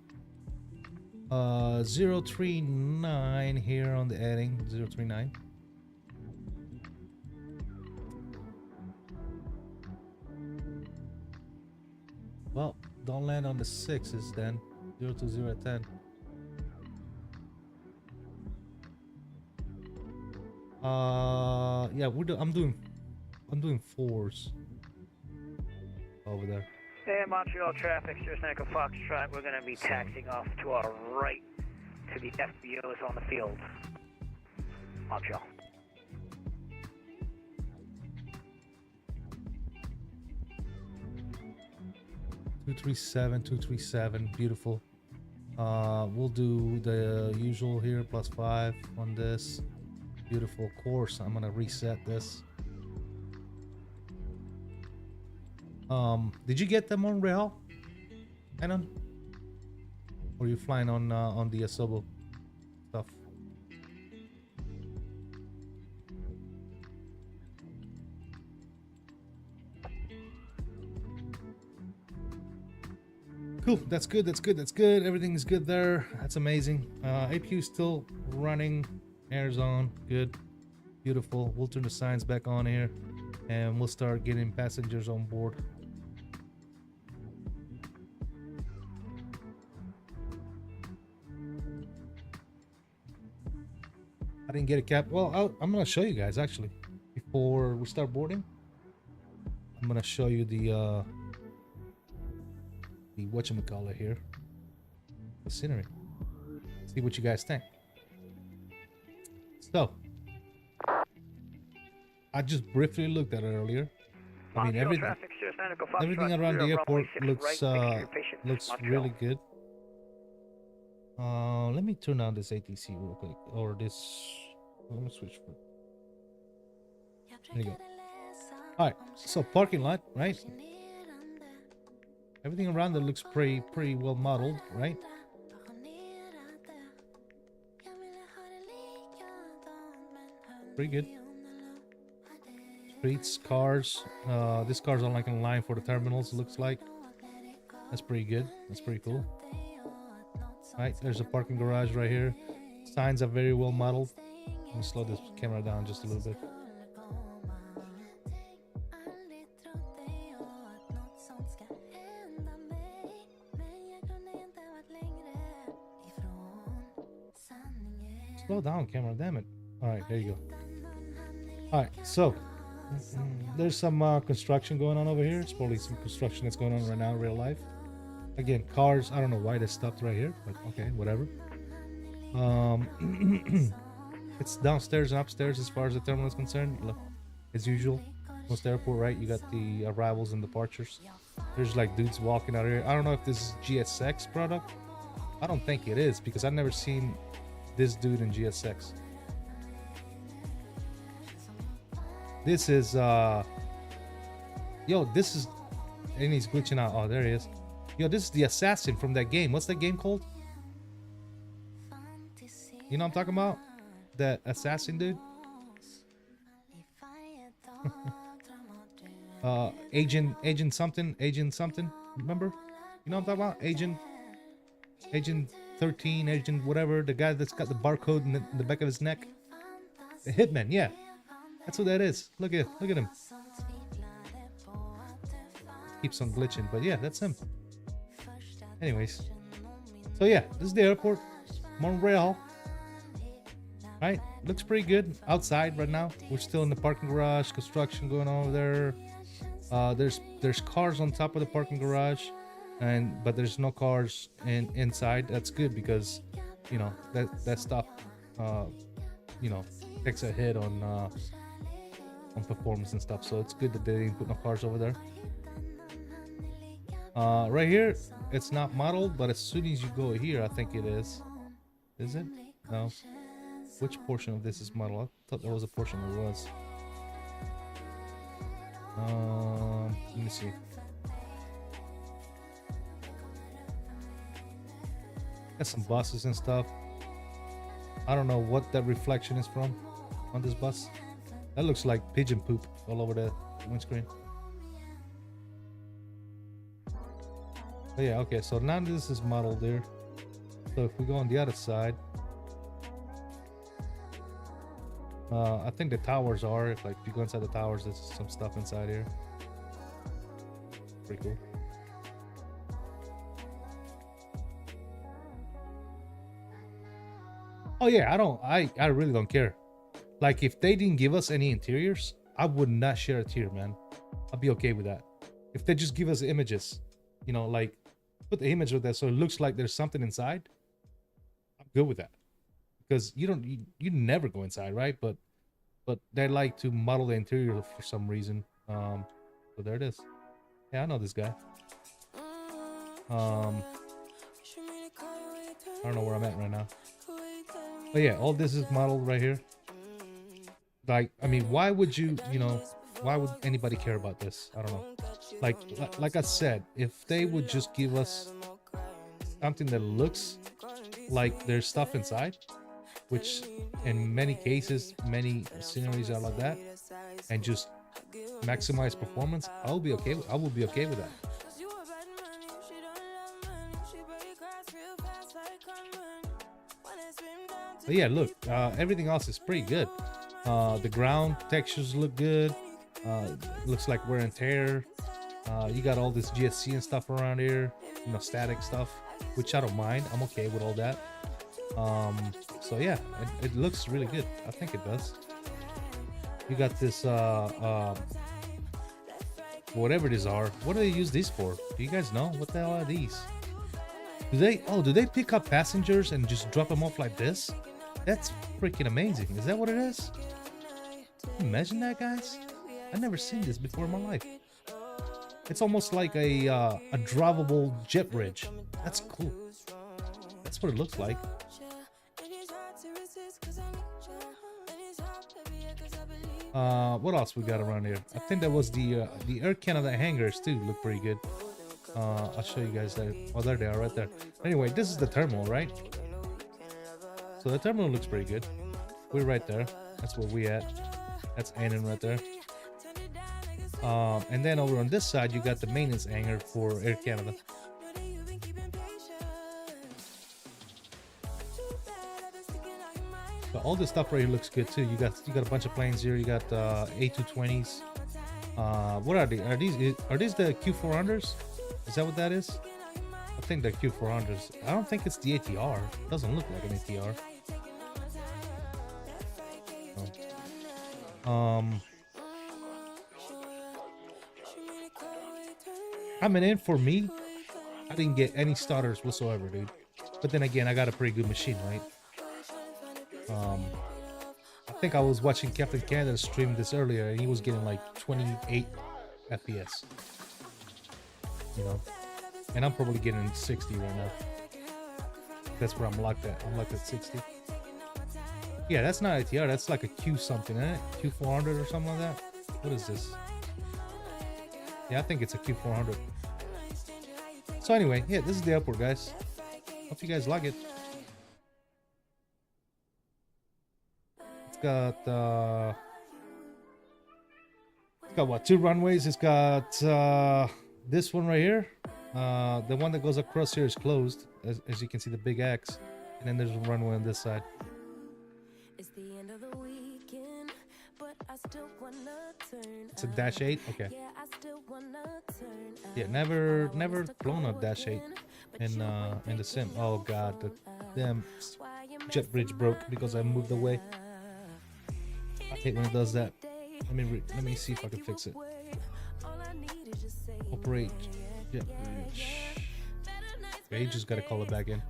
039 here on the heading. 039. Well, don't land on the 6s then. 020 at 10. Yeah, I'm doing 4s over there. Hey, Montreal traffic, Sierra Santa Foxtrot. We're going to be taxiing off to our right to the FBOs on the field. Montreal. $237, beautiful. We'll do the usual here, +5 on this. Beautiful course. I'm gonna reset this. Did you get the Montreal, Anon? Or are you flying on the Asobo stuff? Cool. That's good. Everything is good there. That's amazing. APU still running. Air's on. Good. Beautiful. We'll turn the signs back on here, and we'll start getting passengers on board. I didn't get a cap. Well, I'm gonna show you guys actually before we start boarding. I'm gonna show you the whatchamacallit here, the scenery. See what you guys think. So I just briefly looked at it earlier. I mean, everything around the airport looks really good. Let me turn on this ATC real quick, or this. Let me switch. There you go. All right, so parking lot, right? Everything around it looks pretty well modeled, right? Pretty good. Streets, cars. These cars are like in line for the terminals, looks like. That's pretty good. That's pretty cool. Right, there's a parking garage right here. Signs are very well modeled. Let me slow this camera down just a little bit. Slow down, camera, damn it. Alright, there you go. Alright, so there's some construction going on over here. It's probably some construction that's going on right now in real life. Again, cars, I don't know why they stopped right here, but okay, whatever. It's downstairs and upstairs as far as the terminal is concerned. Look, as usual, most airport, right? You got the arrivals and departures. There's like dudes walking out here. I don't know if this is GSX product. I don't think it is, because I've never seen this dude in GSX. This is yo, this is, and he's glitching out. Oh, there he is. Yo, this is the assassin from that game. What's that game called? You know what I'm talking about? That assassin dude? Agent something. Remember? You know what I'm talking about? Agent 13, Agent whatever. The guy that's got the barcode in the back of his neck. The hitman, yeah. That's who that is. Look at him. Keeps on glitching, but yeah, that's him. Anyways, so yeah, this is the airport, Montreal. Right, looks pretty good outside right now. We're still in the parking garage, construction going on over there. There's cars on top of the parking garage, but there's no cars inside. That's good, because you know that stuff you know, takes a hit on performance and stuff. So it's good that they didn't put no cars over there. Right here, it's not modeled, but as soon as you go here, I think it is. Is it? No. Which portion of this is modeled? I thought there was a portion that was. Let me see. Got some buses and stuff. I don't know what that reflection is from on this bus. That looks like pigeon poop all over the windscreen. Oh yeah, okay, so now this is modeled there. So if we go on the other side, I think the towers are, if you go inside the towers, there's some stuff inside here. Pretty cool. Oh yeah, I really don't care. Like, if they didn't give us any interiors, I would not share a tier, man. I'd be okay with that. If they just give us images, you know, like put the image with that so it looks like there's something inside, I'm good with that. Because you never go inside, right? But they like to model the interior for some reason. So there it is. Yeah, I know this guy. I don't know where I'm at right now. But yeah, all this is modeled right here. Like, I mean, why would you know, why would anybody care about this? I don't know. Like I said, if they would just give us something that looks like there's stuff inside, which in many cases, many sceneries are like that, and just maximize performance, I will be okay with that. But yeah, look, everything else is pretty good. The ground textures look good. Looks like wear and tear. You got all this GSC and stuff around here, you know, static stuff, which I don't mind. I'm okay with all that. So yeah, it looks really good. I think it does. You got this whatever these are. What do they use these for? Do you guys know? What the hell are these? Do they pick up passengers and just drop them off like this? That's freaking amazing. Is that what it is? Imagine that, guys. I've never seen this before in my life. It's almost like a drivable jet bridge. That's cool. That's what it looks like. What else we got around here? I think that was the Air Canada hangars too. Look pretty good. I'll show you guys that. Oh, there they are, right there. Anyway, this is the terminal, right? So the terminal looks pretty good. We're right there. That's where we at. That's Annan right there. And then over on this side, you got the maintenance hangar for Air Canada. So all this stuff right here looks good too. You got a bunch of planes here. You got A220s. What are they? Are these the Q400s? Is that what that is? I think they're Q400s. I don't think it's the ATR. It doesn't look like an ATR. I mean, in for me, I didn't get any starters whatsoever, dude. But then again, I got a pretty good machine, right? I think I was watching Captain Canada stream this earlier, and he was getting like 28 FPS. You know, and I'm probably getting 60 right now. That's where I'm locked at. I'm locked at 60. Yeah, that's not ATR. That's like a Q something, isn't it? Q400 or something like that. What is this? Yeah, I think it's a Q400. So anyway, yeah, this is the airport, guys. Hope you guys like it. It's got what, 2 runways. It's got this one right here. The one that goes across here is closed, as you can see, the big X. And then there's a runway on this side. It's a Dash 8? Okay. Yeah, never flown a Dash 8 in the sim. Oh god, the damn jet bridge broke because I moved away. I hate when it does that. Let me see if I can fix it. Operate jet bridge. Okay, you just gotta call it back in.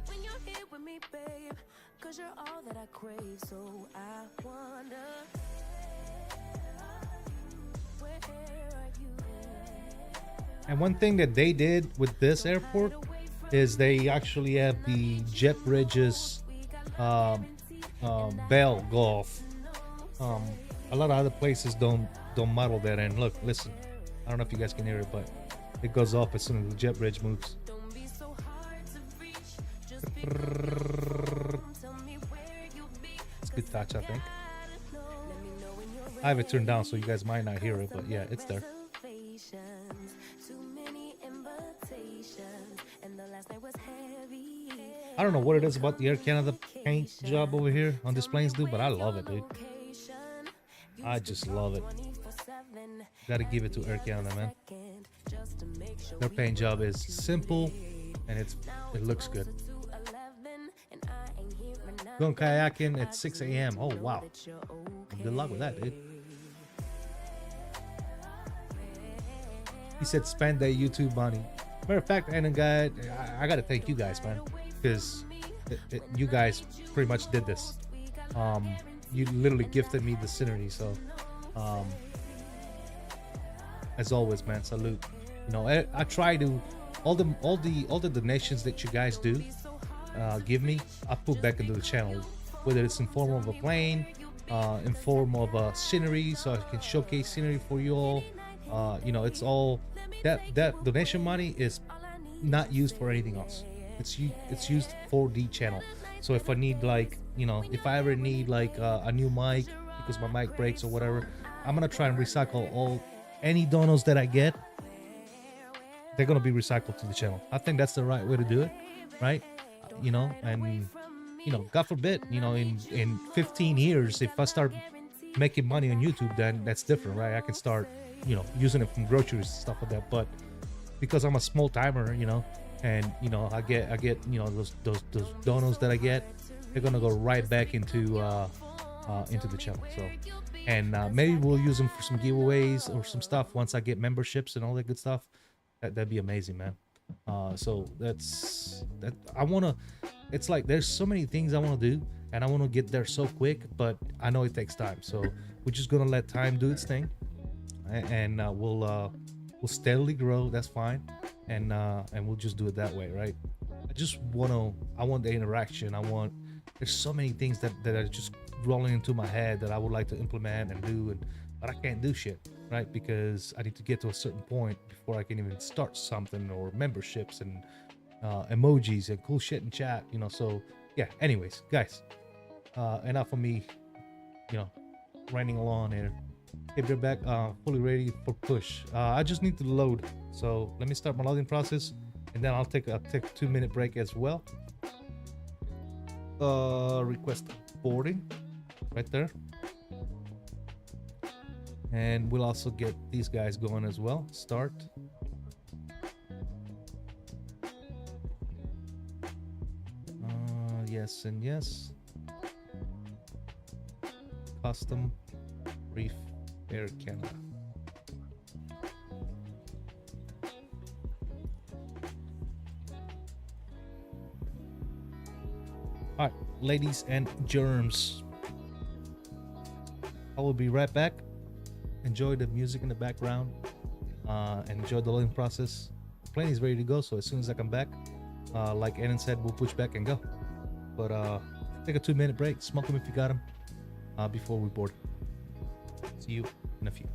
And one thing that they did with this airport is they actually have the jet bridges bell go off. A lot of other places don't model that. And look, listen, I don't know if you guys can hear it, but it goes off as soon as the jet bridge moves. It's a good touch, I think. I have it turned down, so you guys might not hear it, but yeah, it's there. I don't know what it is about the Air Canada paint job over here on these planes, dude, but I love it, dude. I just love it. Gotta give it to Air Canada, man. Their paint job is simple and it looks good. Going kayaking at 6 a.m. Oh wow. Good luck with that, dude. He said spend that YouTube money. Matter of fact, and I gotta thank you guys, man, because you guys pretty much did this. You literally gifted me the scenery, so as always, man, salute. You know, I try to all the donations that you guys do give me, I put back into the channel, whether it's in form of a plane, in form of a scenery, so I can showcase scenery for you all. You know, it's all that donation money is not used for anything else. It's used for the channel. So if I need, like, you know, if I ever need like a new mic because my mic breaks or whatever, I'm gonna try and recycle any donos that I get. They're gonna be recycled to the channel. I think that's the right way to do it, right? You know, and you know, God forbid, you know, in 15 years, if I start making money on YouTube, then that's different, right? I can start, you know, using it from groceries and stuff like that. But because I'm a small timer, you know, and you know, I get you know, those donos that I get, they're gonna go right back into the channel. So, and maybe we'll use them for some giveaways or some stuff once I get memberships and all that good stuff. That'd be amazing, man. So that's I wanna. It's like there's so many things I want to do, and I want to get there so quick, but I know it takes time, so we're just gonna let time do its thing, and we'll steadily grow. That's fine, and we'll just do it that way, right? I want the interaction. There's so many things that are just rolling into my head that I would like to implement and do, but I can't do shit, right? Because I need to get to a certain point before I can even start something, or memberships and emojis and cool shit in chat, you know. So yeah, anyways, guys, enough of me, you know, running along here. If you're back, fully ready for push. I just need to load, so let me start my loading process, and then I'll take a 2-minute break as well. Request boarding right there, and we'll also get these guys going as well. Start. Yes and yes. Custom brief Air Canada. All right, ladies and germs, I will be right back. Enjoy the music in the background, and enjoy the loading process. The plane is ready to go, so as soon as I come back, like Enan said, we'll push back and go. But take a 2-minute break, smoke them if you got them, before we board. See you in a few.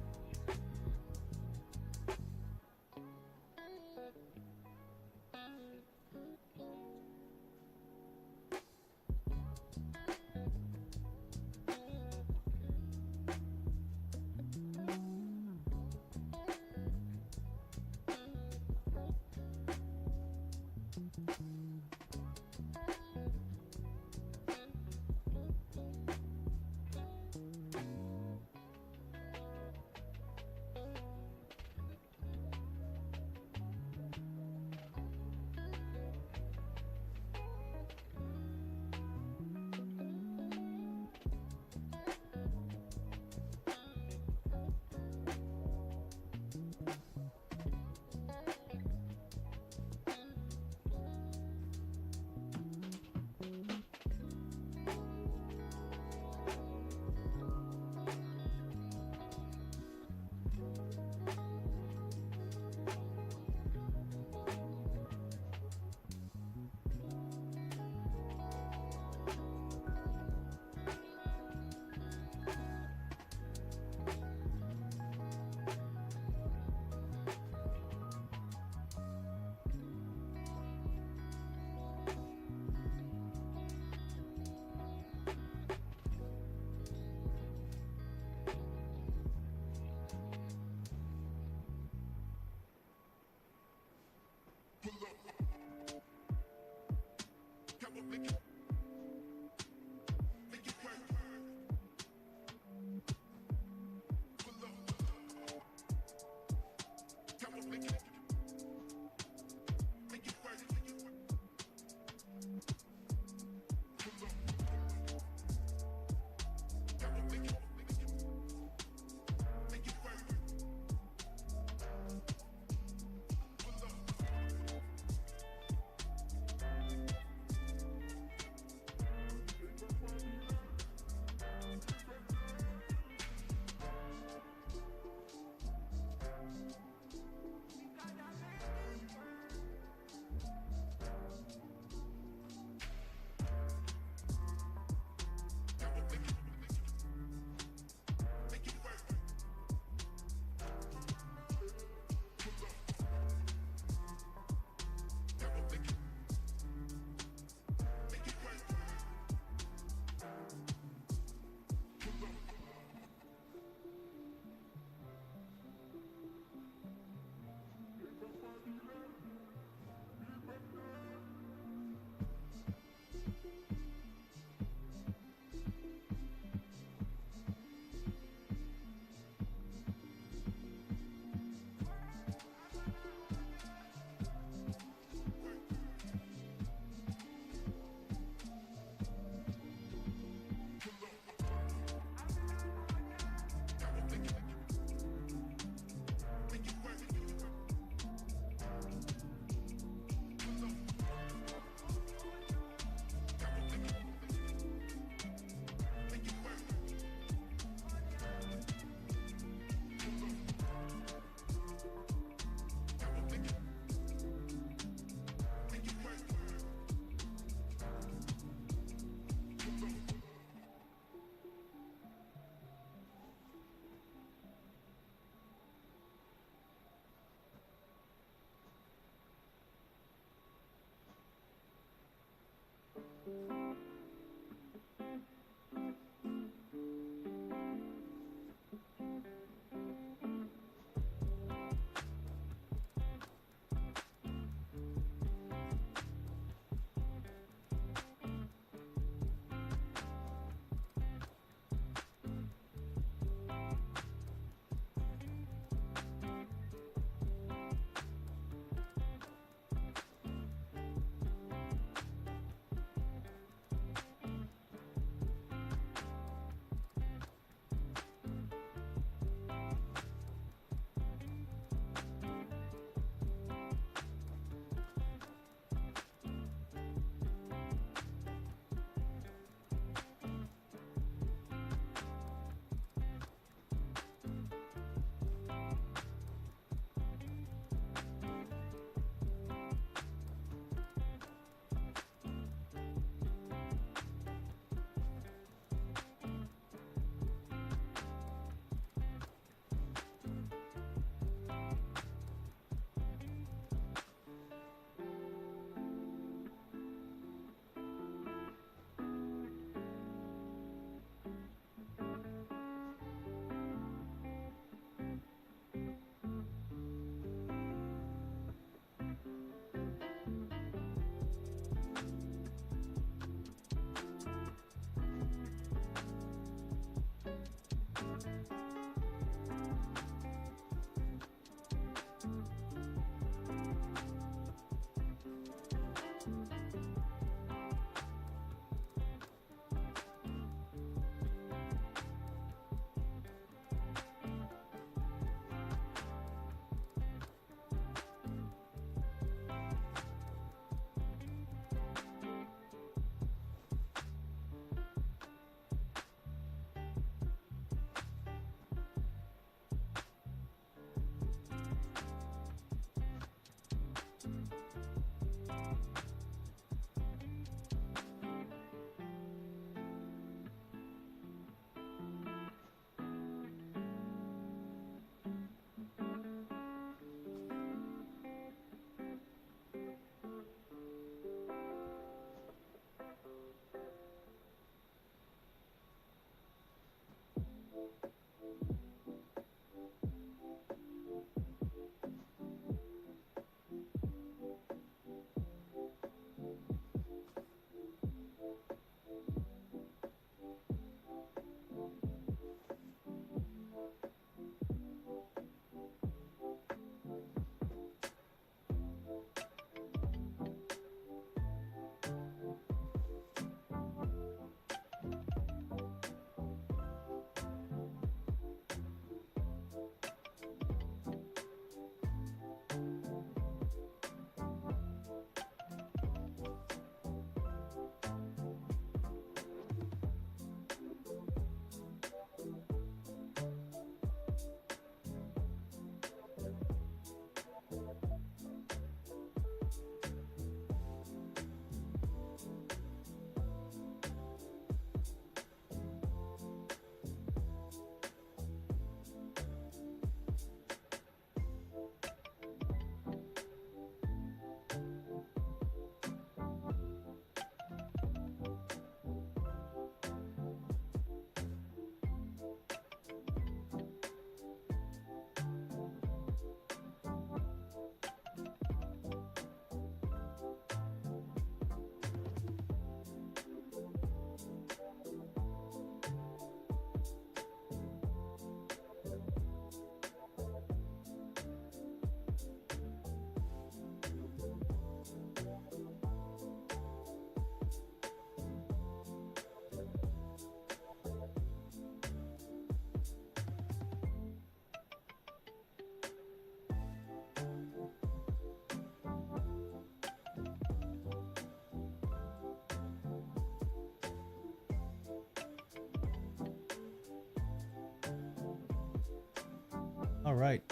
All right.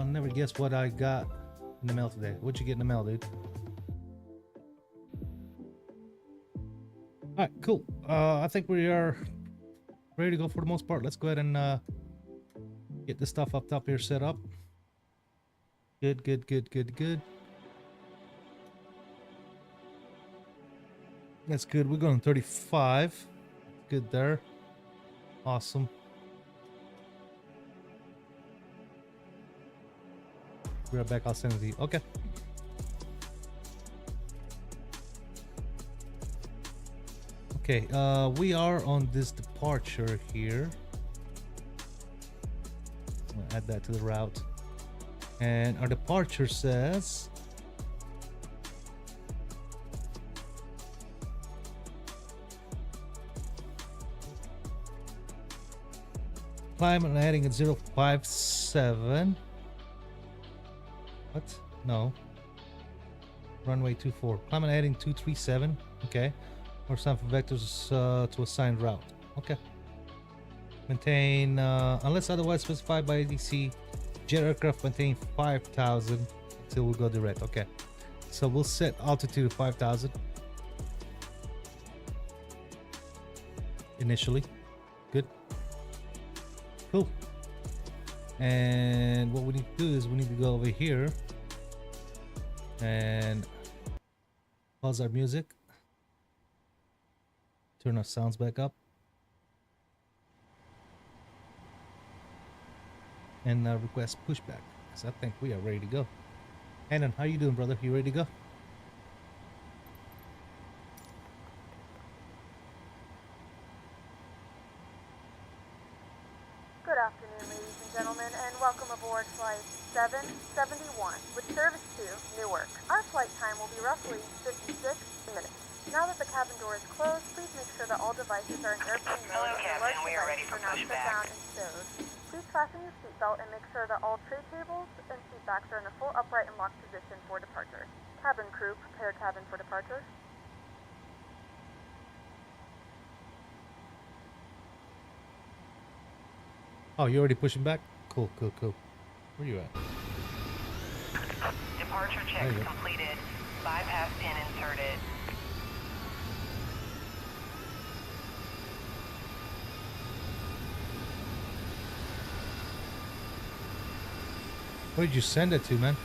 Never guess what I got in the mail today. What'd you get in the mail, dude? All right, cool. I think we are ready to go for the most part. Let's go ahead and get this stuff up top here set up. Good, good, good, good, good. That's good. We're going 35. Good there. Awesome. Be right back. I'll send it to you. Okay. Okay, we are on this departure here. I'm gonna add that to the route. And our departure says climb and heading at 057. What? No. Runway 24. Climb and heading 237. Okay. Or some vectors to assigned route. Okay. Maintain, unless otherwise specified by ADC, jet aircraft maintain 5,000 until we go direct. Okay. So we'll set altitude to 5,000 initially. Good. Cool. And what we need to do is we need to go over here and pause our music. Turn our sounds back up. And request pushback. So I think we are ready to go. Hannon, how you doing, brother? You ready to go? Good afternoon, ladies and gentlemen, and welcome aboard Flight 771 with service to Newark. Our flight time will be roughly 56 minutes. Now that the cabin door is closed, please make sure that all devices are in airplane mode. Hello, Captain. We are ready for pushback. Down and stowed. Please fasten your seatbelt and make sure that all tray tables and seat backs are in a full upright and locked position for departure. Cabin crew, prepare cabin for departure. Oh, you already pushing back? Cool, cool, cool. Where you at? Departure checks completed. Bypass pin inserted. Where did you send it to, man?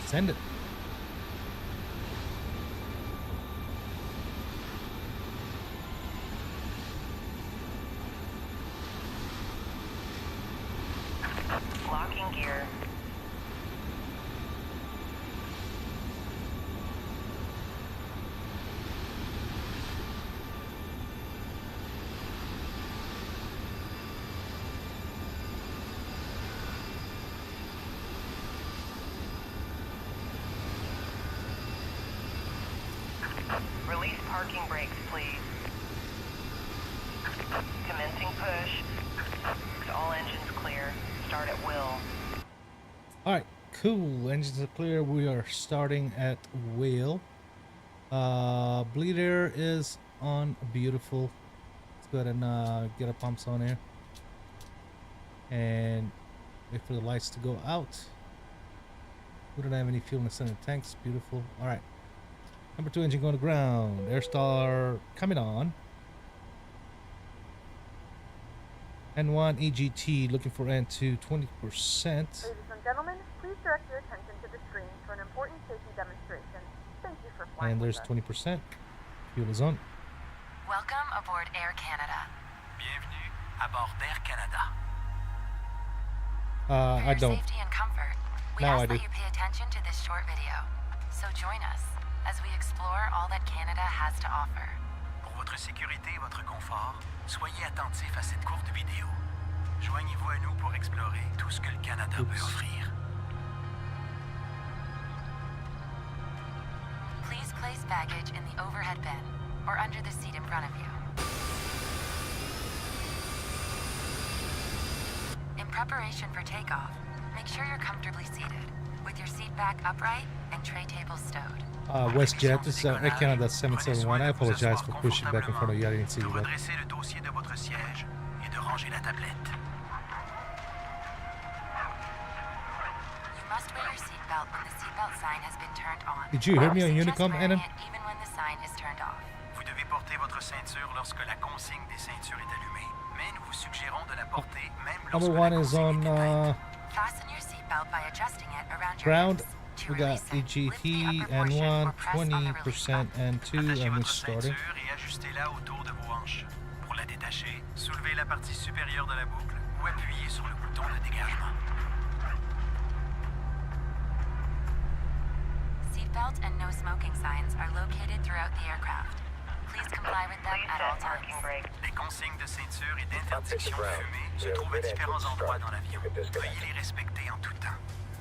Send it. Locking gear. Release parking brakes, please. Commencing push. All engines clear. Start at will. Alright, cool. Engines are clear. We are starting at will. Bleed air is on. Beautiful. Let's go ahead and get our pumps on here. And wait for the lights to go out. We don't have any fuel in the center tanks. Beautiful. Alright. Number 2 engine going to ground. Air star coming on. N1 EGT looking for N2 20%. Ladies and gentlemen, please direct your attention to the screen for an important safety demonstration. Thank you for flying. And there's 20%. Fuel is on. Welcome aboard Air Canada. Bienvenue à bord d'Air Canada. I don't. Safety and comfort. We Now ask I do. that you pay attention to this short video. So join us as we explore all that Canada has to offer. Pour votre sécurité et votre confort, soyez attentifs à cette courte vidéo. Joignez-vous à nous pour explorer tout ce que le Canada peut offrir. Please place baggage in the overhead bin or under the seat in front of you. In preparation for takeoff, make sure you're comfortably seated with your seat back upright and tray table stowed. WestJet, this is Air Canada 771. I apologize for pushing back in front of you. I didn't see you back. Redressez le dossier de votre siège et de ranger la tablette. You must wear your seatbelt when the seatbelt sign has been turned on. Did you hear me on Honeycomb, Anna? Even when the sign is turned off. Vous devez porter votre ceinture lorsque la consigne des ceintures est allumée, mais nous vous suggérons de la porter même lorsque Number one is on Fasten your seatbelt by adjusting it around your ground. hips. We got EGT and 1, 20% and 2, and we're starting. Et ajustez-la autour de vos hanches. Pour la détacher, soulevez la partie supérieure de la boucle ou appuyez sur le bouton de dégagement. Seatbelt and no smoking signs are located throughout the aircraft. Please comply with them at all times. Les consignes de ceinture et d'interdiction de fumer se trouvent à différents endroits dans l'avion. Veuillez les respecter en tout temps.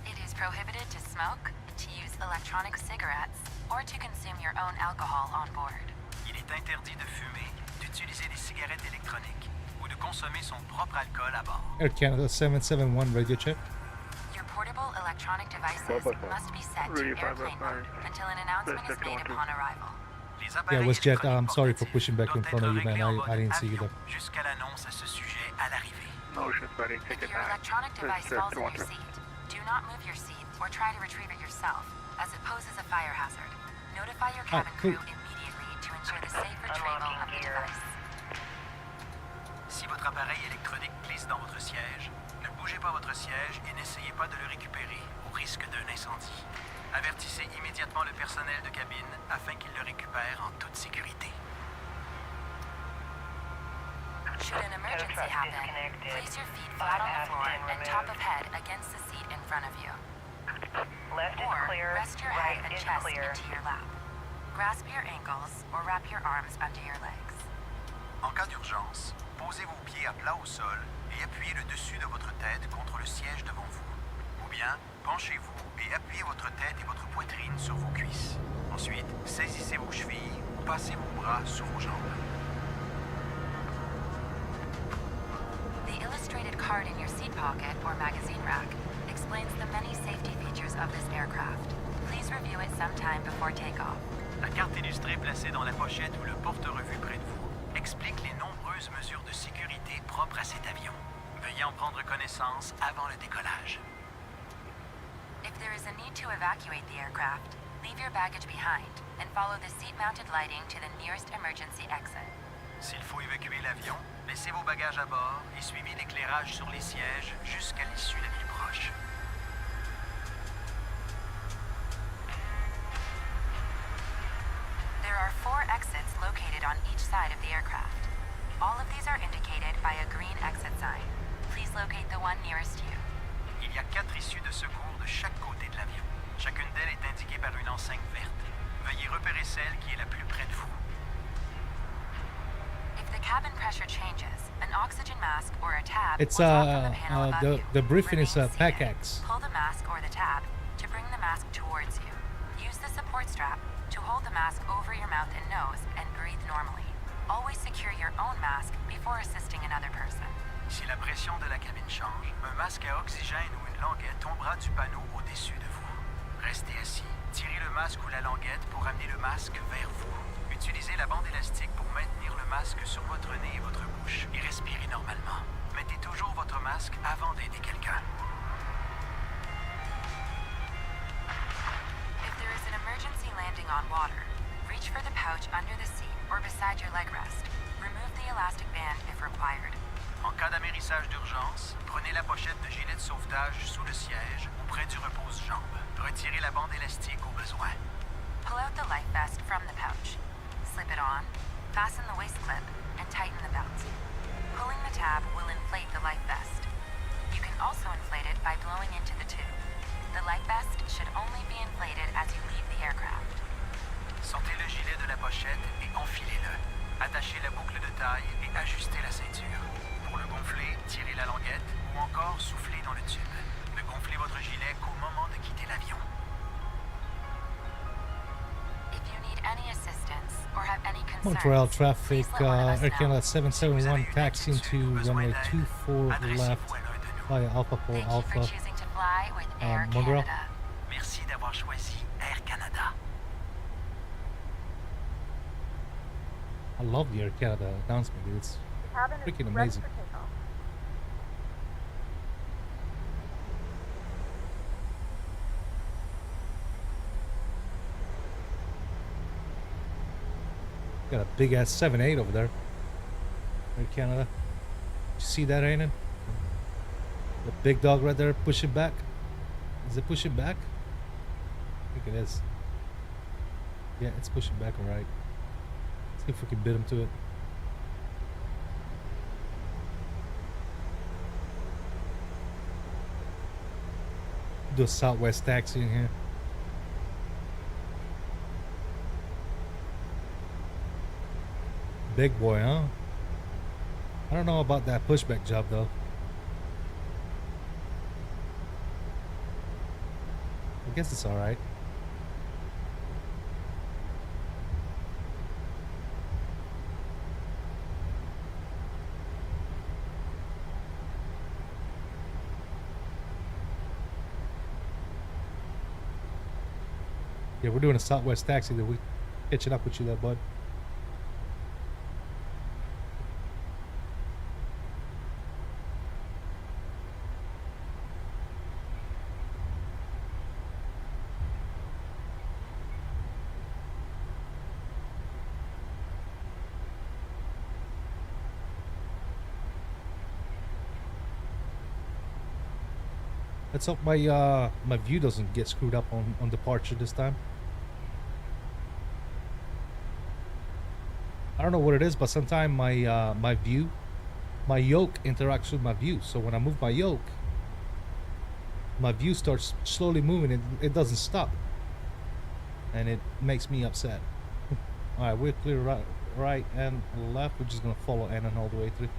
It is prohibited to smoke, to use electronic cigarettes, or to consume your own alcohol on board. Il est interdit de fumer, d'utiliser des cigarettes électroniques ou de consommer son propre alcool à bord. Air Canada 771 radio check. Your portable electronic devices must be set to airplane mode until an announcement is made upon arrival. Yeah, it was Jet. I'm sorry for pushing back in front of you, man. I didn't see you there. Jusqu'à l'annonce à ce sujet à l'arrivée. If your electronic device falls in your seat, do not move your seat or try to retrieve it yourself, as it poses a fire hazard. Notify your cabin crew immediately to ensure the safe retrieval of the device. Si votre appareil électronique glisse dans votre siège, ne bougez pas votre siège et n'essayez pas de le récupérer au risque d'un incendie. Avertissez immédiatement le personnel de cabine afin qu'il le récupère en toute sécurité. Should an emergency happen, place your feet flat on the floor and top of head against the seat in front of you. Left is clear, rest your right head and is chest clear. into your lap. Grasp your ankles or wrap your arms under your legs. En cas d'urgence, posez vos pieds à plat au sol et appuyez le dessus de votre tête contre le siège devant vous. Ou bien, penchez-vous et appuyez votre tête et votre poitrine sur vos cuisses. Ensuite, saisissez vos chevilles ou passez vos bras sous vos jambes. The illustrated card in your seat pocket or magazine rack explains the many safety features of this aircraft. Please review it sometime before takeoff. La carte illustrée placée dans la pochette ou le porte-revue près de vous explique les nombreuses mesures de sécurité propres à cet avion. Veuillez en prendre connaissance avant le décollage. If there is a need to evacuate the aircraft, leave your baggage behind and follow the seat-mounted lighting to the nearest emergency exit. S'il faut évacuer l'avion, laissez vos bagages à bord et suivez l'éclairage sur les sièges jusqu'à l'issue la plus proche. There are 4 exits located on each side of the aircraft. All of these are indicated by a green exit sign. Please locate the one nearest you. Il y a 4 issues de secours de chaque côté de l'avion. Chacune d'elles est indiquée par une enseigne verte. Veuillez repérer celle qui est la plus près de vous. If the cabin pressure changes, an oxygen mask or a tab It's will drop from the panel above you. the briefing is Remain seated. PACAX. Pull the mask or the tab to bring the mask towards you. Use the support strap to hold the mask over your mouth and nose and breathe normally. Always secure your own mask before assisting another person. Si la pression de la cabine change, un masque à oxygène ou une languette tombera du panneau au-dessus de vous. Restez assis, tirez le masque ou la languette pour amener le masque vers vous. Utilisez la bande élastique pour maintenir le masque sur votre nez et votre bouche et respirez normalement. Mettez toujours votre masque avant d'aider quelqu'un. If there is an emergency landing on water, reach for the pouch under the seat or beside your leg rest. Remove the elastic band if required. En cas d'amérissage d'urgence, prenez la pochette de gilet de sauvetage sous le siège ou près du repose-jambes. Retirez la bande élastique au besoin. Pull out the life vest from the pouch. Slip it on, fasten the waist clip, and tighten the belt. Pulling the tab will inflate the life vest. You can also inflate it by blowing into the tube. The life vest should only be inflated as you leave the aircraft. Sortez le gilet de la pochette et enfilez-le. Attachez la boucle de taille et ajustez la ceinture. Pour le gonfler, tirez la languette ou encore soufflez dans le tube. Ne gonflez votre gilet qu'au moment de quitter l'avion. If you need any assistance or have any concerns, Montreal traffic, please let one of us Air know. Canada 771 taxiing to runway 24 left via Alpha Pole Thank you Alpha. for choosing to fly with Air Montreal. Canada. Merci d'avoir choisi Air Canada. I love the Air Canada announcement, dude. It's Cabin is freaking ready amazing. for takeoff. Got a big ass 7.8 over there. Air Canada. You see that, Aiden? The big dog right there pushing back. Is it pushing back? I think it is. Yeah, it's pushing back, alright. Let's see if we can bid him to it. Do a Southwest taxi in here. Big boy, huh? I don't know about that pushback job though. I guess it's alright. Yeah, we're doing a Southwest taxi that we catching up with you there, bud. Let's hope my my view doesn't get screwed up on departure this time. I don't know what it is, but sometimes my my yoke interacts with my view. So when I move my yoke, my view starts slowly moving. It doesn't stop, and it makes me upset. All right, we're clear right and left. We're just gonna follow Annan all the way through.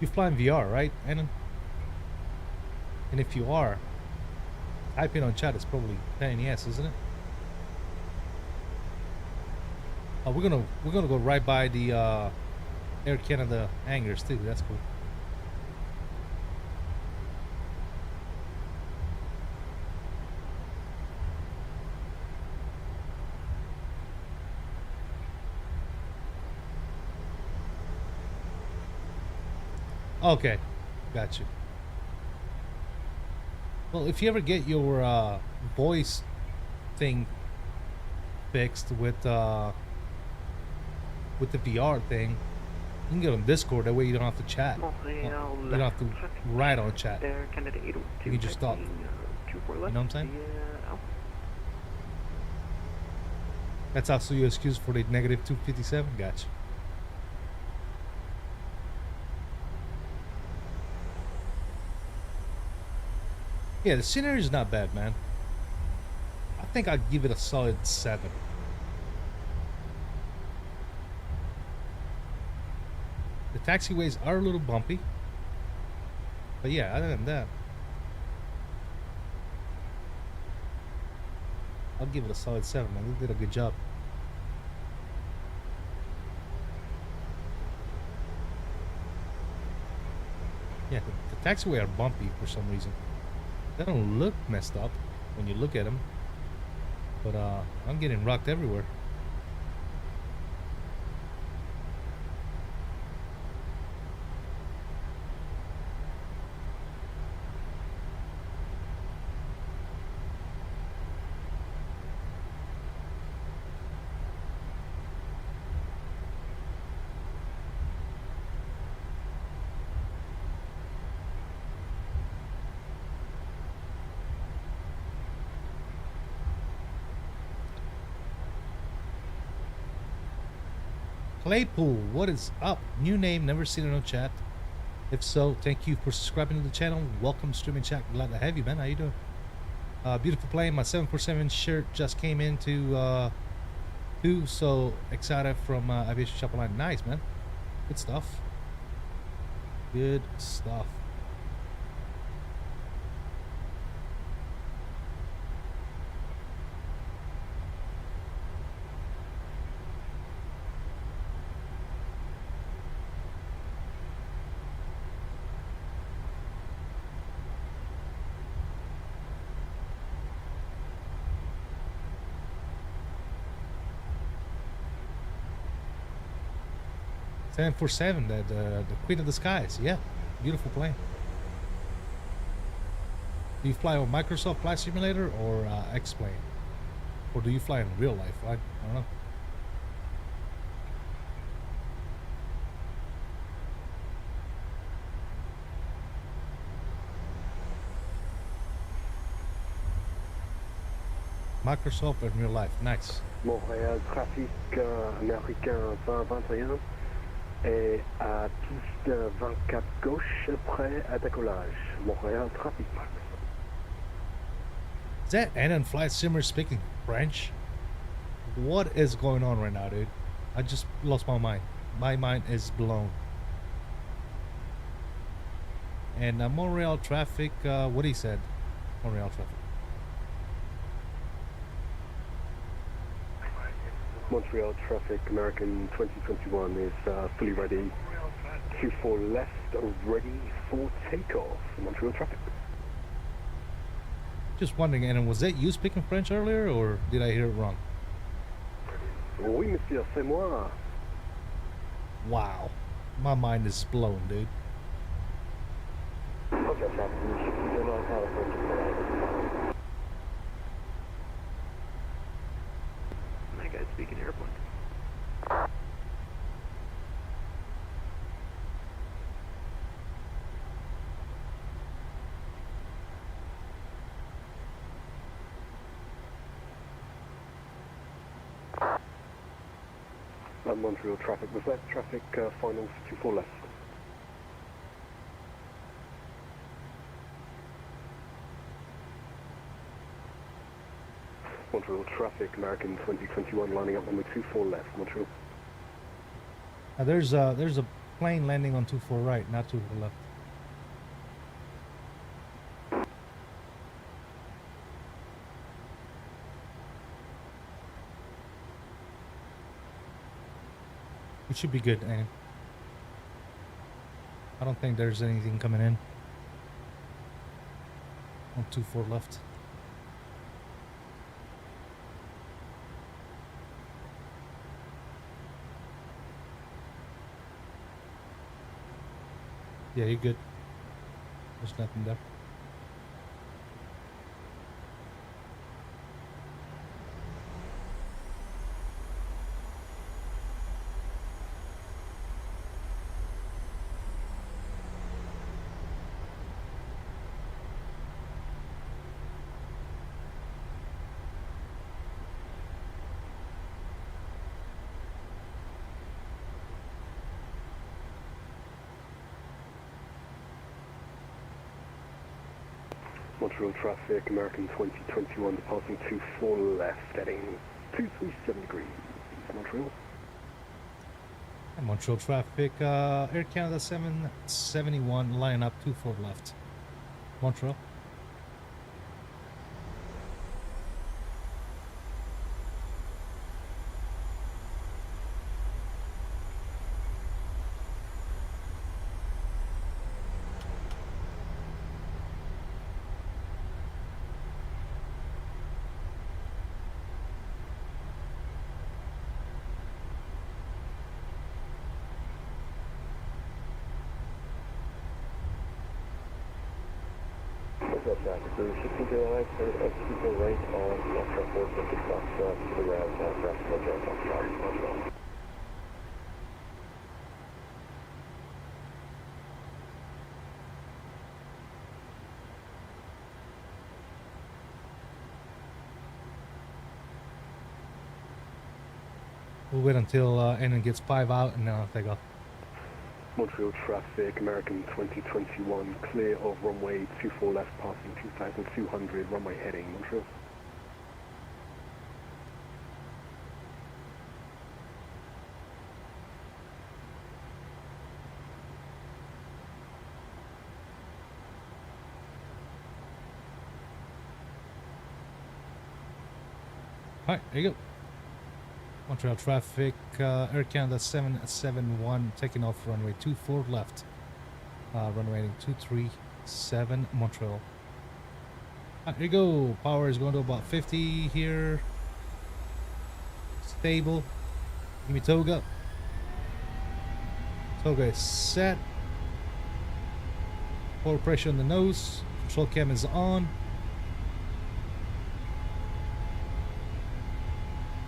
You fly in VR, right, Annan? And if you are, typing on chat is probably pain in the ass, isn't it? Oh, we're gonna go right by the Air Canada hangars too. That's cool. Okay, got you. Well, if you ever get your voice thing fixed with the VR thing, you can get on Discord. That way you don't have to chat. You don't have to write on chat. You can just talk. You know what I'm saying? That's also your excuse for the negative 257. Gotcha. Yeah, the scenery is not bad, man. I think I'd give it a solid 7. The taxiways are a little bumpy. But yeah, other than that, I'll give it a solid 7, man. They did a good job. Yeah, the taxiway are bumpy for some reason. They don't look messed up when you look at them, but I'm getting rocked everywhere. Claypool, what is up? New name, never seen it on chat. If so, thank you for subscribing to the channel. Welcome, streaming chat. Glad to have you, man. How you doing? Beautiful plane. My 747 shirt just came into too. So excited from Aviation Shop Online. Nice, man. Good stuff. Good stuff. 747, the Queen of the Skies. Yeah, beautiful plane. Do you fly on Microsoft Flight Simulator or X-Plane? Or do you fly in real life? I don't know. Microsoft in real life. Nice. Montréal, trafic américain 2021 et à piste 24 gauche, prêt à décollage. Montréal, trafic max. Is that Anon Flight Simmer speaking French? What is going on right now, dude? I just lost my mind. My mind is blown. And Montreal traffic, what he said. Montreal traffic. Montreal traffic, American 2021 is fully ready. 24 left, ready for takeoff. Montreal traffic. Just wondering, Anon, was that you speaking French earlier, or did I hear it wrong? Oui, monsieur, c'est moi. Wow. My mind is blown, dude. Okay, My guy's speaking airplane. Montreal traffic, was that traffic final 24 left? Montreal traffic, American 2021 lining up number 24 left, Montreal. There's a plane landing on 24 right, not 24 left. It should be good, Anon. I don't think there's anything coming in on 24 left. Yeah, you're good. There's nothing there. Montreal traffic, American 2021 departing 24 left, heading 237 degrees, Montreal. And Montreal traffic, Air Canada 771, line up 24 left. Montreal. So 16 to the right, keep a right on Foxtrot 450 Foxtrot to the route, perhaps Montreal Foxtrot, Montreal. We'll wait until Anon gets 5 out and then I'll take off. Montreal traffic, American 2021, clear of runway 24 left, passing 2200, runway heading, Montreal. Alright, there you go. Montreal traffic, Air Canada 771, taking off runway 24 left. Runway 237, Montreal. Here you go. Power is going to about 50 here. Stable. Give me toga. Okay, set. Forward pressure on the nose. Control cam is on.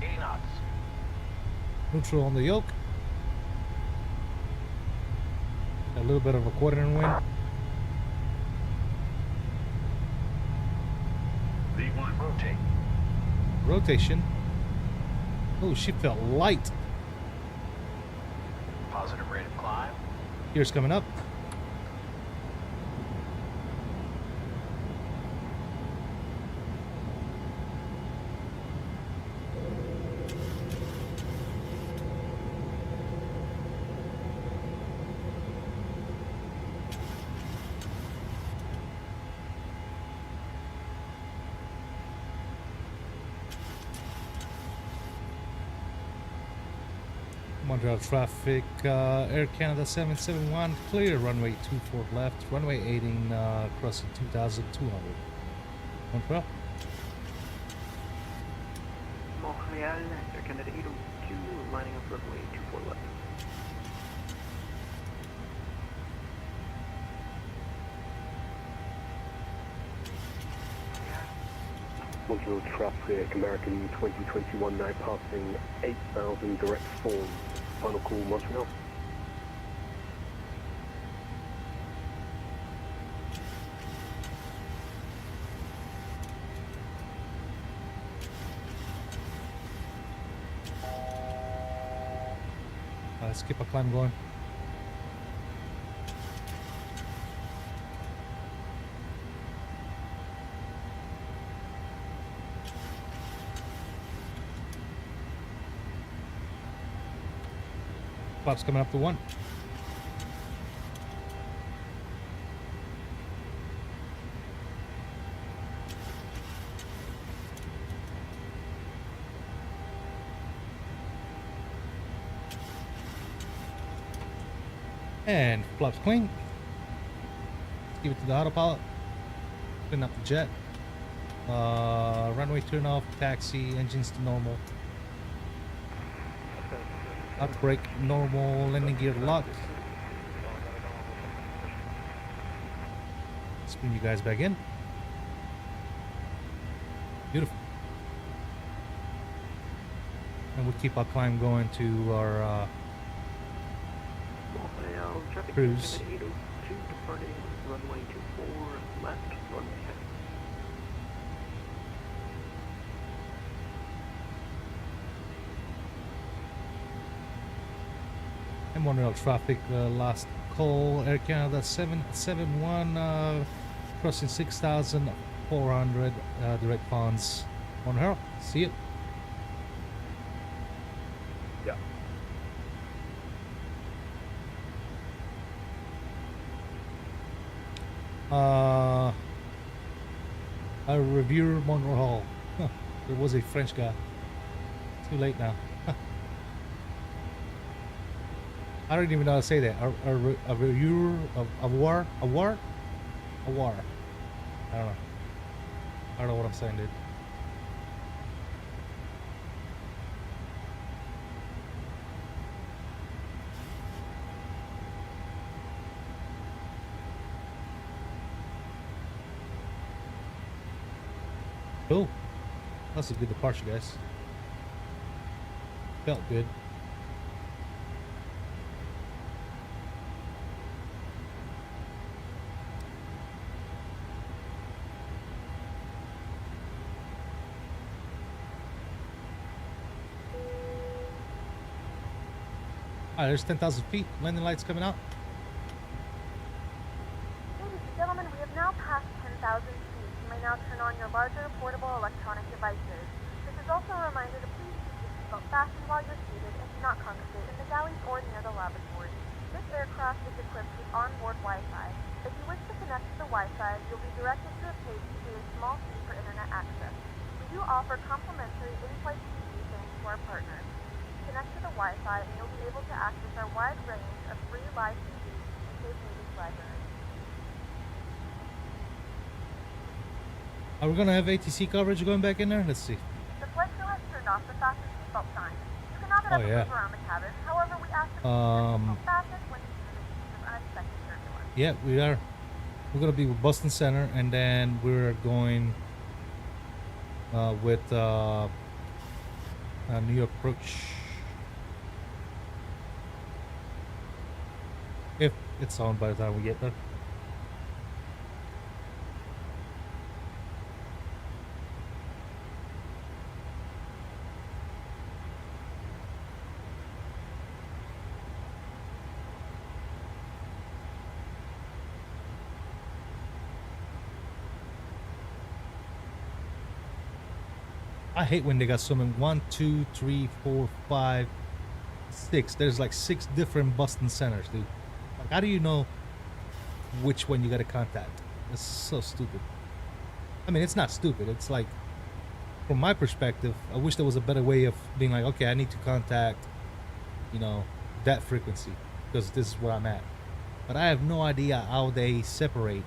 80 knots. Neutral on the yoke. A little bit of a quadrant wind. V1. Rotate. Rotation. Oh, she felt light. Positive rate of climb. Gears coming up. Montreal traffic, Air Canada 771, clear runway 24 left, runway 18, crossing 2,200. Montreal. Montreal, Air Canada 802, lining up runway 24 left. Montreal traffic, American 2021 now passing 8,000 direct form. Final call, Montreal. Let's keep a climb going. Flaps coming up to 1. And flaps clean. Let's give it to the autopilot. Clean up the jet. Runway turn off, taxi, engines to normal. Upbrake normal, landing gear locked. Spin you guys back in. Beautiful. And we'll keep our climb going to our cruise. 802, departing runway 24 left, runway heavy. And Montreal traffic, last call, Air Canada 771, crossing 6,400, direct funds. Montreal, see you. Yeah. A reviewer Montreal. Huh, there was a French guy. Too late now. I don't even know how to say that. A reviewer of a war? A war? A war. I don't know. I don't know what I'm saying, dude. Cool. That's a good departure, guys. Felt good. Alright, there's 10,000 feet. Landing lights coming out. Ladies and gentlemen, we have now passed 10,000 feet. You may now turn on your larger portable electronic devices. This is also a reminder to please keep your seatbelt fastened while you're seated and do not congregate in the galleys or near the lavatory. This aircraft is equipped with onboard Wi-Fi. If you wish to connect to the Wi-Fi, you'll be directed to a page to pay a small fee for internet access. We do offer complimentary in-flight TV thanks to our partners. Connect to the Wi-Fi and you'll be able to access our wide range of free live TV and Cape News library. Are we gonna have ATC coverage going back in there? Let's see. The flight crew has turned off the fasten seatbelt sign. You cannot get Oh, up and yeah. move around the cabin. However, we ask that you fasten when you use the case of unexpected turbulence. Yeah, we are. We're gonna be with Boston Center, and then we're going with New York approach. If it's on by the time we get there. I hate when they got so many. 1, 2, 3, 4, 5, 6. There's like 6 different Boston centers, dude. Like, how do you know which one you got to contact? It's so stupid. I mean, it's not stupid. It's like, from my perspective, I wish there was a better way of being like, okay, I need to contact, you know, that frequency because this is where I'm at. But I have no idea how they separate.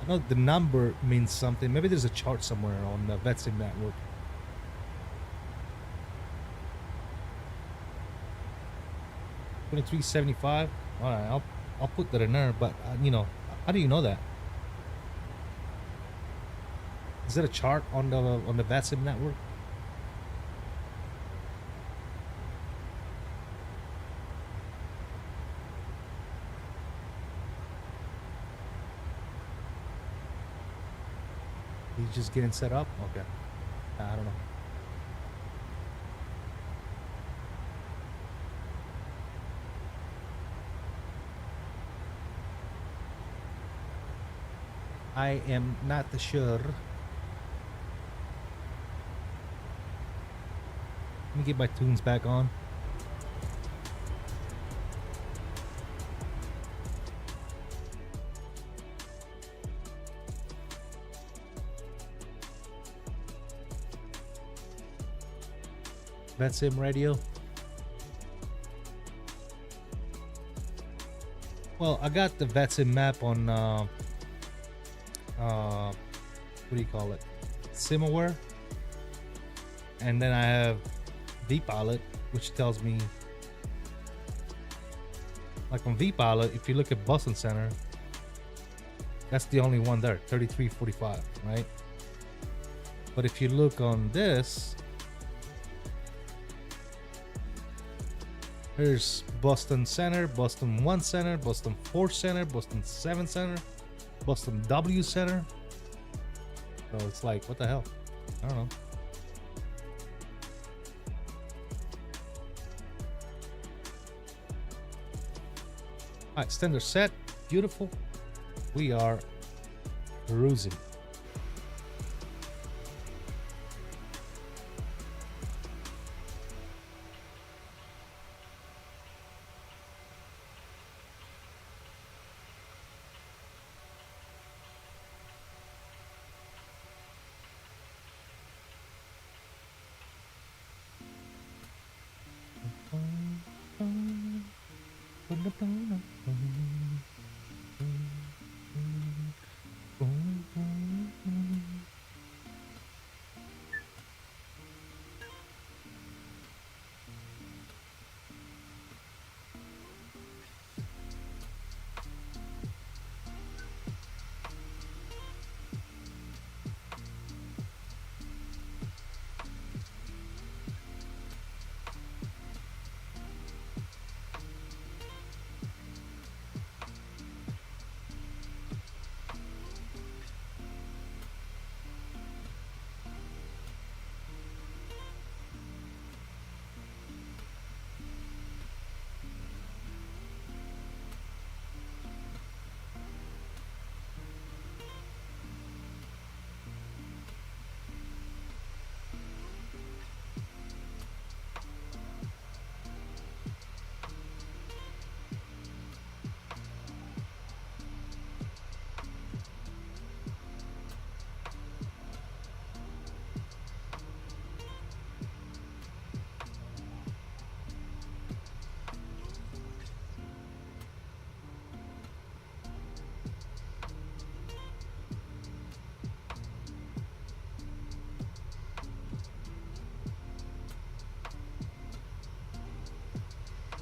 I know the number means something. Maybe there's a chart somewhere on the VATSIM network. $23.75. All right, I'll put that in there. But you know, how do you know that? Is there a chart on the VATSIM network? He's just getting set up? Okay. I don't know. I am not sure. Let me get my tunes back on. VATSIM radio. Well, I got the VATSIM map on what do you call it? Simaware. And then I have vPilot, which tells me, like on vPilot, if you look at Boston Center, that's the only one there, 3345, right? But if you look on this, there's Boston Center, Boston 1 Center, Boston 4 Center, Boston 7 Center, Boston W Center. So it's like, what the hell? I don't know. Alright, standard set. Beautiful. We are cruising.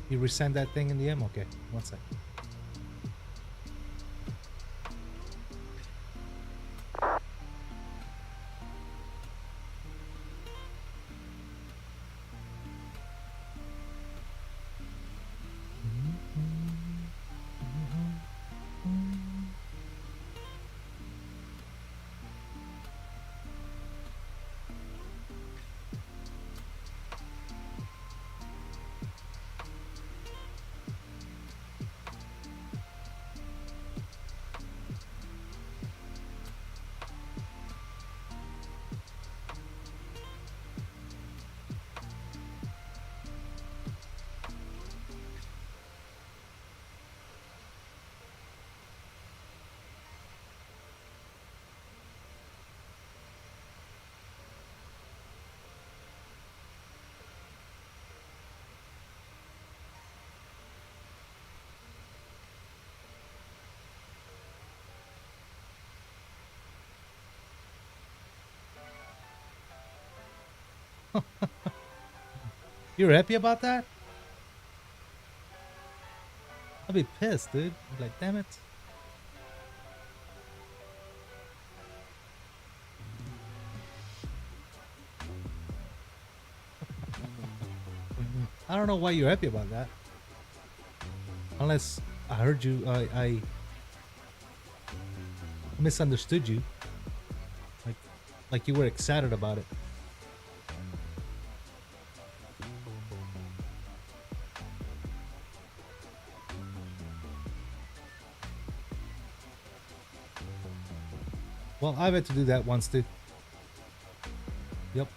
You resend that thing in the M? Okay, one sec. You're happy about that? I'll be pissed, dude. I'm like, damn it. I don't know why you're happy about that. Unless I heard you, I misunderstood you. Like you were excited about it. Well, I've had to do that once too. Yep.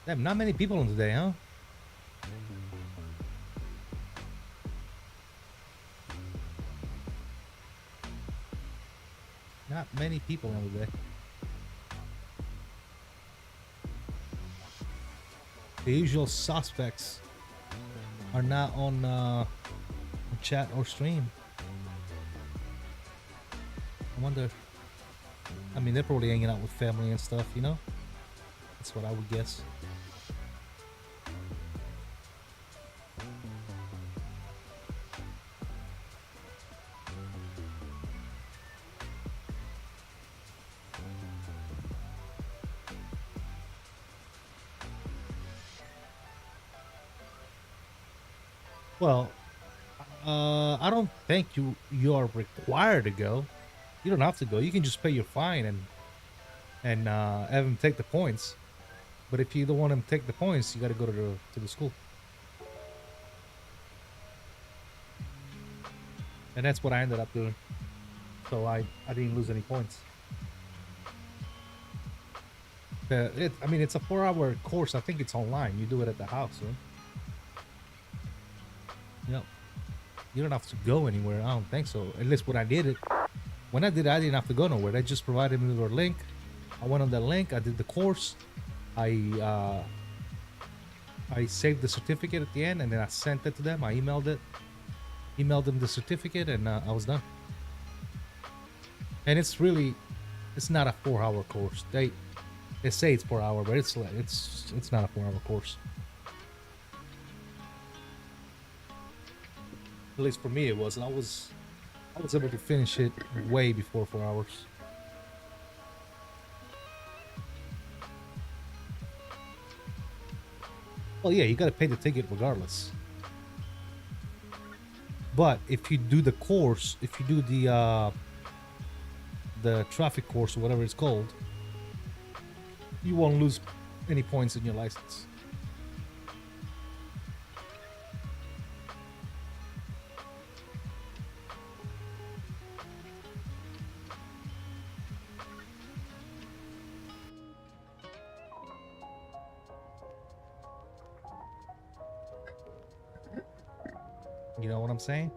Damn, not many people on today, huh? Not many people on the day. The usual suspects are not on chat or stream. I wonder. I mean, they're probably hanging out with family and stuff, you know? That's what I would guess. Well, I don't think you are required to go. You don't have to go. You can just pay your fine and have them take the points. But if you don't want them to take the points, you got to go to the school. And that's what I ended up doing. So I didn't lose any points. I mean, it's a 4-hour course. I think it's online. You do it at the house, right? Yep. You don't have to go anywhere. I don't think so. At least when I did it. When I did it, I didn't have to go nowhere. They just provided me with a link. I went on that link. I did the course. I saved the certificate at the end, and then I sent it to them. I emailed them the certificate, and I was done. And it's not a 4-hour course. They say it's 4 hour, but it's not a 4-hour course. At least for me it was, and I was able to finish it way before 4 hours. Well, yeah, you gotta pay the ticket regardless. But if you do the course, if you do the traffic course or whatever it's called, you won't lose any points in your license. You know what I'm saying?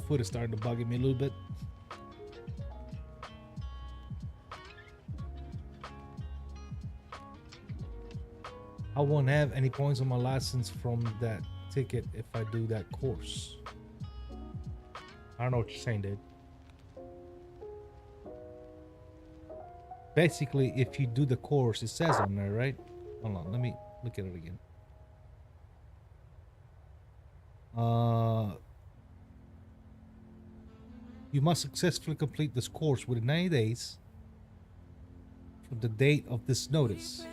foot is starting to bug me a little bit. I won't have any points on my license from that ticket if I do that course. I don't know what you're saying, dude. Basically, if you do the course, it says on there, right? Hold on, let me look at it again. You must successfully complete this course within 90 days from the date of this notice.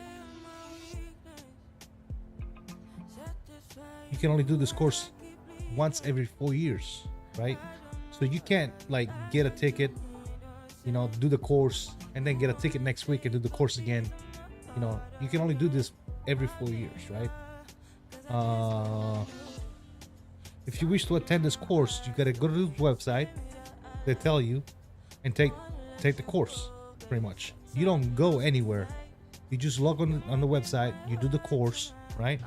You can only do this course once every 4 years, right? So you can't like get a ticket, you know, do the course and then get a ticket next week and do the course again. You know, you can only do this every 4 years, right? If you wish to attend this course, you gotta go to the website. They tell you, and take the course. Pretty much, you don't go anywhere. You just log on the website. You do the course, right?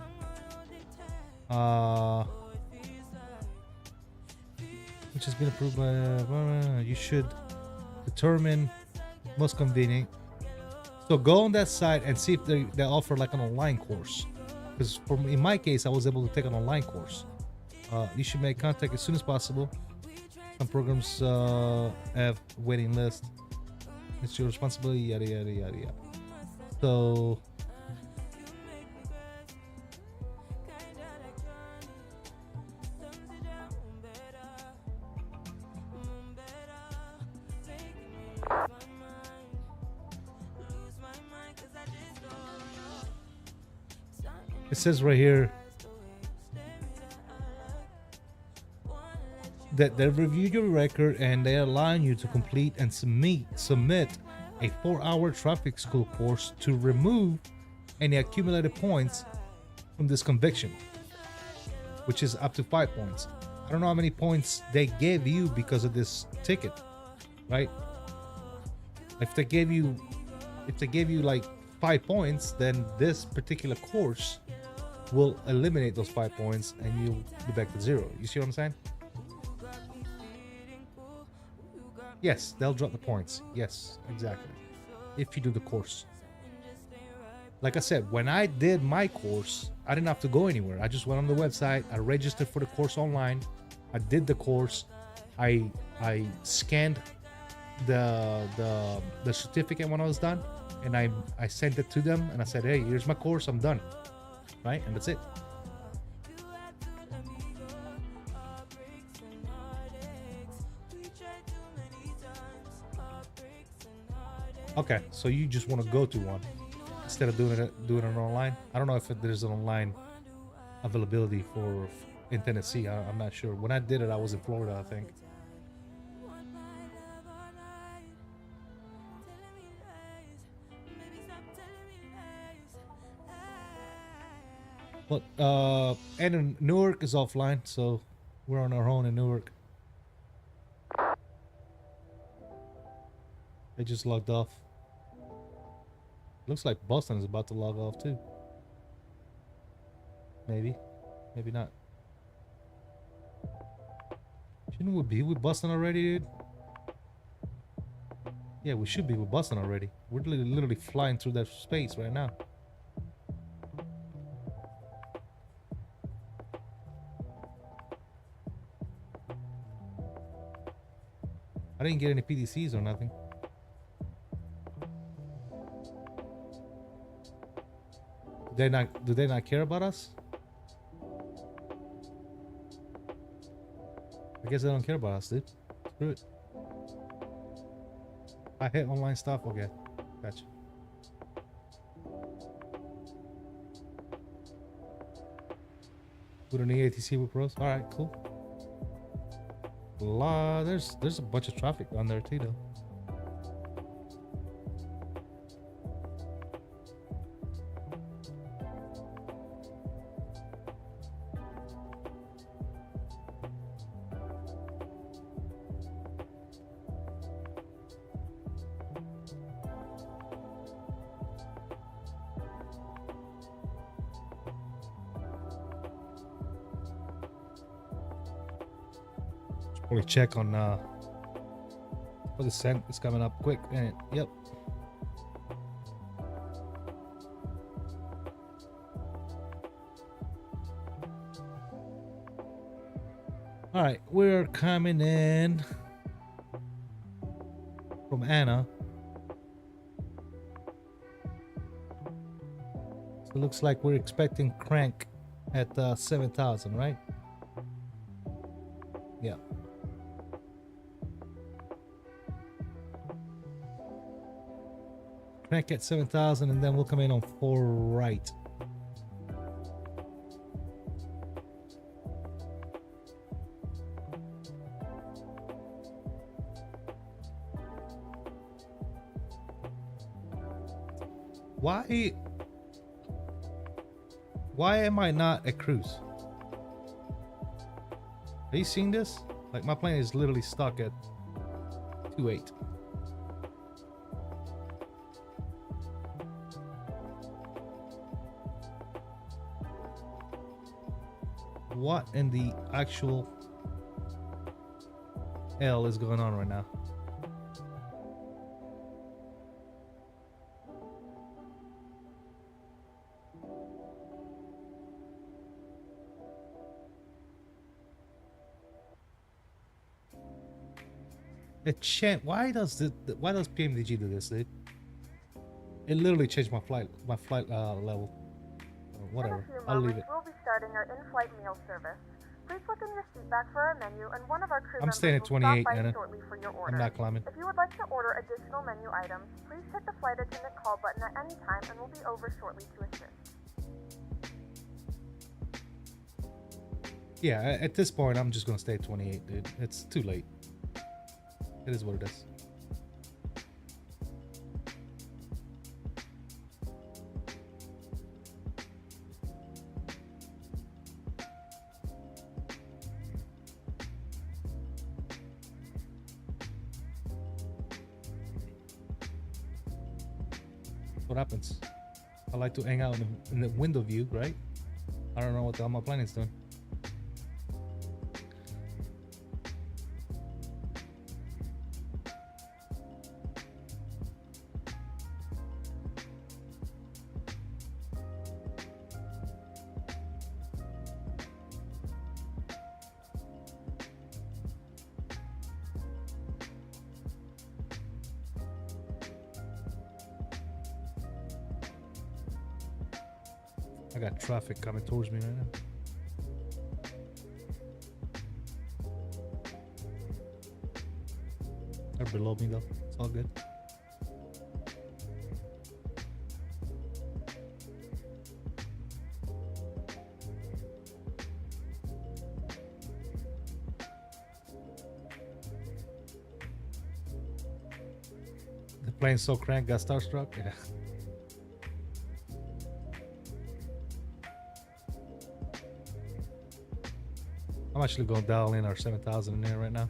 Which has been approved by. You should determine most convenient. So go on that site and see if they offer like an online course. Because in my case, I was able to take an online course. You should make contact as soon as possible. Some programs have waiting list. It's your responsibility, yada yada yada yada. So it says right here that they reviewed your record and they allow you to complete and submit a 4-hour traffic school course to remove any accumulated points from this conviction, which is up to 5 points. I don't know how many points they gave you because of this ticket, right? If they gave you like 5 points, then this particular course will eliminate those 5 points and you'll be back to 0. You see what I'm saying? Yes, they'll drop the points. Yes, exactly. If you do the course. Like I said, when I did my course, I didn't have to go anywhere. I just went on the website. I registered for the course online. I did the course. I scanned the certificate when I was done, and I sent it to them, and I said, hey, here's my course. I'm done. Right? And that's it. Okay, so you just want to go to one instead of doing it online. I don't know if there's an online availability for in Tennessee. I'm not sure. When I did it, I was in Florida, I think. But and in Newark is offline, so we're on our own in Newark. They just logged off. Looks like Boston is about to log off too. Maybe. Maybe not. Shouldn't we be with Boston already, dude? Yeah, we should be with Boston already. We're literally flying through that space right now. I didn't get any PDCs or nothing. Do they not care about us? I guess they don't care about us, dude. Screw it. I hit online stuff. Okay, gotcha. We don't need ATC with pros. All right, cool. There's a bunch of traffic on there too, though. Probably check on for the scent is coming up quick, and yep. All right, we're coming in from Anna. So it looks like we're expecting crank at 7,000, right? Yeah. Crank at 7,000, and then we'll come in on 4 right. Why am I not at cruise? Are you seeing this? Like, my plane is literally stuck at 2.8. What in the actual hell is going on right now? Why does PMDG do this, dude? It literally changed my flight level. Whatever, I'll leave it. We'll be starting our in-flight meal service. Please look in your seat back for our menu, and one of our crew members staying at will 28, stop by Anna. shortly for your order. I'm not climbing. If you would like to order additional menu items, please hit the flight attendant call button at any time, and we'll be over shortly to assist. Yeah, at this point, I'm just gonna stay at 28, dude. It's too late. It is what it is. What happens? I like to hang out in the window view, right? I don't know what the hell my plane is doing. I got traffic coming towards me right now. They're below me though. It's all good. The plane's so cranked, got starstruck. Yeah. I'm actually going to dial in our 7,000 in there right now.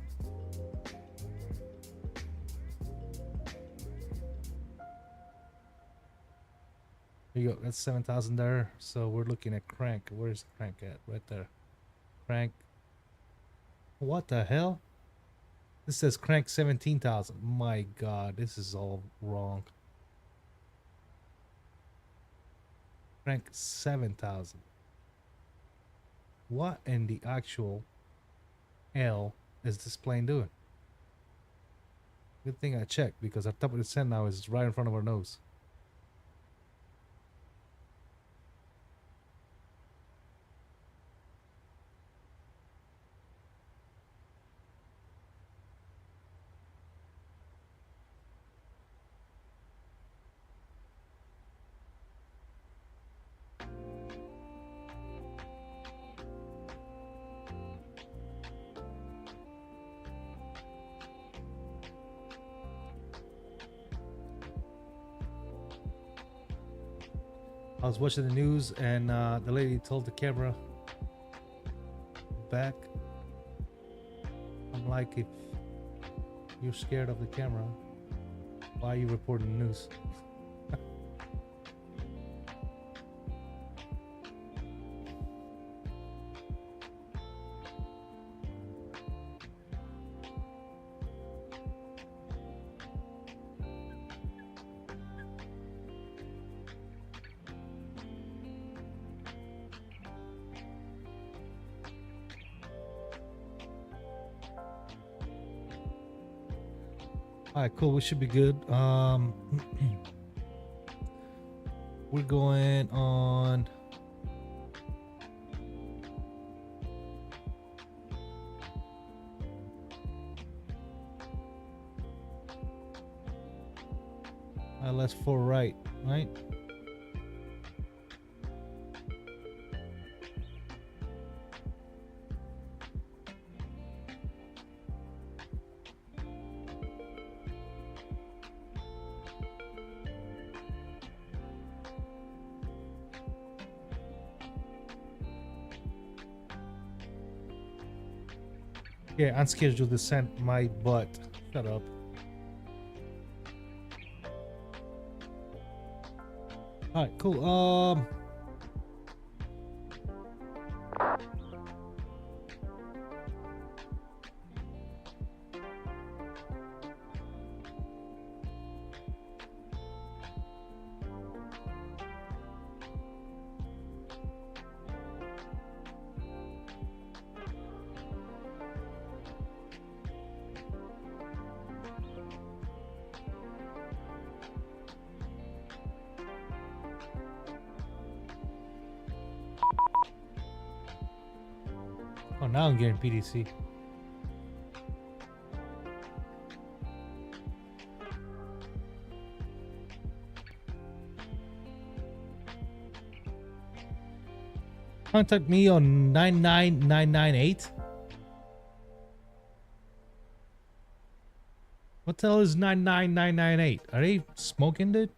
There you go. That's 7,000 there. So we're looking at crank. Where's the crank at? Right there. Crank. What the hell? This says crank 17,000. My God, this is all wrong. Crank 7,000. What in the actual hell is this plane doing? Good thing I checked, because our top of the descent now is right in front of our nose. I was watching the news, and the lady told the camera back. I'm like, if you're scared of the camera, why are you reporting the news? Alright, cool. We should be good. We're going on. Let's for right? Yeah, unscheduled descent, my butt. Shut up. Alright, cool. Oh, now I'm getting PDC. Contact me on 99998. What the hell is 99998? Are they smoking, dude?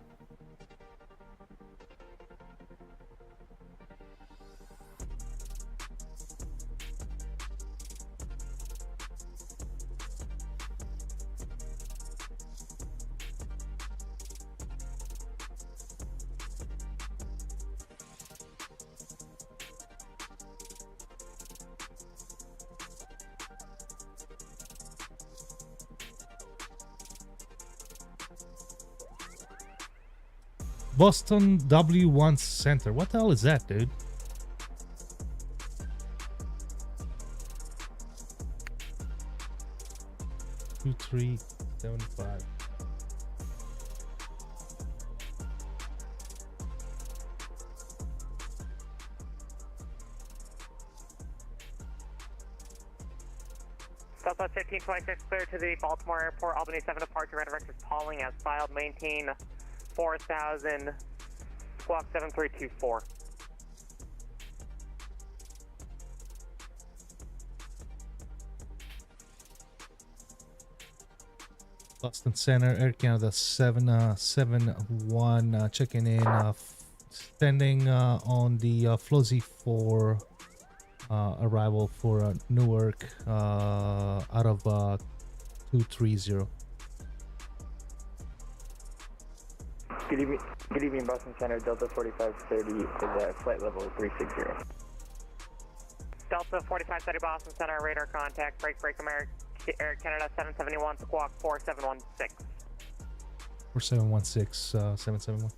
Boston W1 Center. What the hell is that, dude? Two, 375. Southwest 1526 clear to the Baltimore Airport, Albany 7 departure, red director calling as filed, maintain 4000, squawk 7324. Boston Center, Air Canada 771, checking in, standing on the Flozy for arrival for Newark out of 230. Good evening, Boston Center, Delta 4530 is at flight level 360. Delta 4530 Boston Center, radar contact, break American Air Canada 771, squawk 4716. 4716, 771.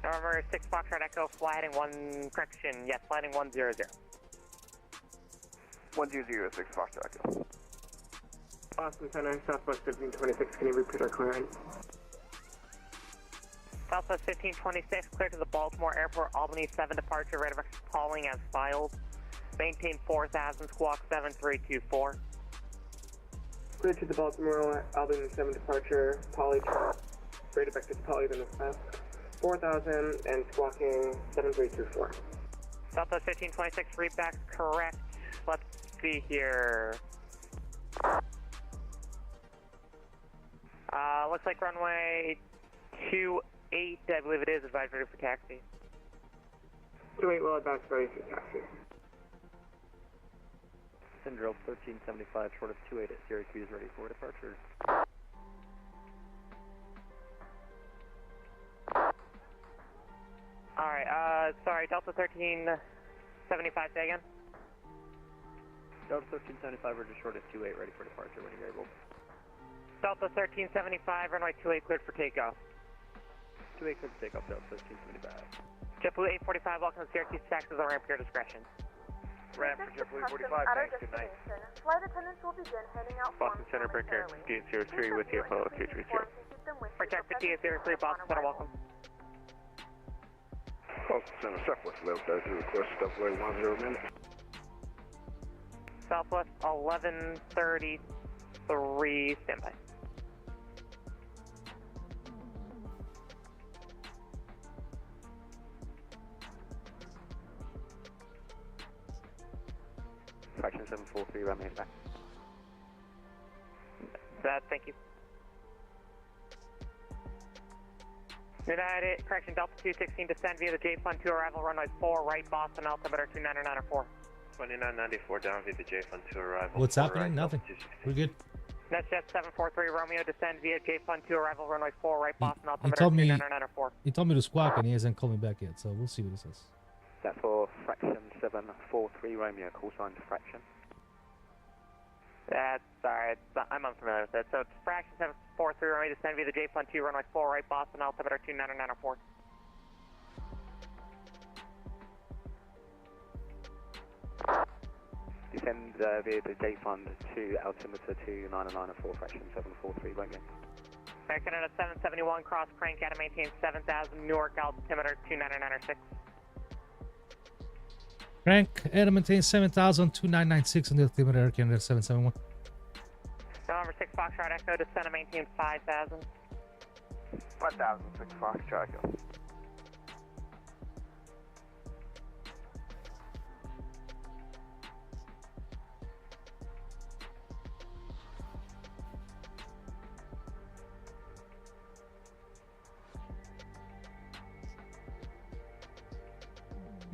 November 6 Foxtrot Echo, fly heading 1, correction, yes, fly heading 100. 100, 6 Foxtrot Echo. Boston Center, Southwest 1526, can you repeat our clearance? Southwest 1526, clear to the Baltimore Airport, Albany 7 departure, radar calling as filed. Maintain 4000, squawk 7324. Clear to the Baltimore, Albany 7 departure, Poly, radar vector to Poly, then 4000 and squawking 7324. Southwest 1526, read back correct. Let's see here. Looks like runway 28, I believe it is, advised ready for taxi. 28 will advance ready for taxi. Syndrome 1375, short of 28 at Syracuse, ready for departure. Alright, sorry, Delta 1375, say again? Delta 1375, we're just short of 28, ready for departure when you're able. Delta 1375, runway 28 cleared for takeoff. 28 cleared for takeoff, Delta 1375. JetBlue 845, welcome to Syracuse, taxis on ramp, your discretion. Ramp for JetBlue 45, thanks, good night. Flight attendants will begin handing out Boston Center, Breaker, gate 03 with you, Apollo 230. Protect 5803, Boston Center, welcome. Boston Center, Southwest level 30, request stepway 10 minutes. Southwest 1133, standby. Fraction 743, runway back. Thank you. United, correction, Delta 216, descend via the J-Fund 2, arrival runway 4, right, Boston, altimeter 2994. 2994 down via the J-Fund 2, arrival. What's happening? Nothing. We're good. NetJet 743, Romeo, descend via J-Fund 2, arrival runway 4, right, Boston, He altimeter told me 2994. he told me to squawk and he hasn't called me back yet, so we'll see what he says. That's for fraction 743 Romeo, call sign to fraction. That's sorry, I'm unfamiliar with that. So it's fraction 743, Romeo, descend via the J-Fund 2, runway 4, right, Boston, altimeter 2994. Descend via the J-Fund to altimeter 2994, fraction 743 Romeo. Canada 771, cross crank out and maintain 7000, Newark, altimeter 2996. Crank, Adam maintain 7,2996 on the altimeter, Air Canada 771. November 6 Foxtrot Echo, descend and maintain 5000. 5006 Foxtrot Echo.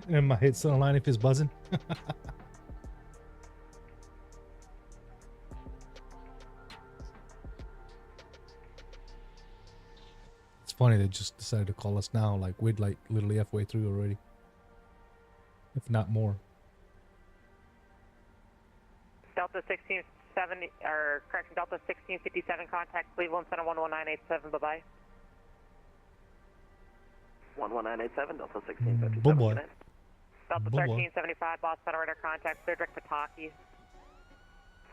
And my head's still online if it's buzzing. It's funny they just decided to call us now, like we're like literally halfway through already, if not more. Delta 1670, or correction, Delta 1657, contact Cleveland Center 11987, bye-bye. 11987, Delta 1657. Boy. Delta 1375, Boss Federator, contact Cedric Pataki.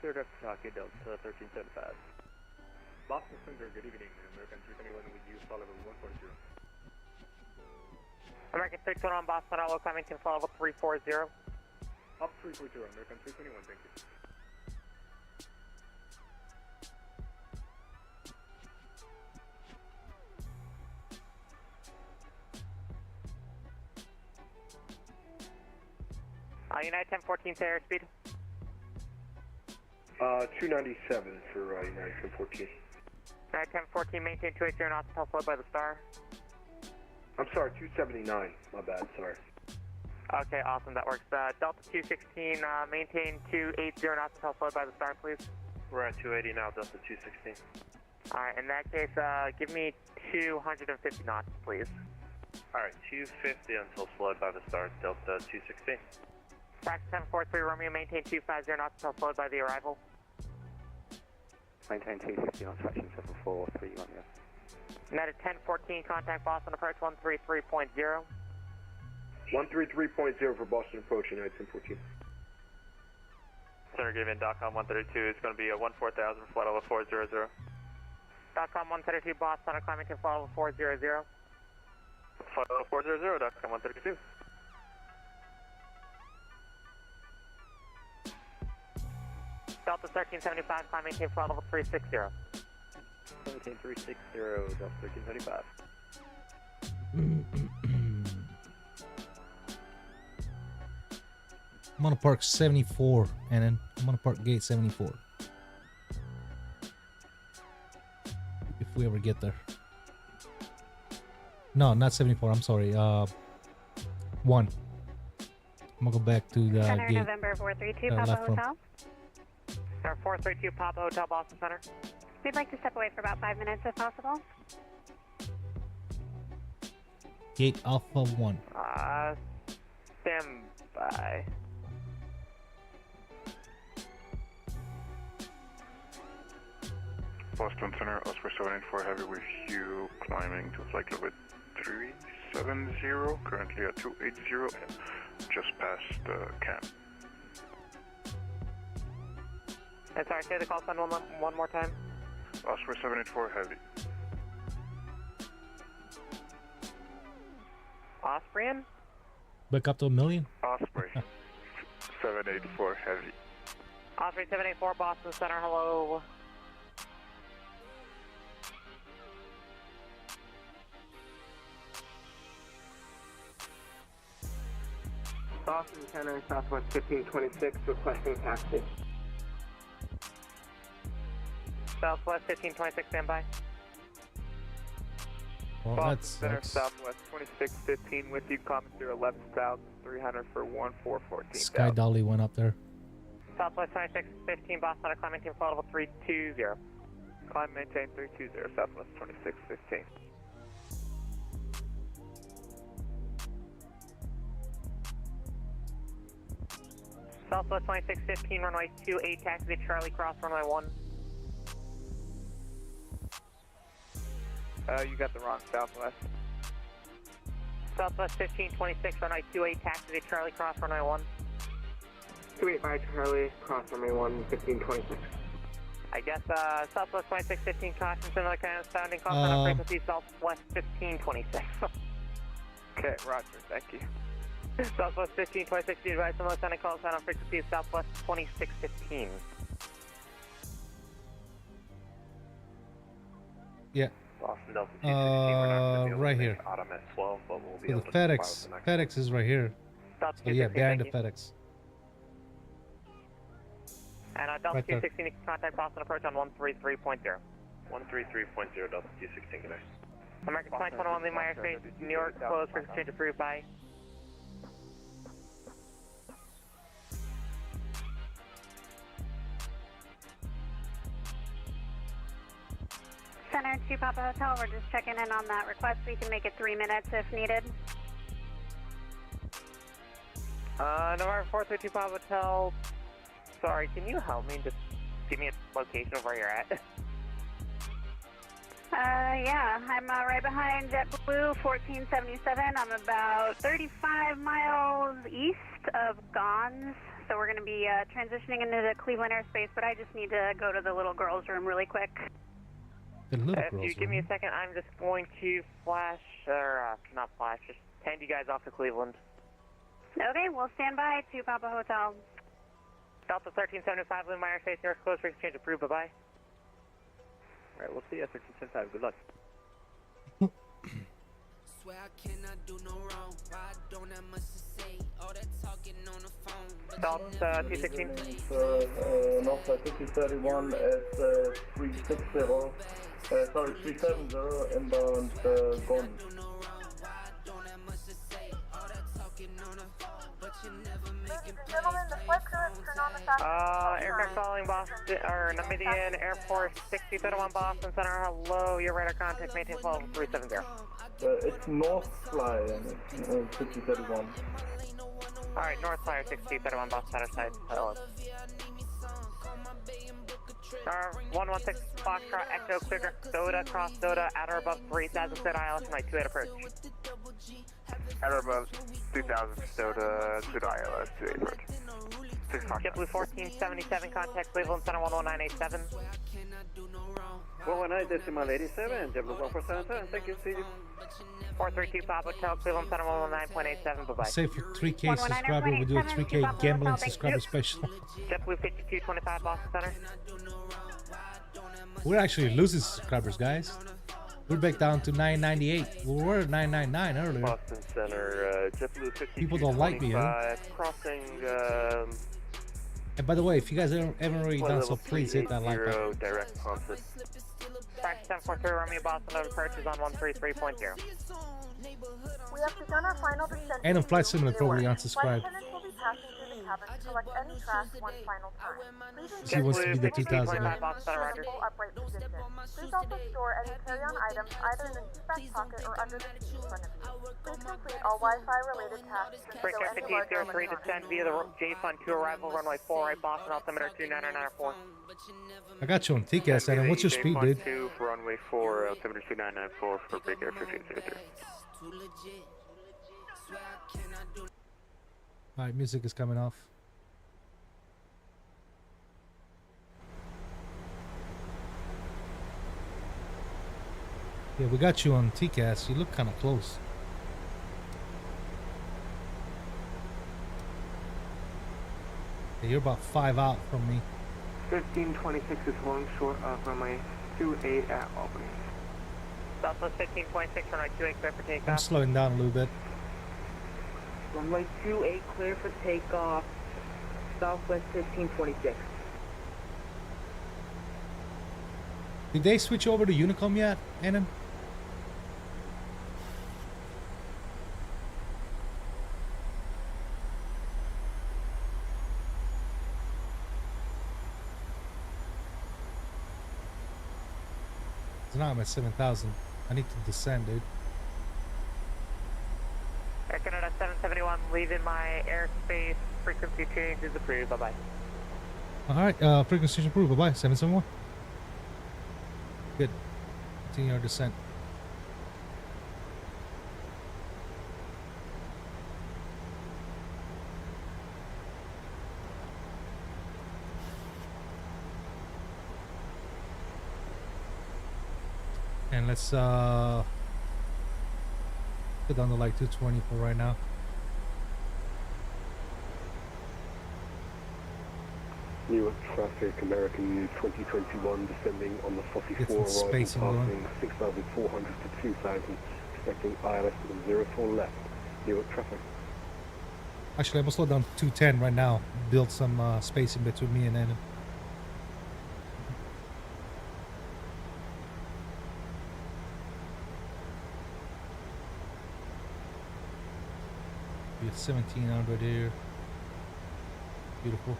Cedric Pataki, Delta 1375. Boston Center, good evening. American 321 with you, follow level 140. American 321, Boston, Hello, coming to follow level 340. Up 340, American 321, thank you. United 1014 to airspeed. 297 for United 1014. United 1014, maintain 280 knots until followed by the star. I'm sorry, 279. My bad, sorry. Okay, awesome, that works. Delta 216, maintain 280 knots until followed by the star, please. We're at 280 now, Delta 216. Alright, in that case, give me 250 knots, please. Alright, 250 until slowed by the star, Delta 216. Fraction 743, Romeo, maintain 250 knots until slowed by the arrival. Maintain 250 knots, fraction 743 Romeo. United 1014, contact Boston approach 133.0. 133.0 for Boston approach, United 1014. Center gave in DOCOM 132, it's going to be a 14000 flight level 400. DOCOM 132, Boston, climbing to flight level 400. Flight level 400, DOCOM 132. Delta 1375, climbing to flight level 360. 17360, Delta 1375. I'm gonna park 74, and then I'm gonna park gate 74. If we ever get there. No, not 74, I'm sorry. 1. I'm gonna go back to the Center gate. November 432, Papa left Hotel. Center 432, Papa Hotel, Boston Center. We'd like to step away for about 5 minutes if possible. Gate Alpha 1. Stand by. Boston Center, Osprey 784 Heavy with you, climbing to flight level 370, currently at 280, just past camp. And sorry, say the call sign one more time. Osprey 784 heavy. Ospreyan? Back up to a million? Osprey 784 heavy. Osprey 784, Boston Center, hello. Boston Center, Southwest 1526, requesting taxi. Southwest 1526, standby. Well, Boston that Center, sucks. Southwest 2615 with you, commandeer 11,300 for 1414. Sky Dolly went up there. Southwest 2615, Boston Center, climb maintain flight level 320. Climb maintain 320, Southwest 2615. Southwest 2615, runway 28, taxi to Charlie, cross runway 1. You got the wrong Southwest. Southwest 1526, runway 28, taxi to Charlie, cross runway 1. 28 by Charlie, cross runway 1, 1526. I guess Southwest 2615, caution, similar kind of sounding, call sign on frequency, Southwest 1526. Okay, roger, thank you. Southwest 1526, you advise similar sounding, call sign on frequency, Southwest 2615. Yeah. Boston Delta 216, we're not going to be able right to here. make Autumn at 12, but we'll be So able the to fly with FedEx. the next FedEx is right here. Delta So yeah, 216, behind the thank you. FedEx. And Delta Right there. 216, you can contact Boston approach on 133.0. 133.0, Delta 216, good night. American 2021, leave my airspace, New York, closed for exchange approved by. Center 2 Papa Hotel, we're just checking in on that request. We can make it 3 minutes if needed. November 432 Papa Hotel. Sorry, can you help me? Just give me a location of where you're at. Yeah, I'm right behind JetBlue 1477. I'm about 35 miles east of Gons. So we're going to be transitioning into the Cleveland airspace, but I just need to go to the little girls' room really quick. The little If you give me a second, I'm just going to flash, or not flash, just hand you guys off to Cleveland. Okay, we'll stand by 2 Papa Hotel. Delta 1375, leave my airspace, New York, closed for exchange approved, bye-bye. Alright, we'll see you at 1375, good luck. Swear I cannot do no wrong. I don't have much to say. All that talking on the phone. Delta 216. Northwest 5031 at 360, sorry, 370, inbound Gone. Gentlemen, the flight crew has turned on the fast. Aircraft calling Boston, or Namibian Air Force 6031 Boston Center, hello, your radar contact, maintain flow 370. It's North Fly, 5031. Alright, North Flyer 6031 Boston Center side, hello. 116 Foxtrot Echo Clear Doda, cross Doda, at or above 3000 foot ILS, my 28 approach. At or above 2000 Stoda, good ILS, 28 approach. 6 Fox. JetBlue 1477, contact Cleveland Center 11987. 119.87, JetBlue 1477, thank you, see you. 432 Papa Hotel, Cleveland Center 119.87, bye-bye. Say for 3K subscriber, we do a 3K gambling subscriber special. JetBlue 5225 Boston Center. We're actually losing subscribers, guys. We're back down to 998. We were at 999 earlier. Boston Center, JetBlue 5225. People don't like me, huh? Crossing, And by the way, if you guys haven't already done so, please hit that like button. direct Pontus. Taxi 1043, Romeo Boston, approach is on 133.0. We have begun our final descent. And on Flight Simulator, probably Flight unsubscribe. attendants will be passing through the cabin to collect any trash one final time. Please She wants to be the 2000. upright position. Please also store any carry-on items either in the seat back pocket or under the seat in front of you. Please complete all Wi-Fi related tasks. Break air 5803, descend via the J-Fund to arrival, runway 4 right, Boston, altimeter 29994. I got you on TCAS, and what's your speed, dude? 2 for runway 4, altimeter 2994 for break air 5803. Alright, music is coming off. Yeah, we got you on TCAS. You look kind of close. Yeah, you're about 5 out from me. 1526 is holding short of runway 28 at Albany. Southwest 15.6, runway 28 clear for takeoff. I'm slowing down a little bit. Runway 28 clear for takeoff. Southwest 1526. Did they switch over to Unicom yet, Annan? Now I'm at 7,000. I need to descend, dude. Air Canada 771, leaving my airspace. Frequency change is approved. Bye-bye. Alright, frequency approved. Bye-bye. 771. Good. Continue our descent. And let's put down to like 220 for right now. Newark traffic, American 2021 descending on the 44 arrival, passing 6,400 to 2,000, expecting ILS to 04 left. Newark traffic. Actually, I'm gonna slow down to 210 right now. Build some space in between me and Anna. We have 1700 here. Beautiful.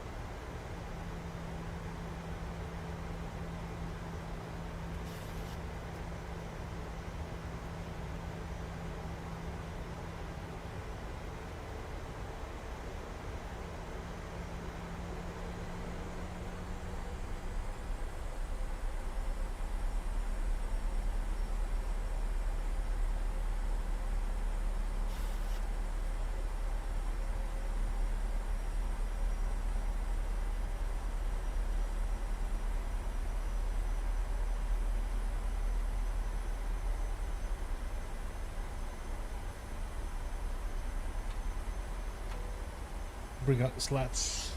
Bring out the slats.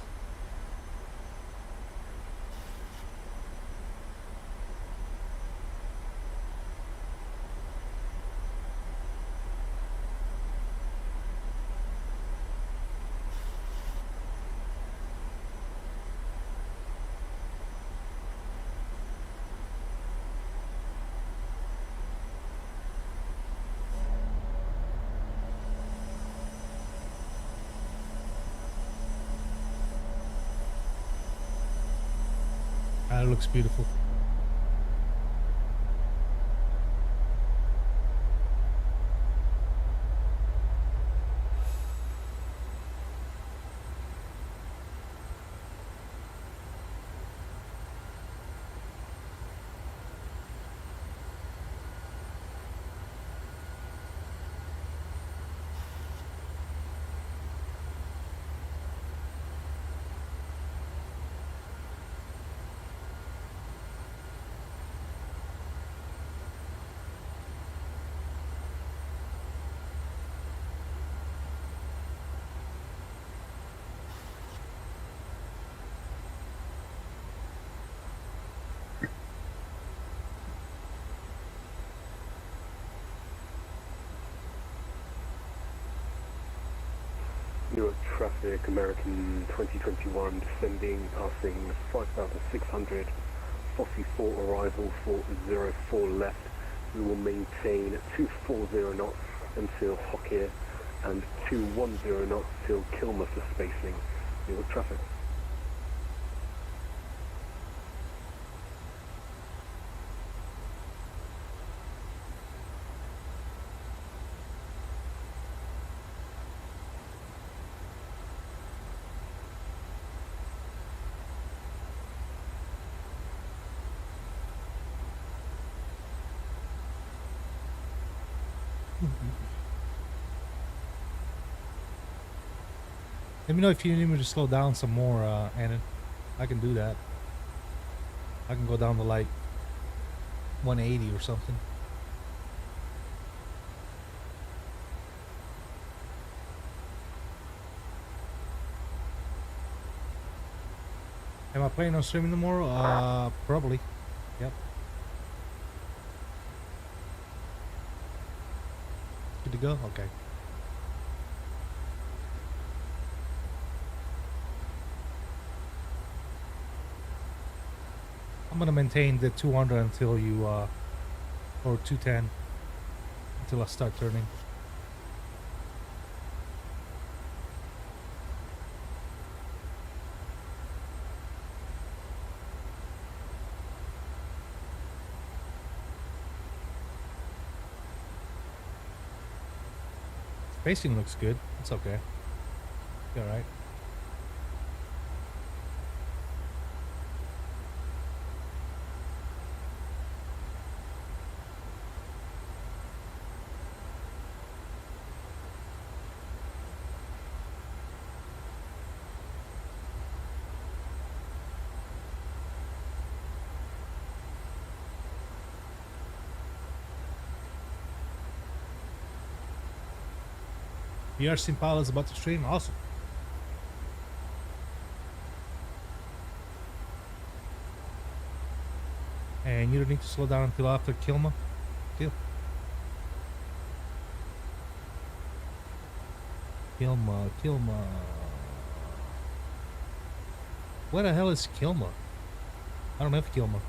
That looks beautiful. Newark traffic, American 2021 descending, passing 5,600, Fosse 4 arrival for 04 left. We will maintain 240 knots until Hockey and 210 knots till Kilmer for spacing. Newark traffic. Let me know if you need me to slow down some more, Annan. I can do that. I can go down to like 180 or something. Am I planning on streaming tomorrow? Probably. Yep. Good to go? Okay. I'm gonna maintain the 200 until you, or 210, until I start turning. Spacing looks good. It's okay. All right. BRC Impala is about to stream. Awesome. And you don't need to slow down until after Kilma. Kill. Kilma. Where the hell is Kilma? I don't have Kilma.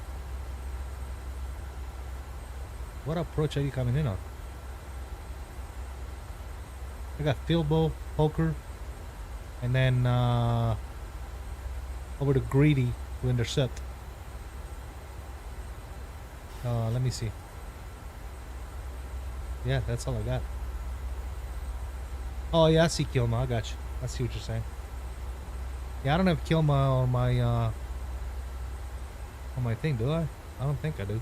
What approach are you coming in on? I got Filbo, Poker, and then over to Greedy to intercept. Let me see. Yeah, that's all I got. Oh yeah, I see Kilma. I got you. I see what you're saying. Yeah, I don't have Kilma on my thing, do I? I don't think I do.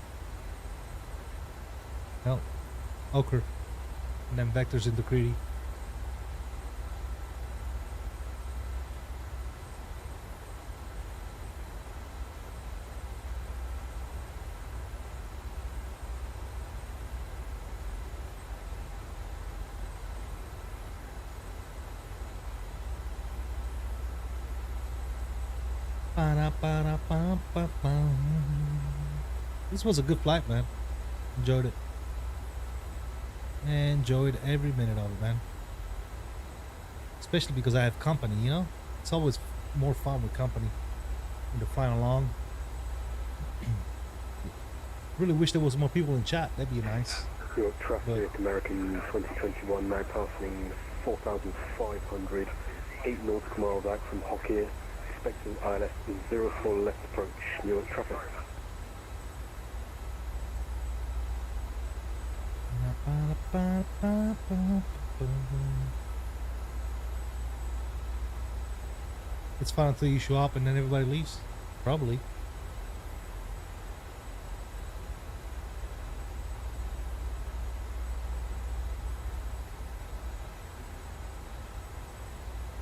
No. Ochre. And then Vector's into Greedy. This was a good flight, man. Enjoyed it. Enjoyed every minute of it, man. Especially because I have company, you know? It's always more fun with company when they're flying along. Really wish there was more people in chat. That'd be nice. Your traffic, American 2021, now passing 4,500, 8 nautical miles out from Hockey. Expecting ILS 04 left approach, Newark traffic. It's fun until you show up and then everybody leaves. Probably.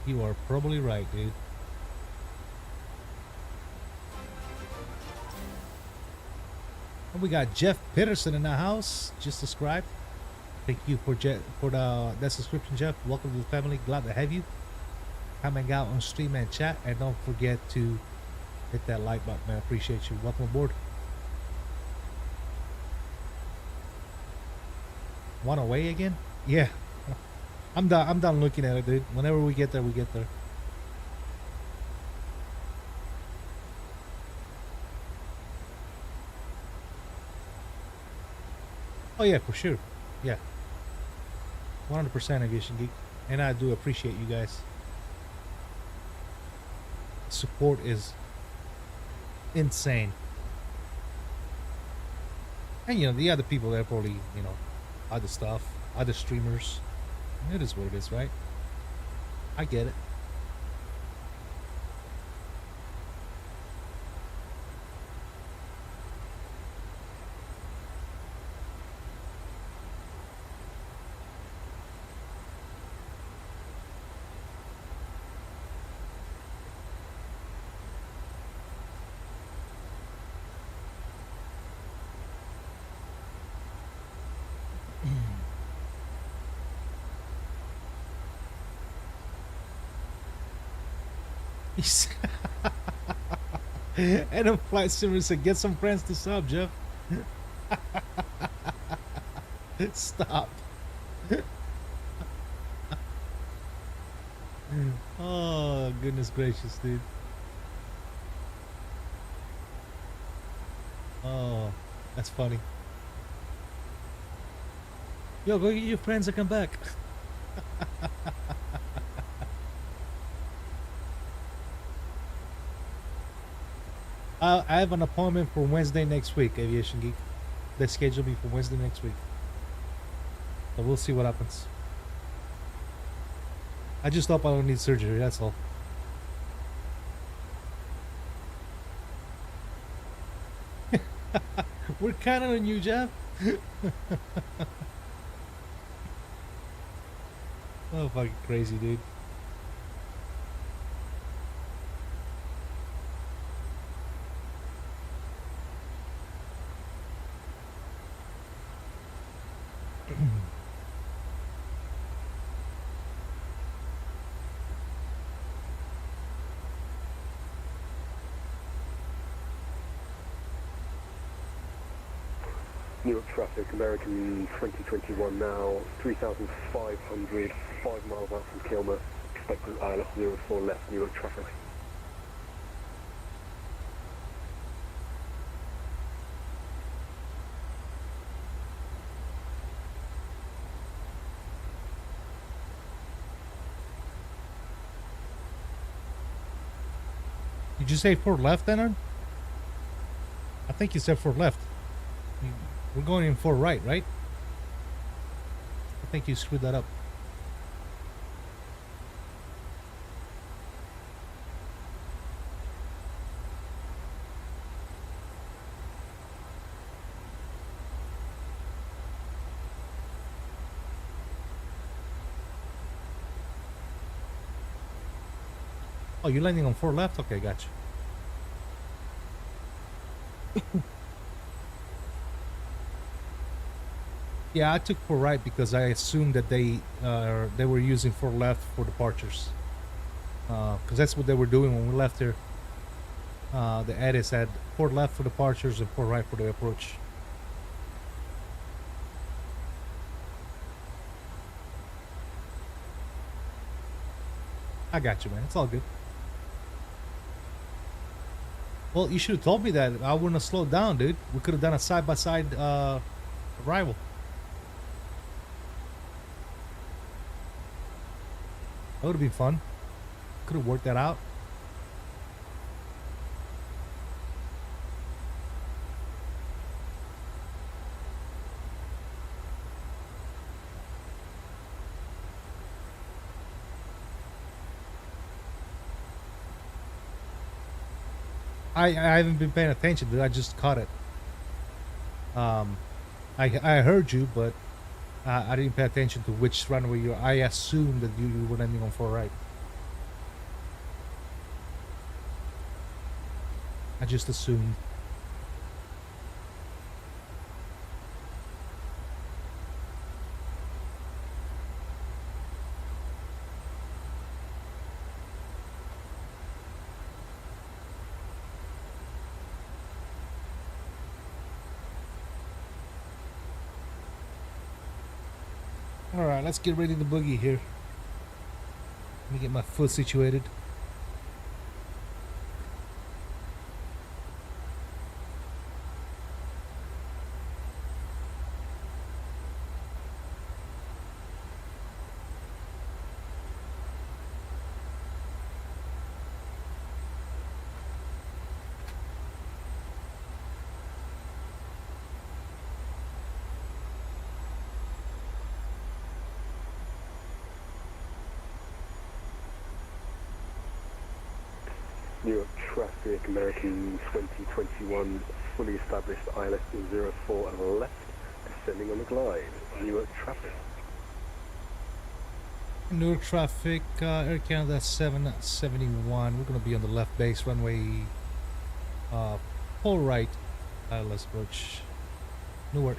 You are probably right, dude. We got Jeff Peterson in the house. Just subscribe. Thank you for that subscription, Jeff. Welcome to the family. Glad to have you. Coming out on stream and chat, and don't forget to hit that like button, man. Appreciate you. Welcome aboard. One away again? Yeah. I'm done looking at it, dude. Whenever we get there, we get there. Oh yeah, for sure. Yeah. 100% Aviation Geek. And I do appreciate you guys. Support is insane. And you know, the other people there probably, you know, other stuff, other streamers. It is what it is, right? I get it. And a flight simulator said, get some friends to sub, Jeff. Stop. Oh, goodness gracious, dude. Oh, that's funny. Yo, go get your friends and come back. I have an appointment for Wednesday next week, Aviation Geek. They scheduled me for Wednesday next week. So we'll see what happens. I just hope I don't need surgery, that's all. We're counting on you, Jeff. Oh, fucking crazy, dude. Newark traffic, American 2021 now, 3,500, 5 miles out from Kilmer, expecting ILS 04 left, Newark traffic. Did you say 4 left, Leonard? I think you said 4 left. We're going in 4 right, right? I think you screwed that up. Oh, you're landing on 4 left? Okay, gotcha. Yeah, I took 4 right because I assumed that they were using 4 left for departures. Because that's what they were doing when we left here. The edits had 4 left for departures and 4 right for the approach. I got you, man. It's all good. Well, you should have told me that. I wouldn't have slowed down, dude. We could have done a side-by-side arrival. That would have been fun. Could have worked that out. I haven't been paying attention, dude. I just caught it. I heard you, but I didn't pay attention to which runway you. I assumed that you were landing on 4 right. I just assumed. Alright, let's get ready to boogie here. Let me get my foot situated. Newark traffic, American 2021, fully established ILS 04 and left, descending on the glide. Newark traffic. Newark traffic, Air Canada 771. We're going to be on the left base, runway 4 right, ILS approach, Newark.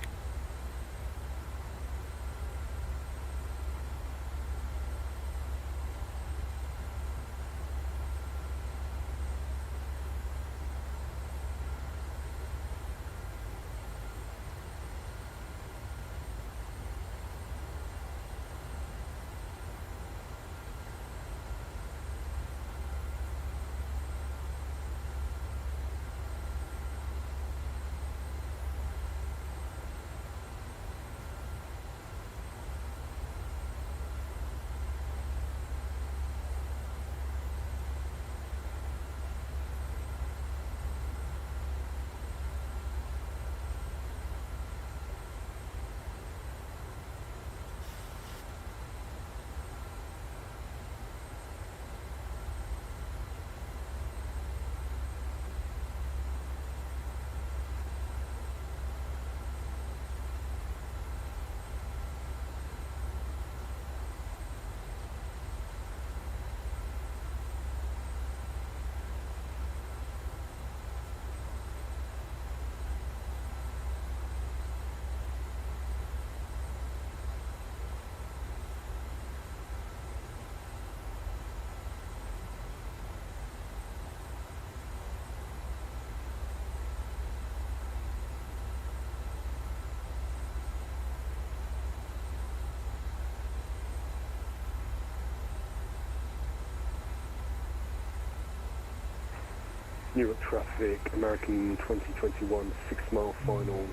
Newark traffic, American 2021, 6 mile final,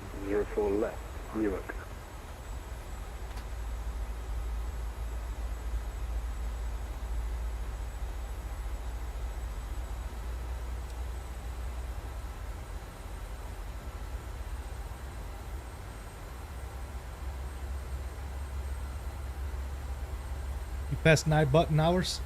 04 left, Newark. You passed 9 button hours?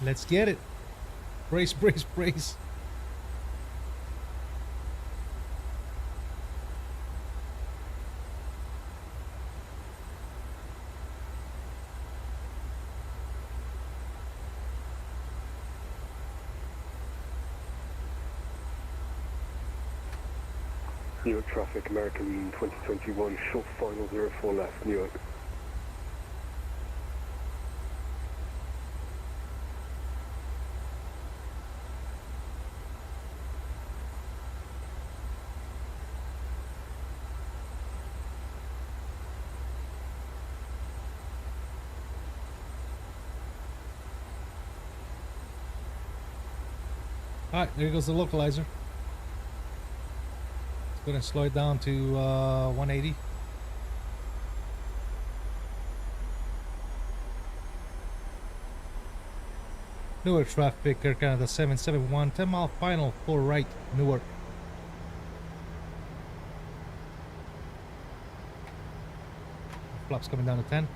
Let's get it. Brace, brace, brace. Newark traffic, American 2021, short final, 04 left, Newark. Alright, there goes the localizer. It's gonna slow it down to 180. Newark traffic, Air Canada 771, 10 mile final, 4 right, Newark. Flaps coming down to 10.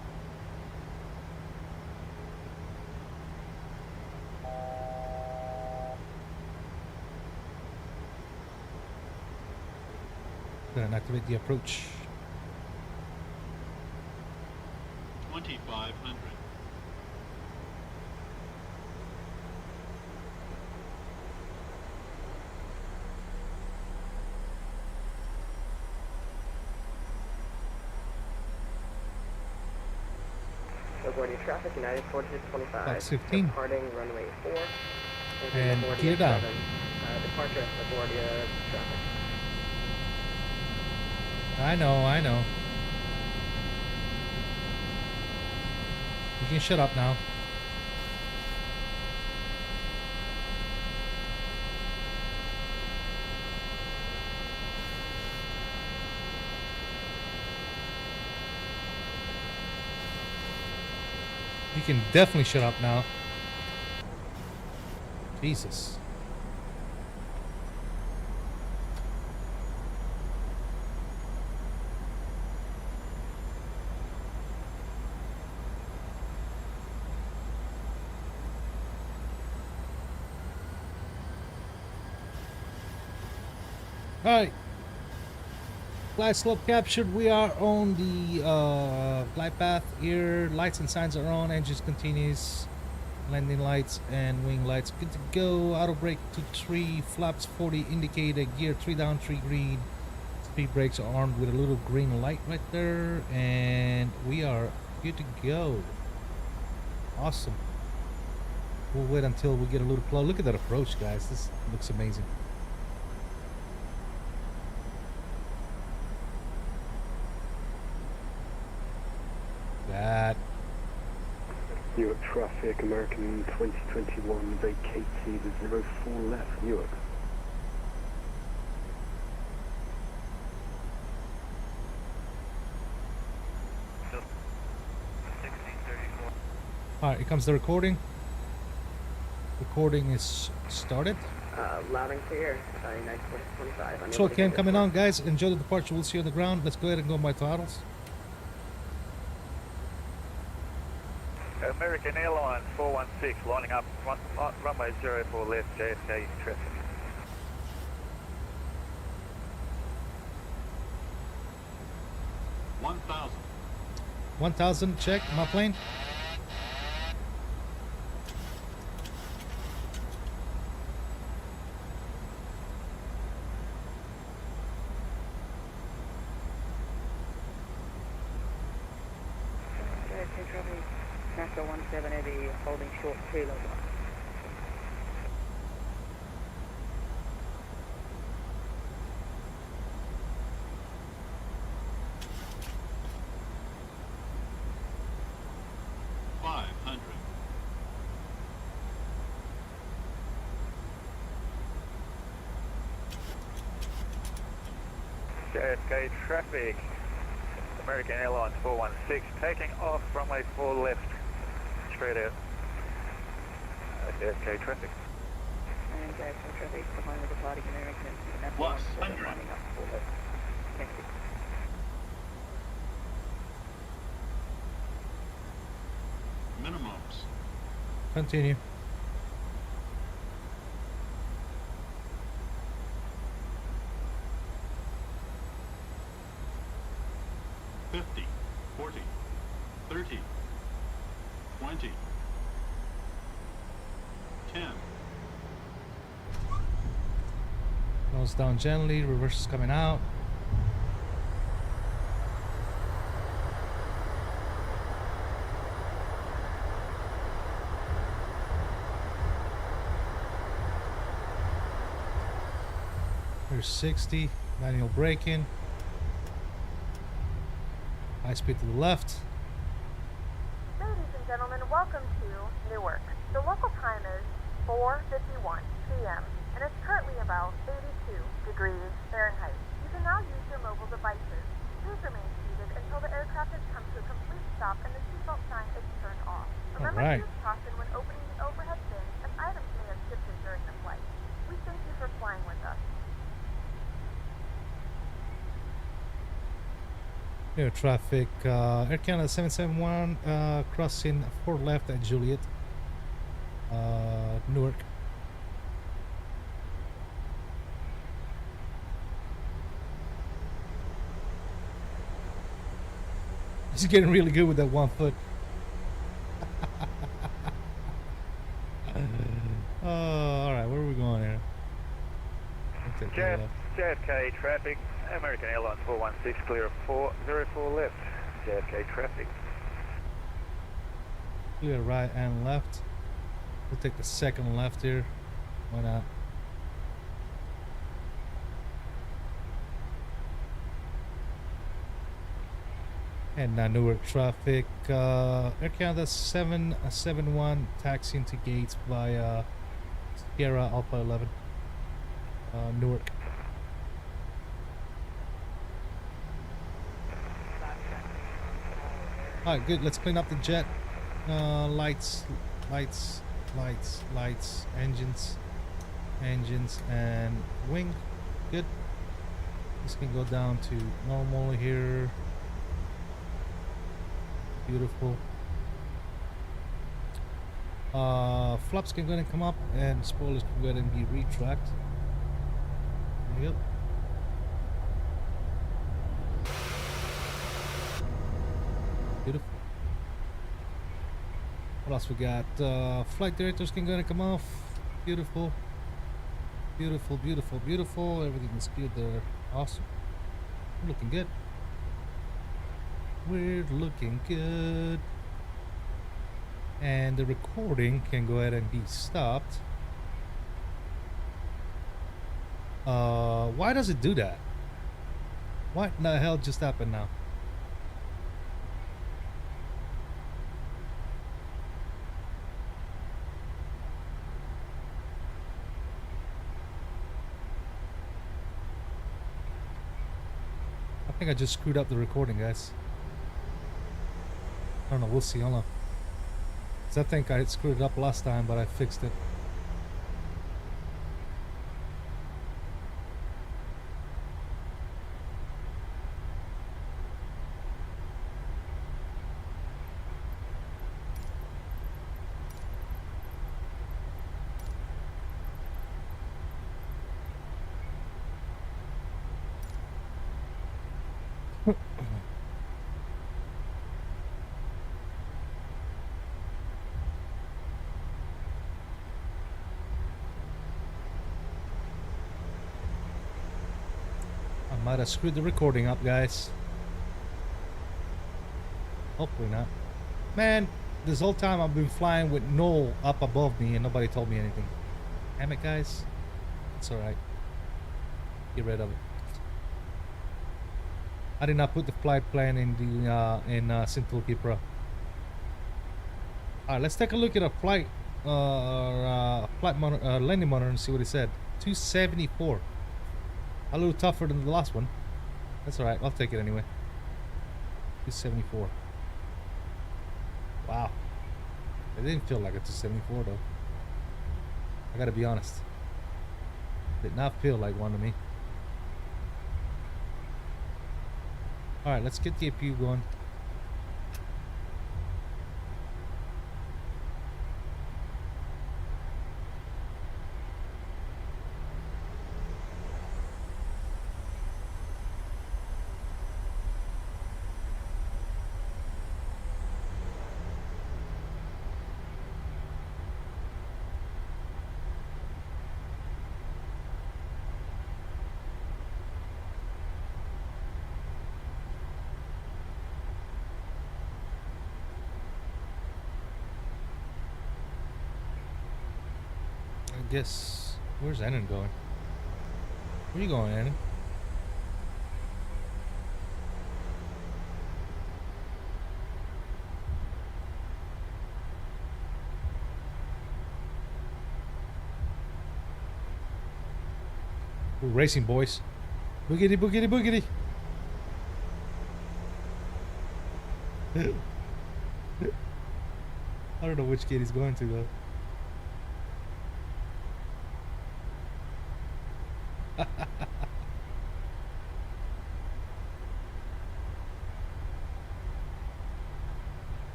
Then activate the approach. 2500. Avoiding traffic, United 4625. Box 15. Departing runway 4. And gear down. Departure, LaGuardia traffic. I know. You can shut up now. You can definitely shut up now. Jesus. Alright, glide slope captured. We are on the glide path here. Lights and signs are on. Engines continues. Landing lights and wing lights good to go. Auto brake to 3. Flaps 40 indicator. Gear 3 down, 3 green. Speed brakes are armed with a little green light right there. And we are good to go. Awesome. We'll wait until we get a little close. Look at that approach, guys. This looks amazing. That. Newark traffic, American 2021, vacated 04 left, Newark. Alright, here comes the recording. Recording is started. Loud and clear, United 4625. Control cam coming on, guys. Enjoy the departure. We'll see you on the ground. Let's go ahead and go by throttles. American Airlines 416 lining up runway 04 left, JFK traffic. 1000. 1000, check. My plane. traffic. Nashville 17 Heavy holding short 2 level. JFK traffic, American Airlines 416, taking off runway 4 left, straight out. JFK traffic. And JFK traffic, behind the departing American, National 17 lining up 4 left. Thank you. Minimums. Continue. Nose down gently, reverse is coming out. Here's 60, manual braking. High speed to the left. Ladies and gentlemen, welcome to Newark. The local time is 4:51 p.m. and it's currently about 82 degrees Fahrenheit. You can now use your mobile devices. Please remain seated until the aircraft has come to a complete stop and the seatbelt sign is turned off. Remember to use caution when opening the overhead bins, as items may have shifted during the flight. We thank you for flying with us. Air traffic, Air Canada 771, crossing 4 left at Juliet, Newark. He's getting really good with that 1 foot. Alright, where are we going here? JFK traffic, American Airlines 416, clear of 404 left. JFK traffic. Clear right and left. We'll take the second left here. Why not? And Newark traffic, Air Canada 771 taxiing to gates via Sierra Alpha 11, Newark. Alright, good, let's clean up the jet. Lights, engines, and wing. Good. This can go down to normal here. Beautiful. Flaps can go ahead and come up, and spoilers can go ahead and be retracked. Yep. Beautiful. What else we got? Flight directors can go ahead and come off. Beautiful. Beautiful, beautiful, beautiful. Everything is good there. Awesome. We're looking good. We're looking good. And the recording can go ahead and be stopped. Why does it do that? What the hell just happened now? I think I just screwed up the recording, guys. I don't know, we'll see, hold on. 'Cause I think I screwed it up last time, but I fixed it. Might have screwed the recording up, guys. Hopefully not. Man, this whole time I've been flying with Noel up above me and nobody told me anything. Damn it, guys. It's alright. Get rid of it. I did not put the flight plan in the Syntulki Pro. Alright, let's take a look at a flight landing monitor and see what it said. 274. A little tougher than the last one. That's alright, I'll take it anyway. 274. Wow. It didn't feel like a 274 though. I gotta be honest. Did not feel like one to me. Alright, let's get the APU going. Guess where's Annan going? Where are you going, Annan? We're racing, boys. Boogity, boogity, boogity. I don't know which gate he's going to though.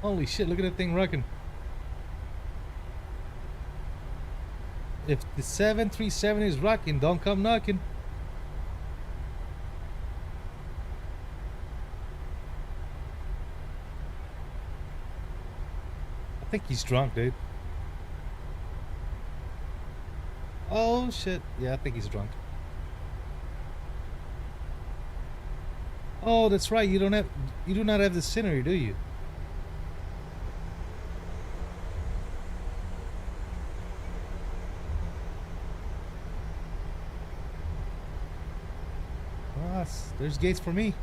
Holy shit, look at that thing rocking. If the 737 is rocking, don't come knocking. I think he's drunk, dude. Oh shit. Yeah, I think he's drunk. Oh, that's right. You do not have the scenery, do you? Ah, there's gates for me.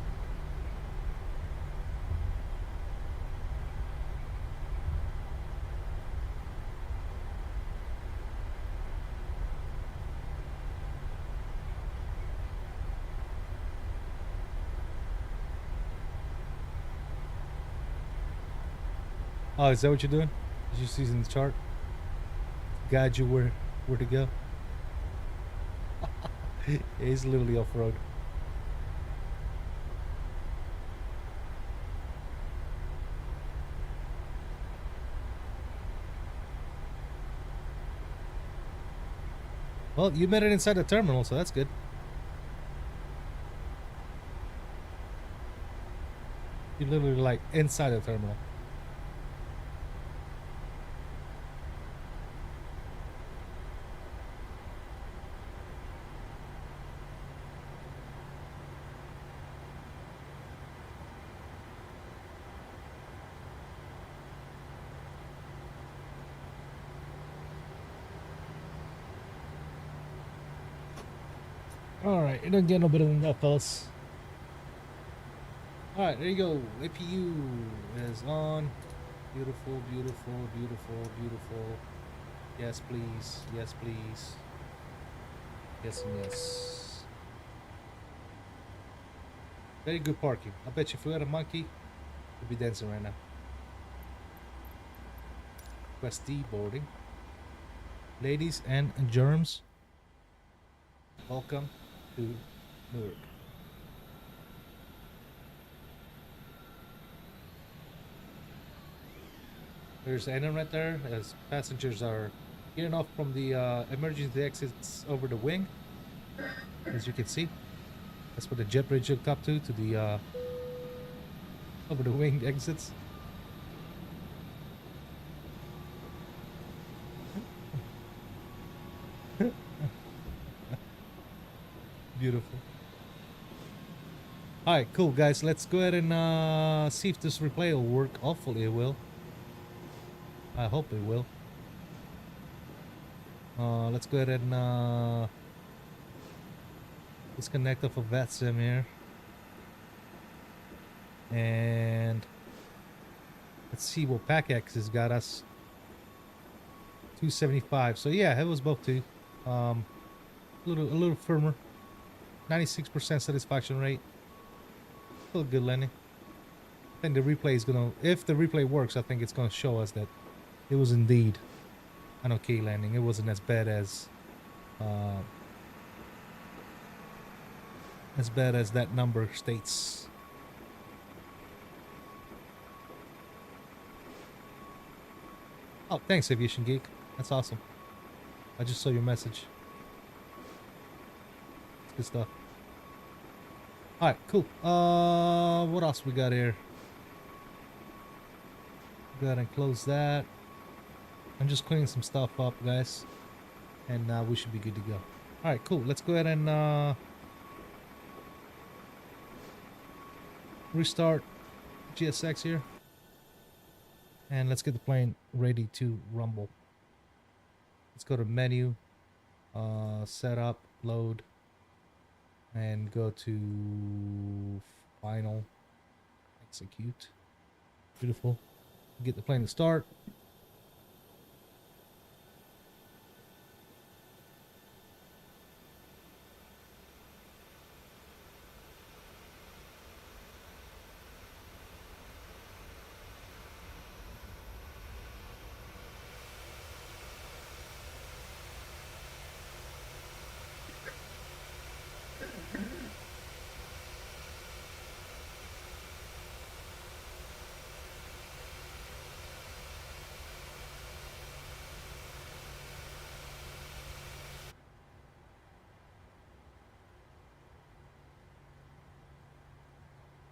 Oh, is that what you're doing? Did you see in the chart? Guide you where to go? It's literally off-road. Well, you made it inside the terminal, so that's good. You're literally like inside the terminal. Alright, it doesn't get no better than that, fellas. Alright, there you go. APU is on. Beautiful, beautiful, beautiful, beautiful. Yes, please. Yes, please. Yes and yes. Very good parking. I bet you if we had a monkey, we'd be dancing right now. Quest D boarding. Ladies and germs, welcome to Newark. There's Anna right there as passengers are getting off from the emergency exits over the wing. As you can see, that's what the jet bridge hooked up to the over the wing exits. Beautiful. Alright, cool guys. Let's go ahead and see if this replay will work. Hopefully it will. I hope it will. Let's go ahead and disconnect off of VATSIM here. And let's see what PACX has got us. 275. So yeah, it was both two. A little firmer. 96% satisfaction rate. Still good landing. I think the replay is gonna, if the replay works, I think it's gonna show us that it was indeed an okay landing. It wasn't as bad as that number states. Oh, thanks, Aviation Geek. That's awesome. I just saw your message. It's good stuff. Alright, cool. What else we got here? Go ahead and close that. I'm just cleaning some stuff up, guys. And we should be good to go. Alright, cool. Let's go ahead and restart GSX here. And let's get the plane ready to rumble. Let's go to menu, setup, load, and go to final, execute. Beautiful. Get the plane to start.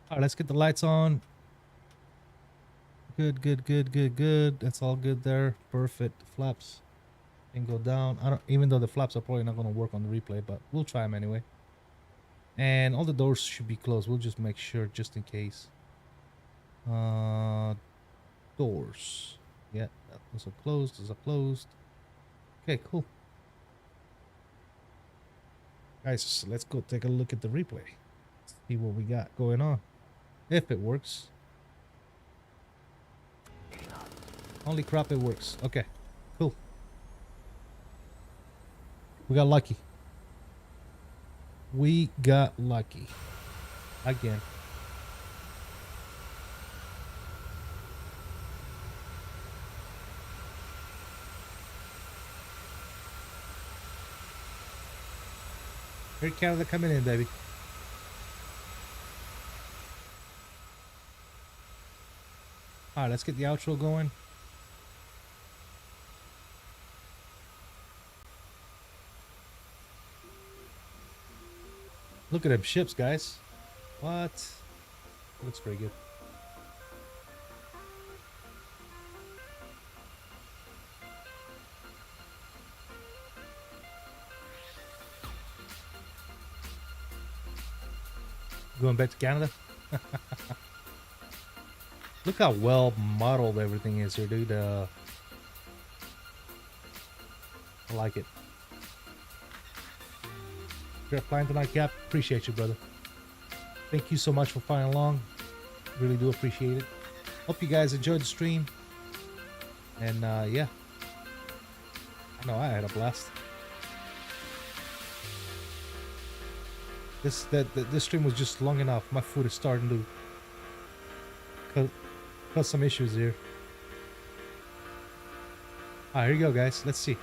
All right, let's get the lights on. Good, good, good, good, good. That's all good there. Perfect. Flaps can go down. I don't, even though the flaps are probably not going to work on the replay, but we'll try them anyway. And all the doors should be closed. We'll just make sure just in case. Doors. Yeah, those are closed. Those are closed. Okay, cool. Guys, let's go take a look at the replay. See what we got going on. If it works. Holy crap, it works. Okay, cool. We got lucky. We got lucky. Again. Air Canada coming in, baby. Alright, let's get the outro going. Look at them ships, guys. What? Looks pretty good. Going back to Canada? Look how well modeled everything is here, dude. I like it. You're flying tonight, Cap. Appreciate you, brother. Thank you so much for flying along. Really do appreciate it. Hope you guys enjoyed the stream. And yeah. I know I had a blast. This stream was just long enough. My foot is starting to cause some issues here. Alright, here you go, guys. Let's see.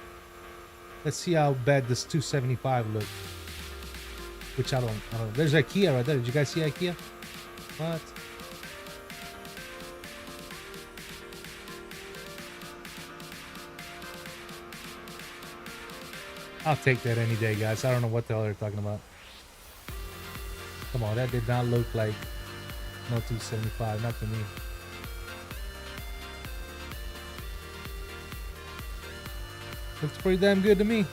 Let's see how bad this 275 looks. Which I don't. There's IKEA right there. Did you guys see IKEA? What? I'll take that any day, guys. I don't know what the hell they're talking about. Come on, that did not look like no 275, not to me. Looks pretty damn good to me. I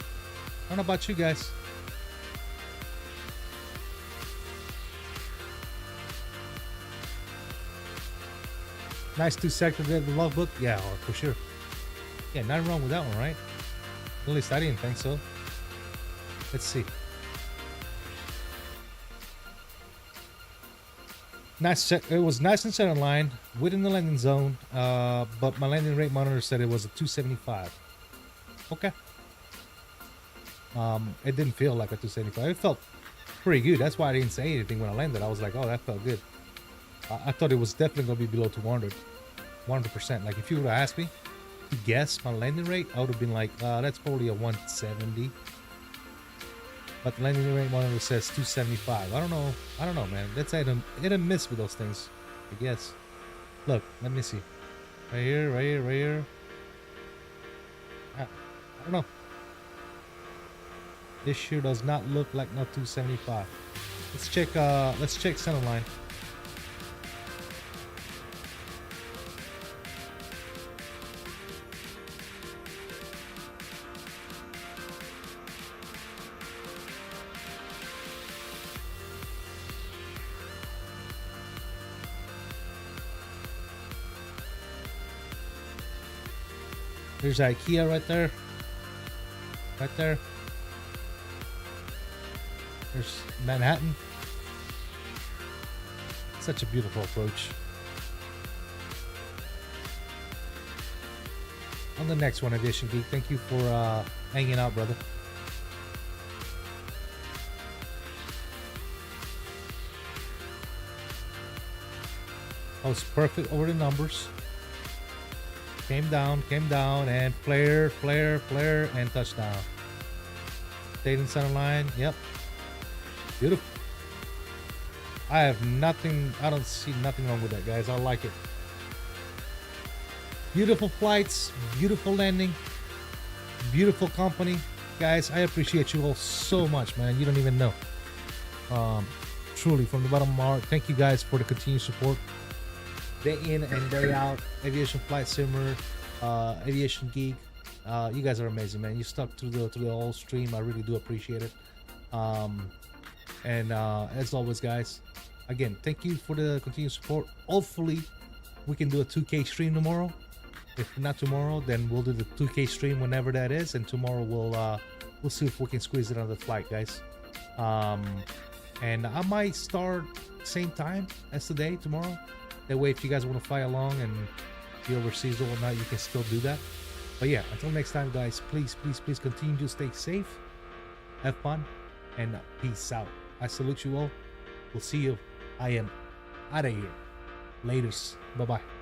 don't know about you guys. Nice 2-sector there, the logbook. Yeah, for sure. Yeah, nothing wrong with that one, right? At least I didn't think so. Let's see. Nice. It was nice and set on line within the landing zone, but my landing rate monitor said it was a 275. Okay. It didn't feel like a 275. It felt pretty good. That's why I didn't say anything when I landed. I was like, oh, that felt good. I thought it was definitely gonna be below 200, 100%. Like if you would have asked me to guess my landing rate, I would have been like, that's probably a 170. But the landing rate monitor says 275. I don't know, man. That's hit and miss with those things, I guess. Look, let me see. Right here, right here, right here. I don't know. This sure does not look like no 275. Let's check center line. There's IKEA right there. Right there. There's Manhattan. Such a beautiful approach. On the next one, Aviation Geek. Thank you for hanging out, brother. I was perfect over the numbers. Came down, and flare, and touchdown. Stayed in center line. Yep. Beautiful. I don't see nothing wrong with that, guys. I like it. Beautiful flights, beautiful landing, beautiful company. Guys, I appreciate you all so much, man. You don't even know. Truly, from the bottom of my heart, thank you guys for the continued support. Day in and day out. Aviation Flight Simmer, Aviation Geek. You guys are amazing, man. You stuck through the whole stream. I really do appreciate it. And as always, guys, again, thank you for the continued support. Hopefully, we can do a 2K stream tomorrow. If not tomorrow, then we'll do the 2K stream whenever that is, and tomorrow we'll see if we can squeeze it on the flight, guys. And I might start same time as today, tomorrow. That way, if you guys want to fly along and be overseas or whatnot, you can still do that. But yeah, until next time, guys, please continue to stay safe, have fun, and peace out. I salute you all. We'll see you. I am out of here. Laters. Bye-bye.